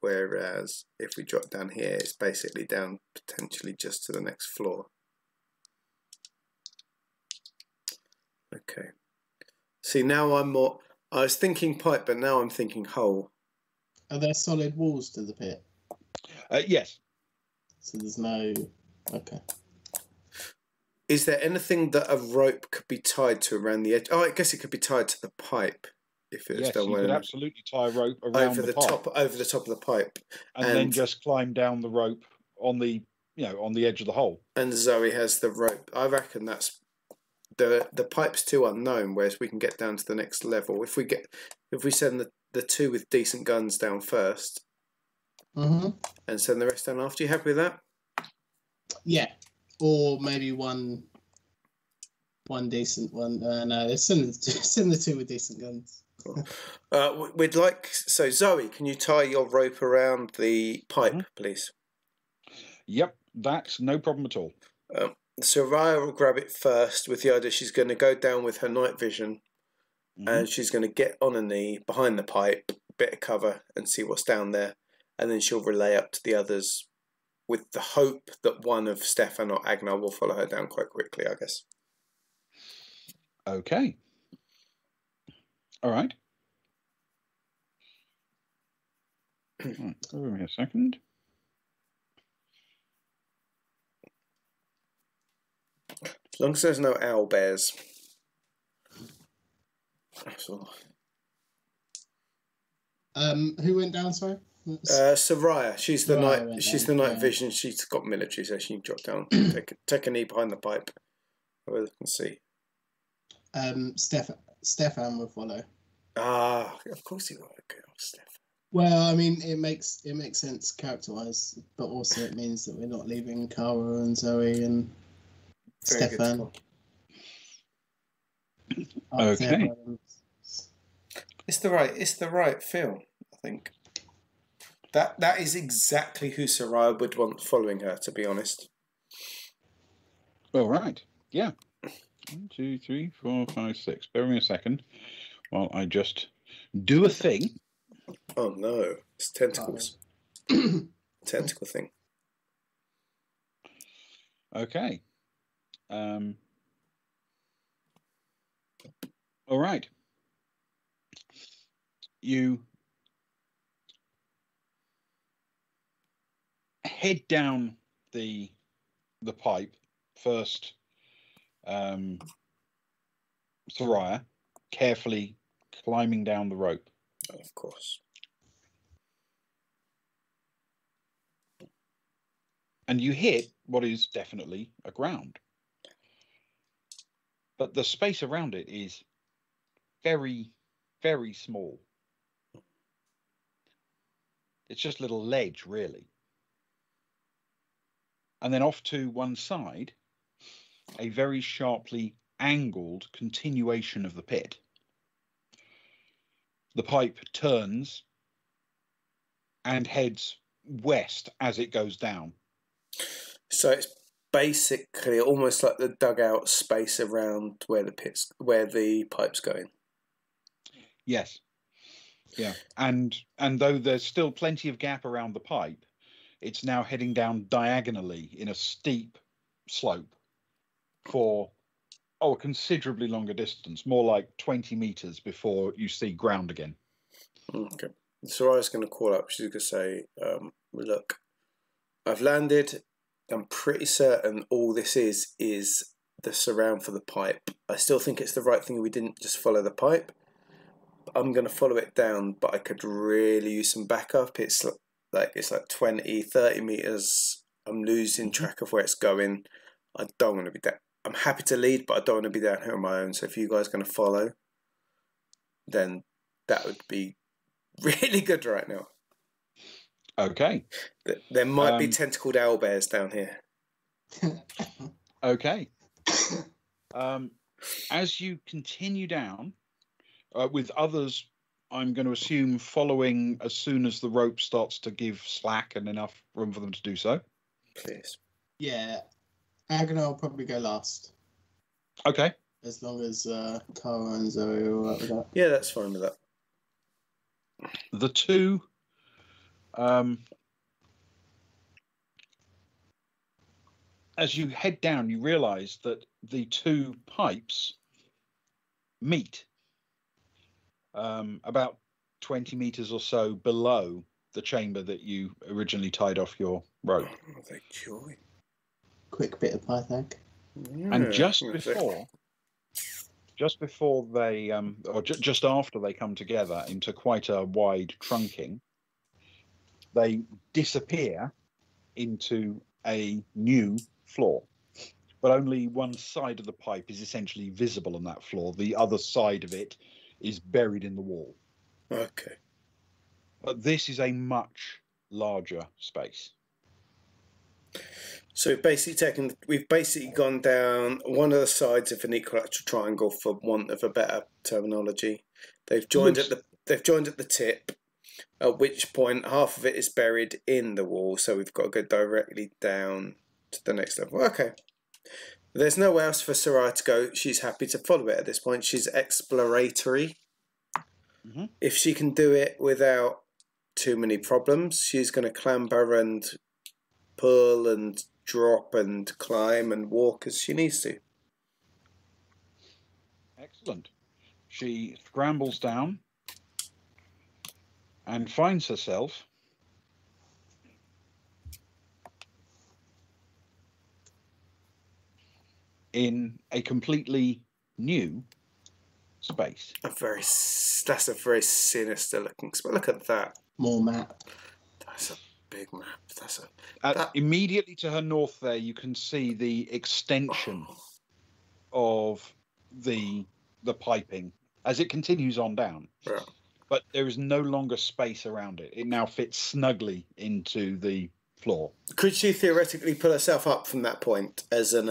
Whereas if we drop down here, it's basically down potentially just to the next floor. Okay. See, now I'm more. I was thinking pipe, but now I'm thinking hole. Are there solid walls to the pit? Yes. So there's no. Okay. Is there anything that a rope could be tied to around the edge? Oh, I guess it could be tied to the pipe if it's done well. You could absolutely tie a rope around the pipe. Over the top of the pipe, and then just climb down the rope on the edge of the hole. And Zoe has the rope. I reckon that's the pipe's too unknown. Whereas we can get down to the next level if we send the two with decent guns down first, and send the rest down after. You happy with that? Yeah. Or maybe one decent one. No, send the two with decent guns. Cool. We'd like Zoe, can you tie your rope around the pipe, please? Yep, that's no problem at all. Soraya will grab it first with the idea she's going to go down with her night vision, and she's going to get on a knee behind the pipe, bit of cover, and see what's down there, and then she'll relay up to the others with the hope that one of Stefan or Agnar will follow her down quite quickly, I guess. Okay. All right. Give me a second. As long as there's no owl bears. That's all. Who went down, sorry? Soraya. She's the night vision. She's got military, so she can drop down, take a knee behind the pipe. Where they can see. Stefan will follow. Ah, of course he will. Okay, Stefan. Well, I mean, it makes sense character-wise, but also it means that we're not leaving Kara and Zoe and Stefan. Okay. It's the right film, I think. That is exactly who Soraya would want following her, to be honest. All right. Yeah. 1, 2, 3, 4, 5, 6. Bear with me a second while I just do a thing. Oh no, it's tentacles. Tentacle thing. Okay. All right. You head down the pipe first, Soraya, carefully climbing down the rope. Of course. And you hit what is definitely a ground. But the space around it is very, very small. It's just a little ledge, really. And then off to one side, a very sharply angled continuation of the pit. The pipe turns and heads west as it goes down. So it's basically almost like the dugout space around where the pipe's going. Yes. Yeah. And though there's still plenty of gap around the pipe, it's now heading down diagonally in a steep slope for a considerably longer distance, more like 20 meters before you see ground again. Okay. Soraya's going to call up. She's going to say, look, I've landed. I'm pretty certain all this is the surround for the pipe. I still think it's the right thing we didn't just follow the pipe. I'm going to follow it down, but I could really use some backup. It's like 20, 30 meters. I'm losing track of where it's going. I don't want to be down. I'm happy to lead, but I don't want to be down here on my own. So if you guys are going to follow, then that would be really good right now. Okay. There might be tentacled owlbears down here. Okay. As you continue down, with others, I'm going to assume following as soon as the rope starts to give slack and enough room for them to do so. Please. Yeah. Agna will probably go last. Okay. As long as Cara and Zoe are all right with that. Yeah, that's fine with that. The two as you head down, you realise that the two pipes meet about 20 meters or so below the chamber that you originally tied off your rope. Oh, the joy. Quick bit of Pythag. Yeah, and just before they, or just after they come together into quite a wide trunking, they disappear into a new floor. But only one side of the pipe is essentially visible on that floor. The other side of it is buried in the wall. Okay. But this is a much larger space. So we've basically gone down one of the sides of an equilateral triangle, for want of a better terminology. They've joined at the tip, at which point half of it is buried in the wall. So we've got to go directly down to the next level. Okay. There's nowhere else for Soraya to go. She's happy to follow it at this point. She's exploratory. Mm-hmm. If she can do it without too many problems, she's going to clamber and pull and drop and climb and walk as she needs to. Excellent. She scrambles down and finds herself in a completely new space. That's a very sinister looking spot. Look at that. More map. That's a big map. Immediately to her north there, you can see the extension of the piping as it continues on down. Yeah. But there is no longer space around it. It now fits snugly into the floor. Could she theoretically pull herself up from that point as an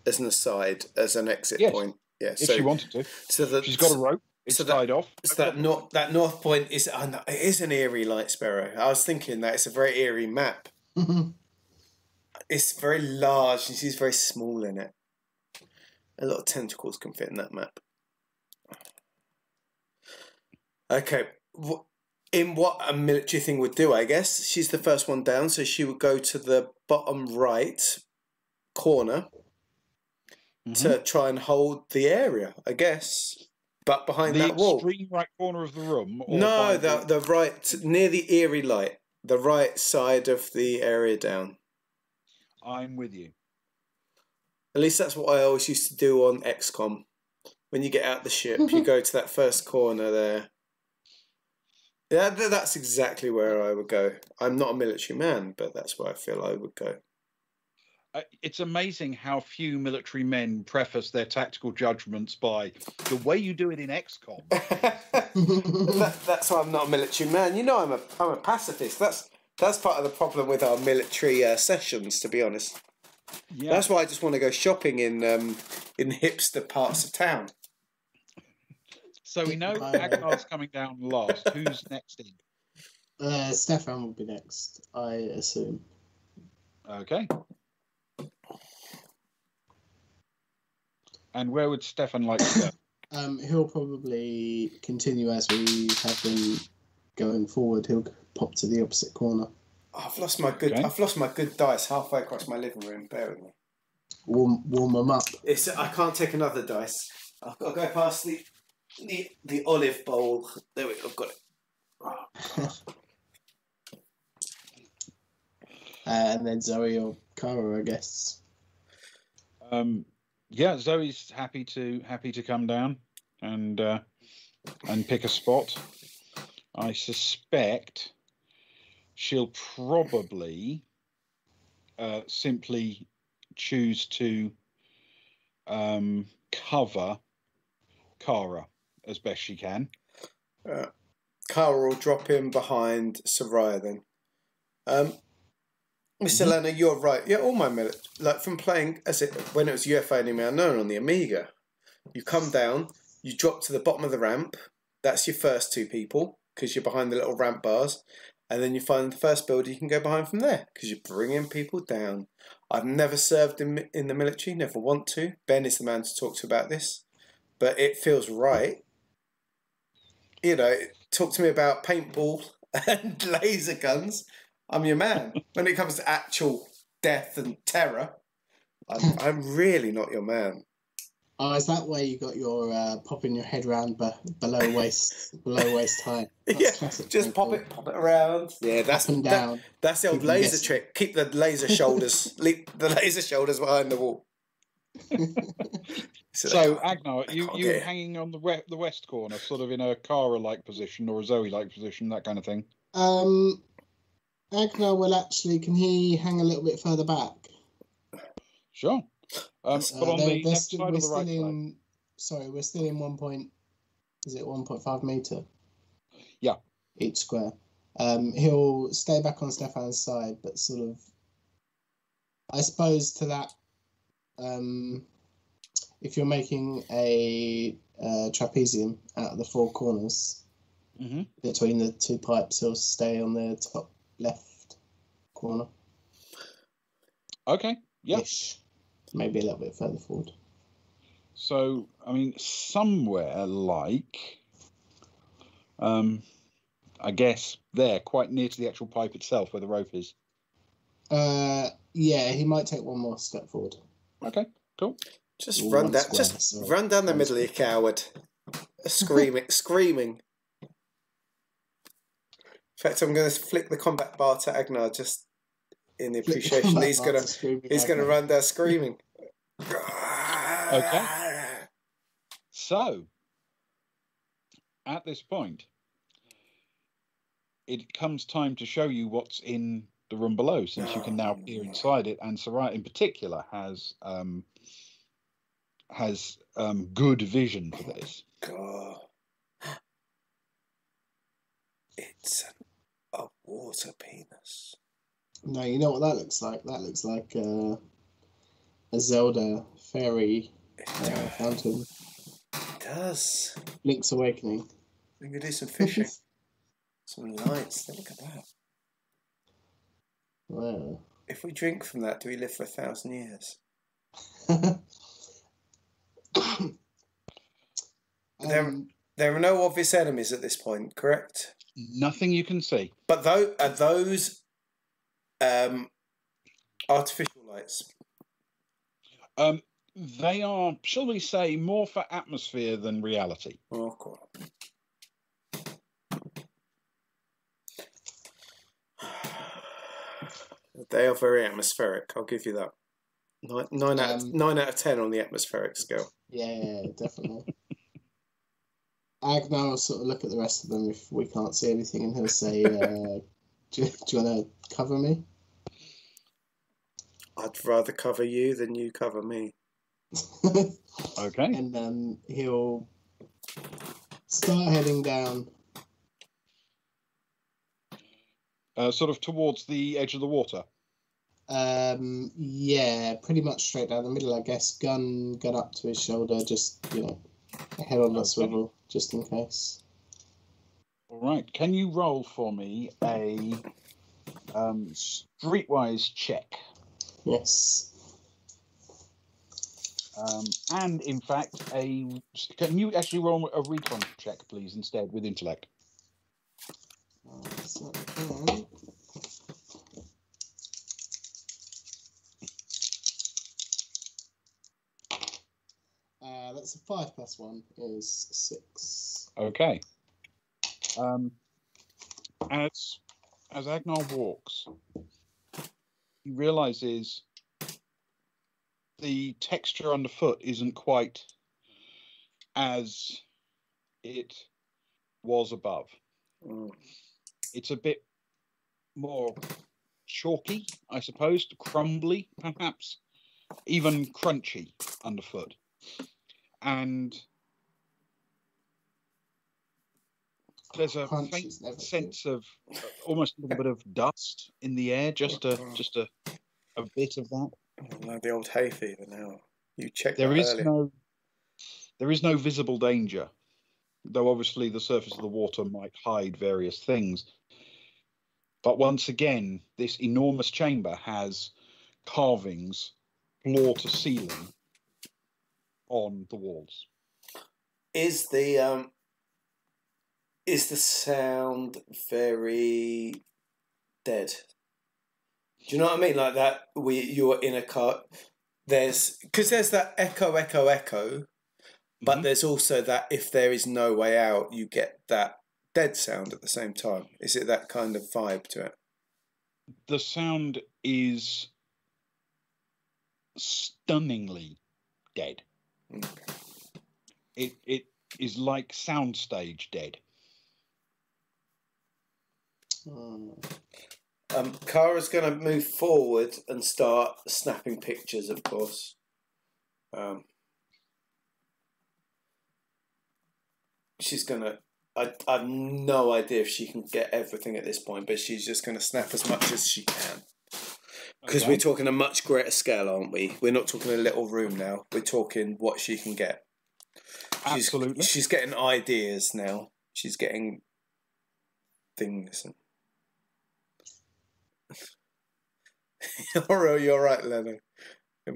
aside, as an exit point? Yeah. If she wanted to. So she's got a rope. It's tied off. So that north point is it is an eerie light sparrow. I was thinking that it's a very eerie map. It's very large and she's very small in it. A lot of tentacles can fit in that map. Okay, in what a military thing would do, I guess. She's the first one down, so she would go to the bottom right corner. to try and hold the area, I guess. But behind that wall. The extreme right corner of the room? Or No, the right, near the eerie light. The right side of the area down. I'm with you. At least that's what I always used to do on XCOM. When you get out the ship, you go to that first corner there. Yeah, that's exactly where I would go. I'm not a military man, but that's where I feel I would go. It's amazing how few military men preface their tactical judgments by the way you do it in XCOM. That's why I'm not a military man. You know, I'm a pacifist. That's part of the problem with our military sessions, to be honest. Yeah. That's why I just want to go shopping in hipster parts of town. So we know Agnar's coming down last. Who's next in? Stefan will be next, I assume. Okay. And where would Stefan like to go? He'll probably continue as we have been going forward. He'll pop to the opposite corner. I've lost my good dice halfway across my living room. Bear with me. Warm them up. I can't take another dice. I've got to go past the olive bowl. There we go. I've got it. And then Zoe or Cara, I guess. Yeah, Zoe's happy to come down and pick a spot. I suspect she'll probably simply choose to cover Cara as best she can. Cara will drop in behind Soraya then. Mr. Lana, you're right. Yeah, all my from playing when it was UFO Enemy Unknown on the Amiga. You come down, you drop to the bottom of the ramp. That's your first two people because you're behind the little ramp bars, and then you find the first building you can go behind from there because you're bringing people down. I've never served in the military, never want to. Ben is the man to talk to about this, but it feels right. You know, talk to me about paintball and laser guns. I'm your man. When it comes to actual death and terror, I'm really not your man. Oh, is that why you got your popping your head round below waist height? That's just pop it around. Yeah, that's up and down. That's the old laser trick. Keep the laser shoulders, behind the wall. So Agnar, you hanging on the west corner, sort of in a Cara-like position or a Zoe-like position, that kind of thing. Agnar will actually. Can he hang a little bit further back? Sure. But on the left side or the right side? Sorry, we're still in 1.5 meter? Yeah. Each square. He'll stay back on Stefan's side, but sort of, I suppose to that, if you're making a trapezium out of the four corners, between the two pipes, he'll stay on the top left corner. Okay, yeah. Ish. Maybe a little bit further forward. So, I mean, somewhere like, I guess there, quite near to the actual pipe itself where the rope is. Yeah, he might take one more step forward. Okay, cool. Just run down the middle, you coward. Screaming. In fact, I'm going to flick the combat bar to Agnar just in the appreciation. He's going to run down screaming. Okay. So, at this point, it comes time to show you what's in the room below, since you can now peer inside it, and Soraya in particular has good vision for this. God. It's a water penis. No, you know what that looks like? That looks like a Zelda fairy fountain. It does. Link's Awakening. We could do some fishing. Some lights. Look at that. Wow. If we drink from that, do we live for 1,000 years? There are no obvious enemies at this point, correct? Nothing you can see. But are those artificial lights? They are, shall we say, more for atmosphere than reality. Oh, God. They are very atmospheric. I'll give you that. Nine out of 10 on the atmospheric scale. Yeah, definitely. Agnar will sort of look at the rest of them if we can't see anything, and he'll say, do you want to cover me? I'd rather cover you than you cover me. Okay. And he'll start heading down. Sort of towards the edge of the water. Yeah, pretty much straight down the middle, I guess. Gun up to his shoulder, just, head on a swivel, just in case. All right. Can you roll for me a streetwise check? Yes. And in fact, can you actually roll a recon check, please, instead with intellect? That's a 5 plus 1 is 6. Okay. As Agnar walks, he realizes the texture underfoot isn't quite as it was above. It's a bit more chalky, I suppose, crumbly, perhaps, even crunchy underfoot. And there's a faint sense of almost a little bit of dust in the air, just a bit of that. Oh, no, the old hay fever now. You checked There that is earlier. there is no visible danger, though obviously the surface of the water might hide various things. But once again, this enormous chamber has carvings, floor to ceiling, on the walls. Is the sound very dead? Do you know what I mean? Like that, you're in a car. There's that echo, but Mhm. there's also that if there is no way out, you get that dead sound at the same time. Is it that kind of vibe to it? The sound is stunningly dead. It is like soundstage dead. Kara's going to move forward and start snapping pictures, of course. She's going to... I've no idea if she can get everything at this point, but she's just going to snap as much as she can. Because we're talking a much greater scale, aren't we? We're not talking a little room now. We're talking what she can get. Absolutely. She's getting ideas now. She's getting things. You're right, Leno. It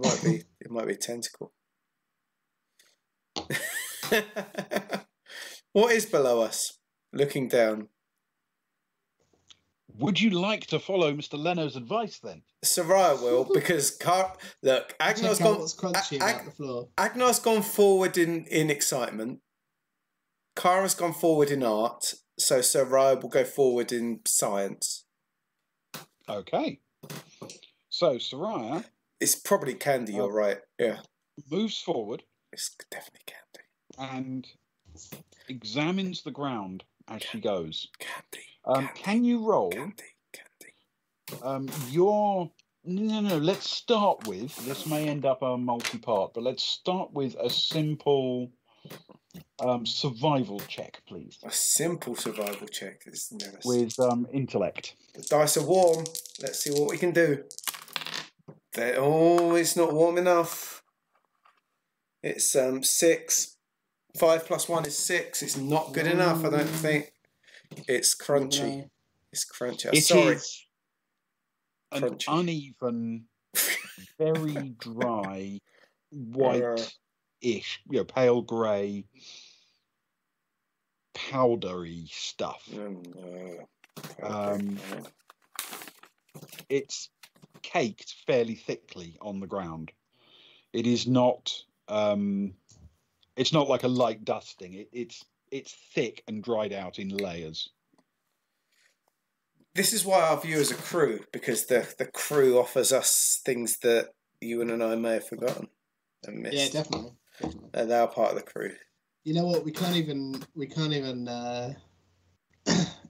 might be a tentacle. What is below us? Looking down. Would you like to follow Mr. Leno's advice then? Soraya will, because Agnar's gone. What's crunchy about the floor. Agnar's gone forward in excitement. Kara's gone forward in art, so Soraya will go forward in science. Okay. So Soraya, it's probably candy. You're right. Yeah. Moves forward. It's definitely candy. And examines the ground as she goes. Candy. Can you roll? Candy. No. Let's start with. This may end up a multi-part, but let's start with a simple survival check, please. A simple survival check is never. With intellect. The dice are warm. Let's see what we can do. It's not warm enough. It's 6. 5 plus 1 is 6. It's not good enough, I don't think. It's crunchy. No. It's crunchy. It Sorry. is an uneven, very dry, white-ish, pale grey, powdery stuff. It's caked fairly thickly on the ground. It is not. It's not like a light dusting. It's thick and dried out in layers. This is why I view as a crew, because the crew offers us things that Ewan and I may have forgotten and missed. Yeah, definitely. And they're part of the crew. You know what? We can't even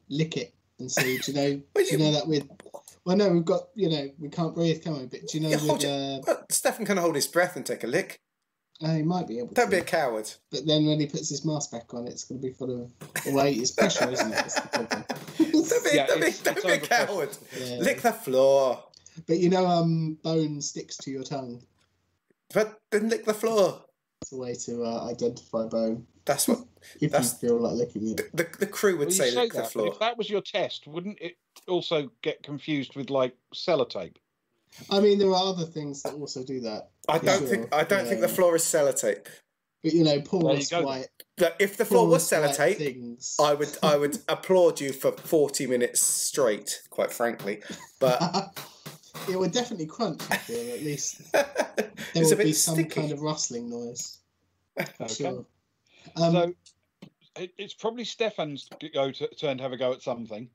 lick it and see. Do you know that with? Well, no, we've got. We can't breathe, can we? But do you know Stefan can hold his breath and take a lick. He might be able to. Don't be a coward. But then when he puts his mask back on, it's going to be full of weight. It's pressure, isn't it? That's the problem. Don't be a coward. Yeah. Lick the floor. But bone sticks to your tongue. But then lick the floor. It's a way to identify bone. That's what. You feel like licking it. The crew would say lick the floor. If that was your test, wouldn't it also get confused with like sellotape? I mean, there are other things that also do that. I don't think the floor is sellotape. But porous white. If the floor was sellotape, I would applaud you for 40 minutes straight. Quite frankly, but it would definitely crunch. I feel at least there would be some kind of rustling noise. Okay. Sure. So it's probably Stefan's turn to have a go at something.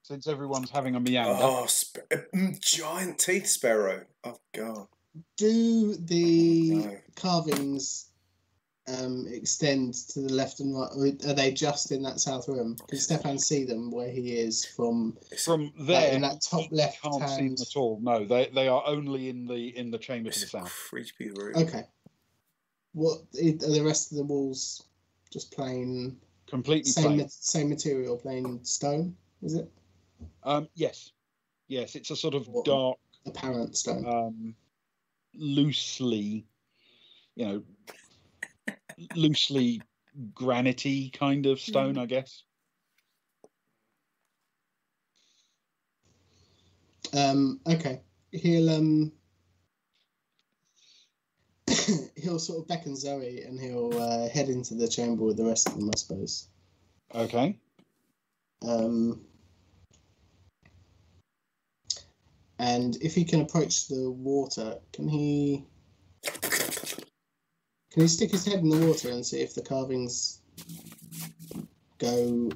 Since everyone's having a meander. Oh, giant teeth sparrow. Oh, God. Do the carvings extend to the left and right, or are they just in that south room? Can Stefan see them where he is from there? In that top left can't hand? see them at all. No, they are only in the chamber to the south. Creepy room. Okay. What are the rest of the walls? Just plain, completely plain. Same material, plain stone. Is it? Yes. It's a sort of dark, apparent stone. Loosely granity kind of stone, I guess. Okay. He'll he'll sort of beckon Zoe and he'll head into the chamber with the rest of them, I suppose. Okay. And if he can approach the water, can he stick his head in the water and see if the carvings go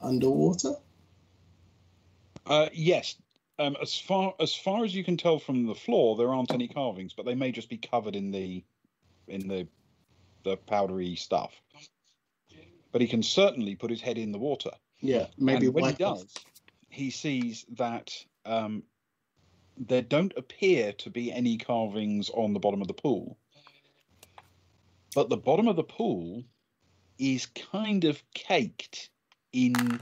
underwater? Yes. As far as you can tell from the floor, there aren't any carvings, but they may just be covered in the powdery stuff. But he can certainly put his head in the water. Yeah, maybe. And when he does, he sees that there don't appear to be any carvings on the bottom of the pool. But the bottom of the pool is kind of caked in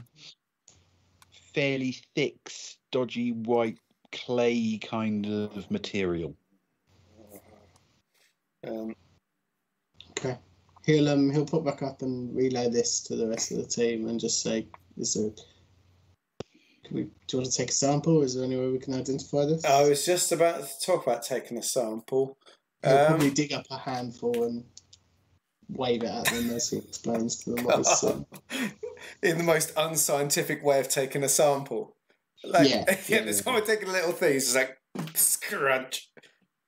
fairly thick, stodgy white clay kind of material. Okay. He'll put back up and relay this to the rest of the team and just say, do you want to take a sample? Is there any way we can identify this? I was just about to talk about taking a sample. He'll probably dig up a handful and wave it at them as he explains to them what he's seen. In the most unscientific way of taking a sample. Someone taking a little thing, it's just like, scrunch.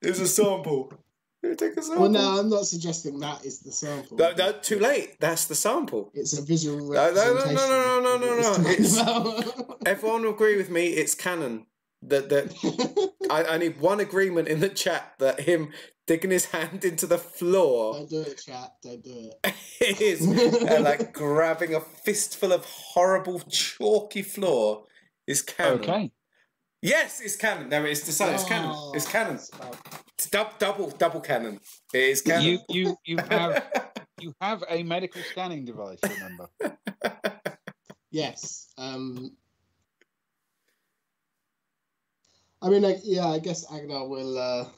There's a sample. Take a sample. Well, no, I'm not suggesting that is the sample. No, too late. That's the sample. It's a visual representation. No. Everyone will agree with me. It's canon. I need one agreement in the chat that him digging his hand into the floor. Don't do it, chat. Don't do it. It is like grabbing a fistful of horrible chalky floor is canon. Okay. Yes, it's canon. No, it's decided. It's canon. It's canon. It's double canon. It is canon. You have a medical scanning device. Remember? Yes. I mean, I guess Agnar will,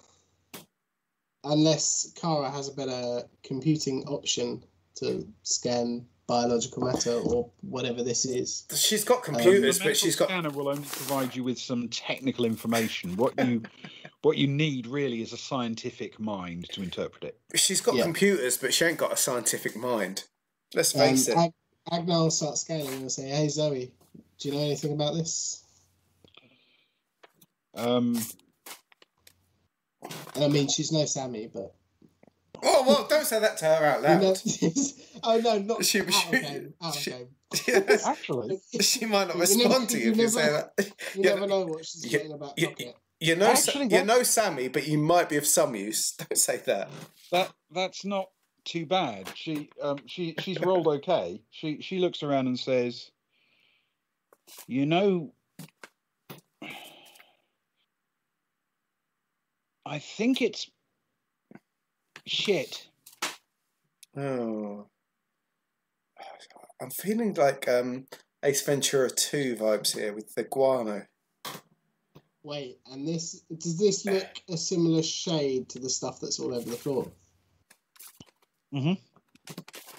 unless Kara has a better computing option to scan biological matter or whatever this is. She's got computers, but she's got. The scanner will only provide you with some technical information. What you need really is a scientific mind to interpret it. She's got computers, but she ain't got a scientific mind. Let's face it. Agnar will start scanning and say, "Hey Zoe, do you know anything about this?" I mean, she's no Sammy, but. Oh, well, don't say that to her out loud. Oh, no, not She- out she- of game. Out of game. Actually, She might not respond to you if you say that. You never know what she's saying about Pocket. You know, Actually, you know Sammy, but you might be of some use. Don't say that. that's not too bad. She's rolled okay. She looks around and says, "You know, I think it's shit." Oh, I'm feeling like Ace Ventura 2 vibes here with the guano. Wait, and does this look a similar shade to the stuff that's all over the floor? Mm-hmm.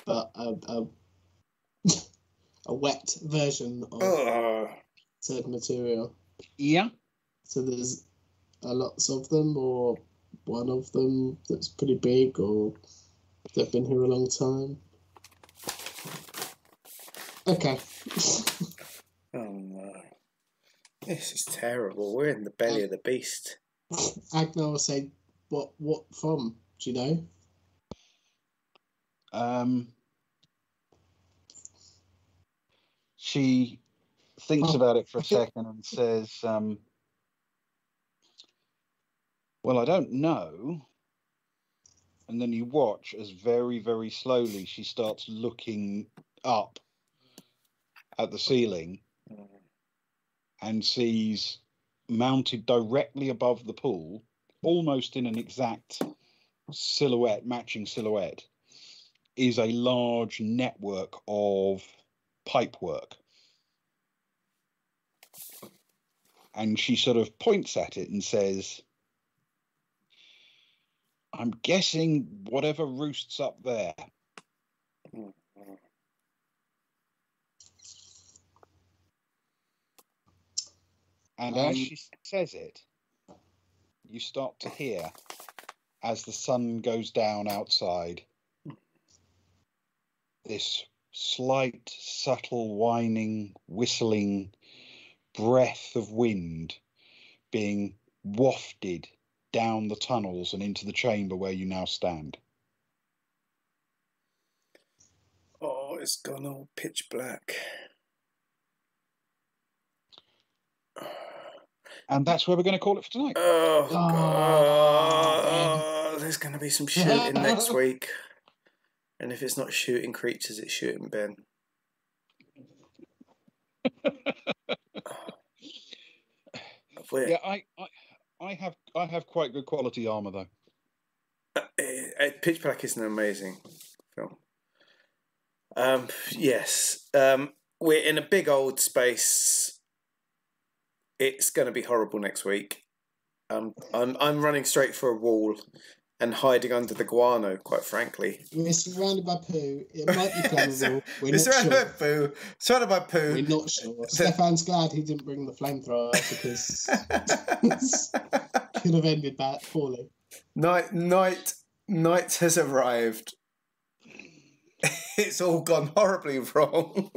But a wet version of said material. Yeah. So there's lots of them, or one of them that's pretty big, or they've been here a long time. Okay. Oh no. This is terrible. We're in the belly of the beast. Agnar will say, what from? Do you know? She thinks about it for a second and says, well, I don't know. And then you watch as very, very slowly she starts looking up at the ceiling and sees mounted directly above the pool, almost in an exact silhouette, matching silhouette, is a large network of pipework. And she sort of points at it and says, I'm guessing whatever roosts up there. And as she says it, you start to hear, as the sun goes down outside, this slight, subtle, whining, whistling breath of wind being wafted down the tunnels and into the chamber where you now stand. Oh, it's gone all pitch black. And that's where we're going to call it for tonight. Oh, God. There's going to be some shooting next week. And if it's not shooting creatures, it's shooting Ben. Yeah, I have quite good quality armor though. Pitch Black is an amazing film. Yes, we're in a big old space. It's going to be horrible next week. I'm running straight for a wall and hiding under the guano. Quite frankly, we're surrounded by poo. It might be flammable. We're surrounded not sure. by poo. Surrounded by poo. We're not sure. Stefan's glad he didn't bring the flamethrower because could have ended that poorly. Night has arrived. It's all gone horribly wrong.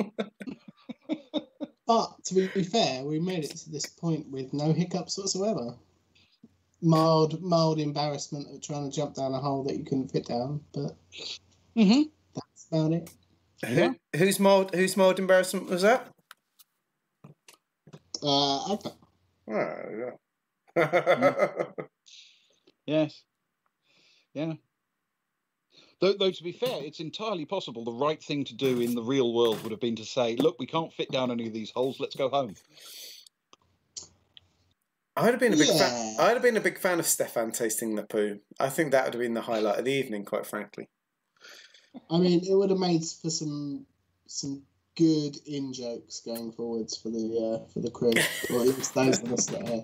But to be fair, we made it to this point with no hiccups whatsoever. Mild embarrassment of trying to jump down a hole that you couldn't fit down, but that's about it. Yeah. Whose mild embarrassment was that? Agnar. Oh, yeah. Yes. Yeah. Though, to be fair, it's entirely possible the right thing to do in the real world would have been to say, look, we can't fit down any of these holes, let's go home. I'd have been a big fan of Stefan tasting the poo. I think that would have been the highlight of the evening, quite frankly. I mean, it would have made for some good in-jokes going forwards for the crew, or at least those of us that are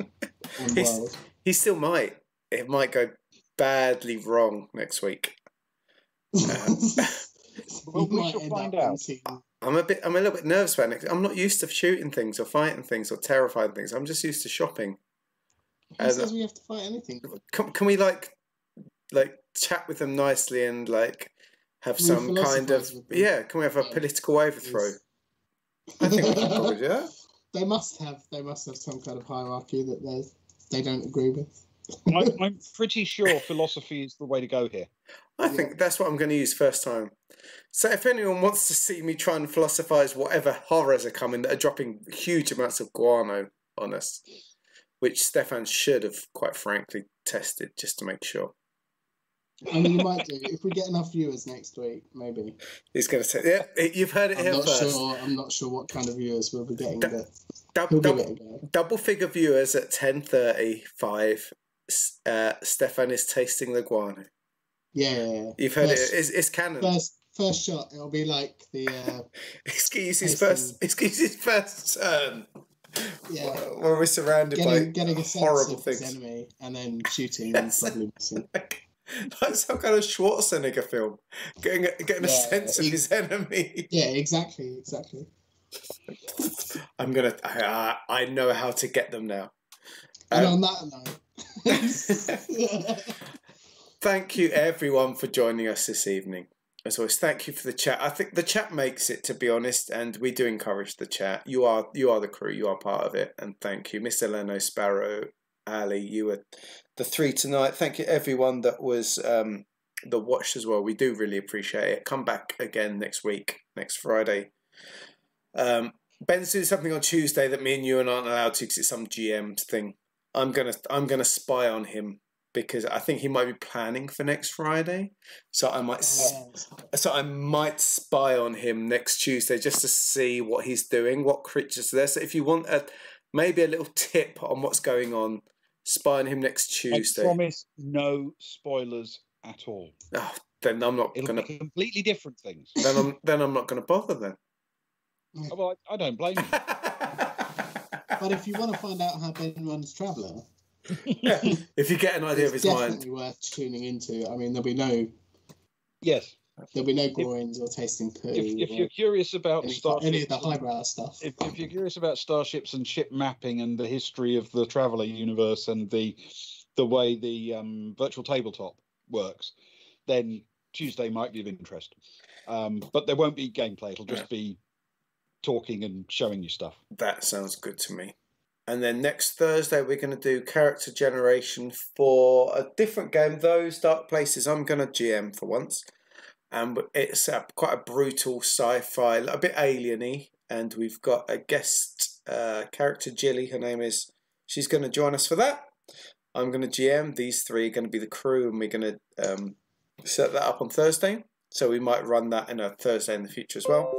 on world. He still might. It might go badly wrong next week. Well, we shall find out. I'm a little bit nervous about it. I'm not used to shooting things or fighting things or terrifying things. I'm just used to shopping. Who says we have to fight anything? Can we like chat with them nicely and like have some kind of can we have a political overthrow? I think we can probably do that. They must have some kind of hierarchy that they don't agree with. I'm pretty sure philosophy is the way to go here. I think that's what I'm going to use first time. So if anyone wants to see me try and philosophise whatever horrors are coming that are dropping huge amounts of guano on us, which Stefan should have, quite frankly, tested just to make sure. I mean, you might do. If we get enough viewers next week, maybe. He's going to say, yeah, you've heard it here first. I'm not sure what kind of viewers we'll be getting, but double figure viewers at 10:35. Stefan is tasting the guano. Yeah. You've heard it. It's canon. First shot, it'll be like the... Excuse his first turn. Yeah. Where we're surrounded by getting a horrible sense of things. His enemy and then shooting and probably missing. Like some kind of Schwarzenegger film. Getting a sense of his enemy. Yeah, exactly. I'm going to... I know how to get them now. And on that note... Thank you, everyone, for joining us this evening. As always, thank you for the chat. I think the chat makes it, to be honest, and we do encourage the chat. You are the crew. You are part of it, and thank you, Mr. Leno, Sparrow, Ali. You were the three tonight. Thank you, everyone that was that watched as well. We do really appreciate it. Come back again next week, next Friday. Ben's doing something on Tuesday that me and you aren't allowed to because it's some GM thing. I'm gonna spy on him, because I think he might be planning for next Friday, so I might spy on him next Tuesday just to see what he's doing, what creatures are there. So if you want maybe a little tip on what's going on, spy on him next Tuesday. I promise no spoilers at all. Oh, then I'm not It'll gonna. be completely different things. Then I'm not gonna bother then. Oh, well, I don't blame you. But if you want to find out how Ben runs Traveller. Yeah. If you get an idea of his mind, definitely worth tuning into. I mean, there'll be no groynes or tasting poo. If you're curious about starships, any of the highbrow stuff. If you're curious about starships and ship mapping and the history of the Traveller universe and the way the virtual tabletop works, then Tuesday might be of interest. But there won't be gameplay. It'll just be talking and showing you stuff. That sounds good to me. And then next Thursday, we're going to do character generation for a different game, Those Dark Places. I'm going to GM for once. And it's quite a brutal sci-fi, a bit alien-y. And we've got a guest character, Jilly, her name is. She's going to join us for that. I'm going to GM. These three are going to be the crew, and we're going to set that up on Thursday. So we might run that in a Thursday in the future as well.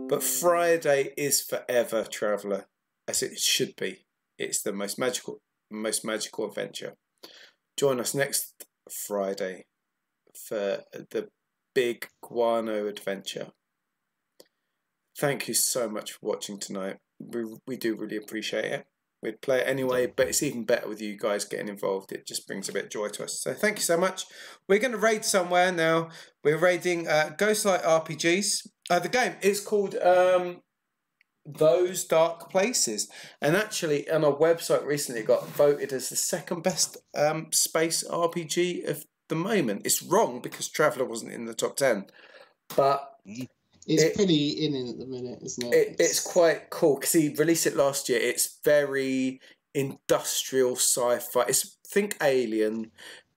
But Friday is forever Traveller, as it should be. It's the most magical adventure. Join us next Friday for the big guano adventure. Thank you so much for watching tonight. We do really appreciate it. We'd play it anyway, but it's even better with you guys getting involved. It just brings a bit of joy to us. So thank you so much. We're going to raid somewhere now. We're raiding Ghostlight RPGs. The game is called Those Dark Places. And actually, on our website recently, it got voted as the second best space RPG of the moment. It's wrong because Traveller wasn't in the top 10. But... It's pretty in at the minute, isn't it? It's quite cool because he released it last year. It's very industrial sci-fi. Think Alien.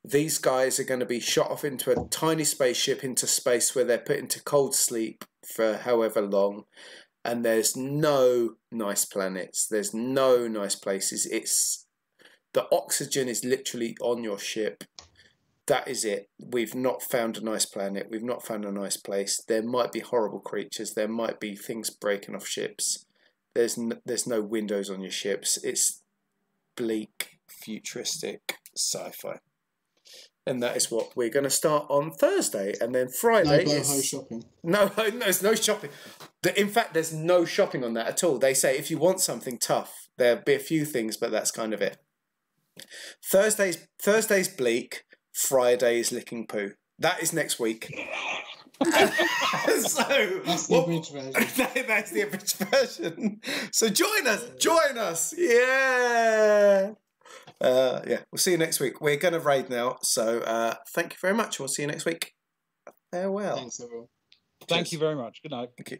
These guys are going to be shot off into a tiny spaceship into space where they're put into cold sleep for however long. And there's no nice planets. There's no nice places. The oxygen is literally on your ship. That is it. We've not found a nice planet. We've not found a nice place. There might be horrible creatures. There might be things breaking off ships. There's no windows on your ships. It's bleak, futuristic sci-fi. And that is what we're going to start on Thursday. And then Friday is... shopping. No, there's no shopping. In fact, there's no shopping on that at all. They say if you want something tough, there'll be a few things, but that's kind of it. Thursday's bleak. Friday is licking poo. That is next week. So that's the abridged version. That's the abridged version. So join us. Yeah. We'll see you next week. We're going to raid now. So thank you very much. We'll see you next week. Farewell. Thanks, everyone. Thank you very much. Good night. Thank you.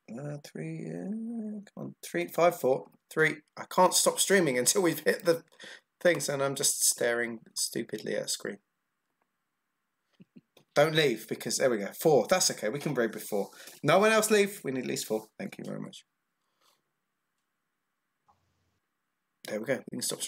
3, come on, 3, 5, 4, 3. I can't stop streaming until we've hit the things, and I'm just staring stupidly at a screen. Don't leave, because there we go. 4. That's okay. We can break with 4. No one else leave. We need at least 4. Thank you very much. There we go. We can stop.